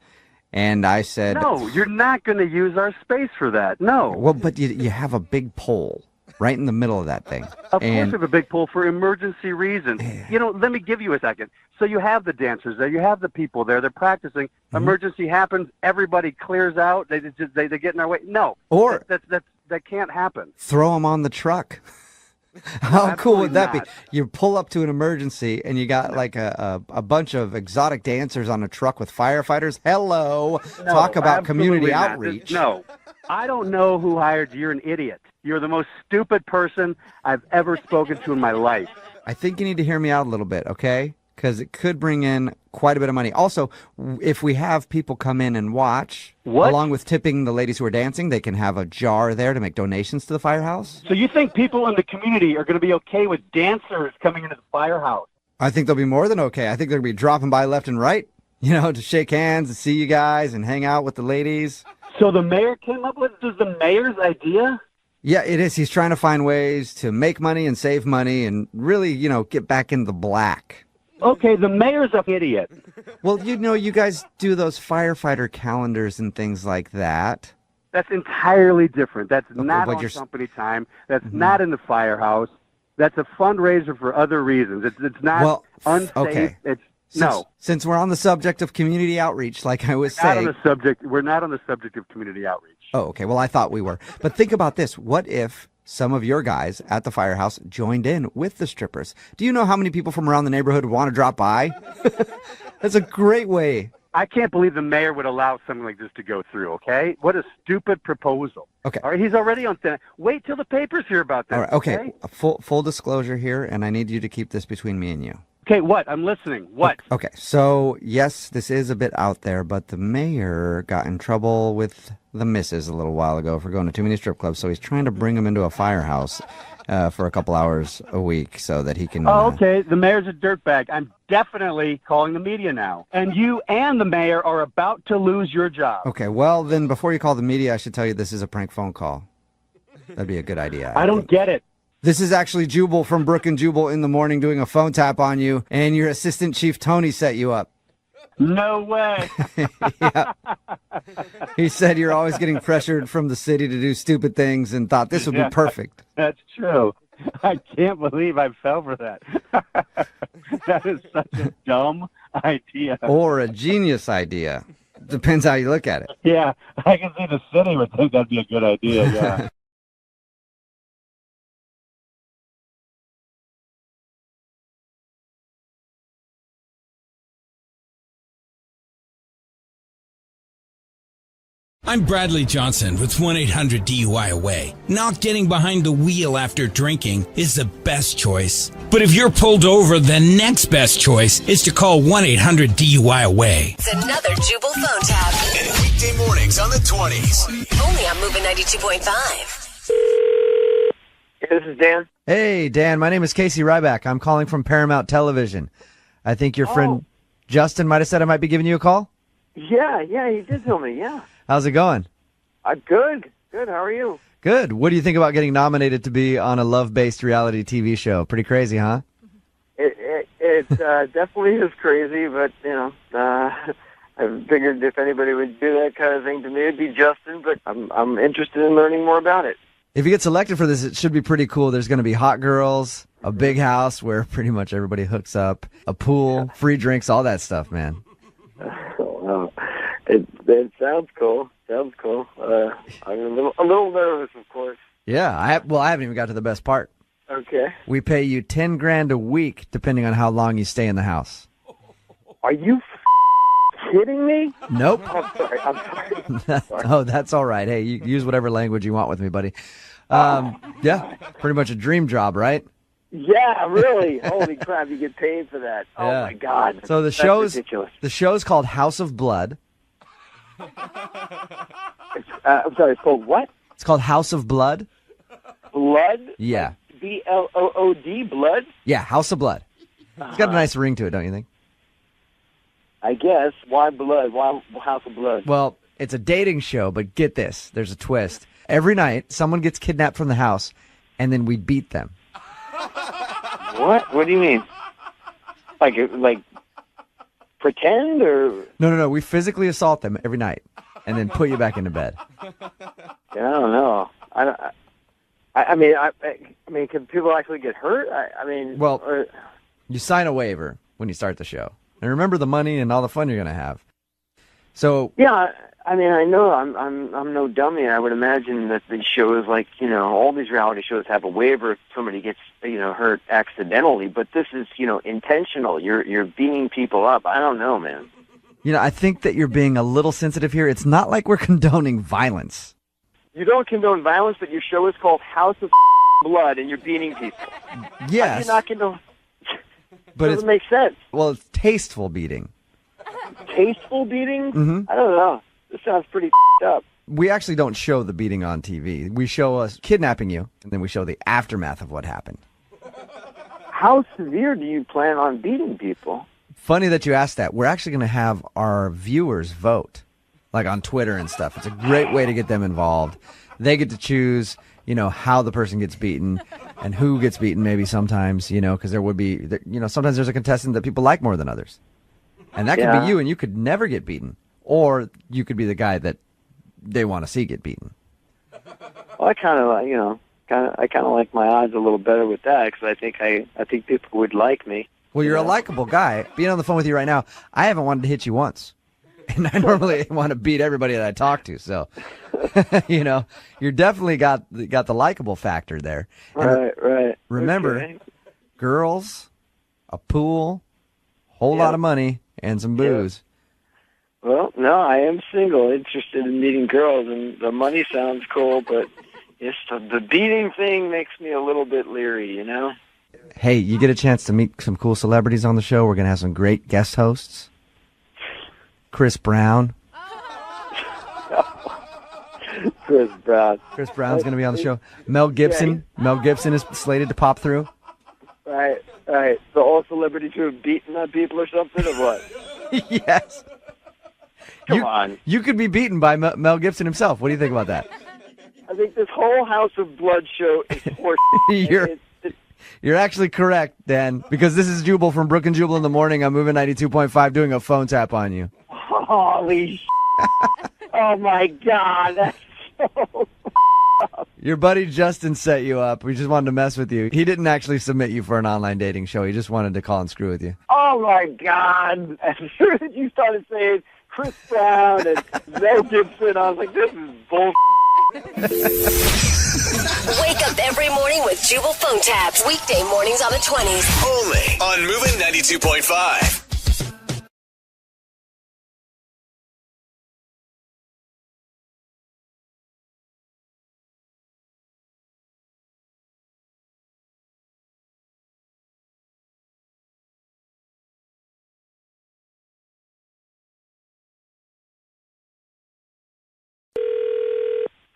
and I said... No, you're not going to use our space for that. No. Well, but you have a big pole right in the middle of that thing. Of course we have a big pool for emergency reasons. You know, let me give you a second. So you have the dancers there, you have the people there, they're practicing. Emergency happens, everybody clears out, they get in our way. No, or that can't happen. Throw them on the truck. How cool would that not. be? You pull up to an emergency and you got like a bunch of exotic dancers on a truck with firefighters. Hello. No, Talk about community absolutely not. outreach. No, I don't know who hired you. You're an idiot. You're the most stupid person I've ever spoken to in my life. I think you need to hear me out a little bit, okay? Because it could bring in quite a bit of money. Also, if we have people come in and watch, along with tipping the ladies who are dancing, they can have a jar there to make donations to the firehouse. So you think people in the community are going to be okay with dancers coming into the firehouse? I think they'll be more than okay. I think they'll be dropping by left and right, to shake hands and see you guys and hang out with the ladies. So the mayor came up with this is the mayor's idea? Yeah, it is. He's trying to find ways to make money and save money and really, get back in the black. Okay, the mayor's an idiot. Well, you guys do those firefighter calendars and things like that. That's entirely different. That's not but on you're... company time. That's not in the firehouse. That's a fundraiser for other reasons. It's not unsafe. Okay. Since we're on the subject of community outreach, like I was saying. We're not on the subject of community outreach. Oh, okay. Well, I thought we were. But think about this. What if some of your guys at the firehouse joined in with the strippers? Do you know how many people from around the neighborhood would want to drop by? That's a great way. I can't believe the mayor would allow something like this to go through, okay? What a stupid proposal. Okay. All right, he's already on thin. Wait till the papers hear about this. All right, okay. Full disclosure here, and I need you to keep this between me and you. Okay, what? I'm listening. What? Okay, so yes, this is a bit out there, but the mayor got in trouble with the missus a little while ago for going to too many strip clubs, so he's trying to bring them into a firehouse for a couple hours a week so that he can... okay, the mayor's a dirtbag. I'm definitely calling the media now. And you and the mayor are about to lose your job. Okay, well, then before you call the media, I should tell you this is a prank phone call. That'd be a good idea. I don't get it. This is actually Jubal from Brooke and Jubal in the morning doing a phone tap on you, and your assistant chief Tony set you up. No way. Yeah. He said you're always getting pressured from the city to do stupid things and thought this would be perfect. That's true. I can't believe I fell for that. That is such a dumb idea. Or a genius idea. Depends how you look at it. Yeah, I can see the city would think that'd be a good idea, yeah. I'm Bradley Johnson with 1-800-DUI-AWAY. Not getting behind the wheel after drinking is the best choice. But if you're pulled over, the next best choice is to call 1-800-DUI-AWAY. It's another Jubal phone tab. And weekday mornings on the 20s. Only on Moving 92.5. This is Dan. Hey, Dan. My name is Casey Ryback. I'm calling from Paramount Television. I think your friend Justin might have said I might be giving you a call. Yeah, he did tell me, yeah. How's it going? Good. How are you? Good. What do you think about getting nominated to be on a love-based reality TV show? Pretty crazy, huh? It definitely is crazy, but, I figured if anybody would do that kind of thing to me, it'd be Justin, but I'm interested in learning more about it. If you get selected for this, it should be pretty cool. There's going to be hot girls, a big house where pretty much everybody hooks up, a pool, free drinks, all that stuff, man. Wow. It sounds cool. Sounds cool. I'm a little nervous, of course. Yeah, I haven't even got to the best part. Okay. We pay you $10,000 a week, depending on how long you stay in the house. Are you kidding me? Nope. I'm sorry. Oh, that's all right. Hey, you use whatever language you want with me, buddy. Yeah, pretty much a dream job, right? Yeah, really. Holy crap, you get paid for that. Oh, Yeah. my God. So That's ridiculous. the show's called House of Blood. I'm sorry, it's called what? It's called House of Blood. Blood? Yeah. Blood? Blood? Yeah, House of Blood. It's got a nice ring to it, don't you think? I guess. Why blood? Why House of Blood? Well, it's a dating show, but get this. There's a twist. Every night, someone gets kidnapped from the house, and then we beat them. What? What do you mean? Like pretend or? No. We physically assault them every night, and then put you back into bed. Yeah, I don't know. I mean, can people actually get hurt? Well, you sign a waiver when you start the show. And remember the money and all the fun you're going to have. So yeah, I mean, I know I'm no dummy. I would imagine that the shows, like, all these reality shows have a waiver if somebody gets, hurt accidentally. But this is, intentional. You're beating people up. I don't know, man. I think that you're being a little sensitive here. It's not like we're condoning violence. You don't condone violence, but your show is called House of Blood, and you're beating people. Yes. You're not condone. But doesn't make sense. Well, it's tasteful beating. Tasteful beating? Mm-hmm. I don't know. This sounds pretty up. We actually don't show the beating on TV. We show us kidnapping you, and then we show the aftermath of what happened. How severe do you plan on beating people? Funny that you asked that. We're actually going to have our viewers vote, like on Twitter and stuff. It's a great way to get them involved. They get to choose, how the person gets beaten and who gets beaten maybe sometimes, because there would be, sometimes there's a contestant that people like more than others. And that could be you, and you could never get beaten. Or you could be the guy that they want to see get beaten. Well, I kind of like my odds a little better with that because I think people would like me. Well, you're a likable guy. Being on the phone with you right now, I haven't wanted to hit you once. And I normally want to beat everybody that I talk to. So, you're definitely got the likable factor there. And Right. Remember, girls, a pool, whole lot of money, and some booze. Well, no, I am single, interested in meeting girls, and the money sounds cool, but the beating thing makes me a little bit leery, Hey, you get a chance to meet some cool celebrities on the show. We're going to have some great guest hosts. Chris Brown. Chris Brown. Chris Brown's going to be on the show. Mel Gibson. Yeah. Mel Gibson is slated to pop through. Right. So all celebrities who have beaten up people or something, or what? Yes. Come on. You could be beaten by Mel Gibson himself. What do you think about that? I think this whole House of Blood show is horse. You're actually correct, Dan, because this is Jubal from Brooke and Jubal in the morning. I'm moving 92.5 doing a phone tap on you. Holy oh, my God. That's so Your buddy Justin set you up. We just wanted to mess with you. He didn't actually submit you for an online dating show. He just wanted to call and screw with you. Oh, my God. As soon as you started saying Chris Brown and Mel Gibson, I was like, this is bull. Wake up every morning with Jubal phone tabs. Weekday mornings on the 20s. Only on Moving 92.5.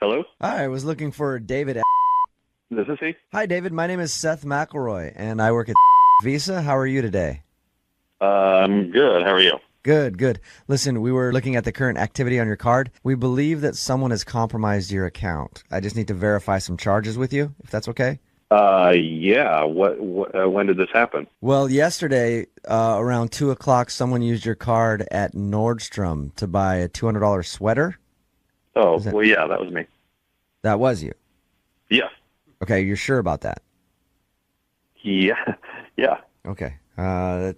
Hello? Hi, I was looking for David. This is he. Hi, David. My name is Seth McElroy, and I work at Visa. How are you today? I'm good. How are you? Good. Listen, we were looking at the current activity on your card. We believe that someone has compromised your account. I just need to verify some charges with you, if that's okay. Yeah. When did this happen? Well, yesterday, around 2 o'clock, someone used your card at Nordstrom to buy a $200 sweater. Oh, well, yeah, that was me. That was you. Yes. Okay, you're sure about that? Yeah. Yeah. Okay.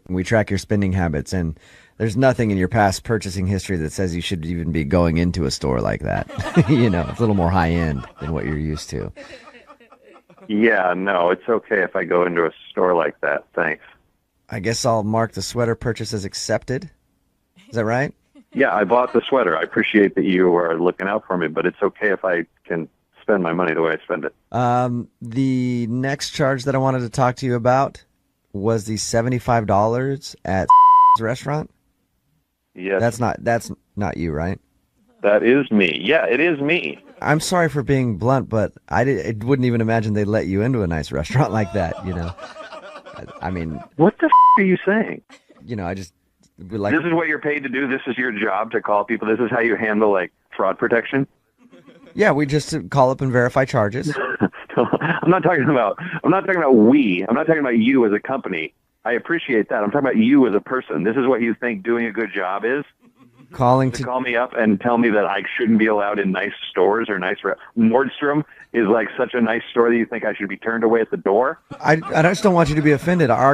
We track your spending habits, and there's nothing in your past purchasing history that says you should even be going into a store like that. You know, it's a little more high end than what you're used to. Yeah, no, it's okay if I go into a store like that. Thanks. I guess I'll mark the sweater purchase as accepted. Is that right? Yeah, I bought the sweater. I appreciate that you are looking out for me, but it's okay if I can spend my money the way I spend it. The next charge that I wanted to talk to you about was the $75 at restaurant. Yes. That's not you, right? That is me. Yeah, it is me. I'm sorry for being blunt, but I wouldn't even imagine they'd let you into a nice restaurant like that, you know. I mean, what the are you saying? You know, I just would like. This is what you're paid to do. This is your job to call people. This is how you handle like fraud protection. Yeah, we just call up and verify charges. I'm not talking about we. I'm not talking about you as a company. I appreciate that. I'm talking about you as a person. This is what you think doing a good job is? Calling to call me up and tell me that I shouldn't be allowed in nice stores or nice Nordstrom is like such a nice store that you think I should be turned away at the door? I just don't want you to be offended. Our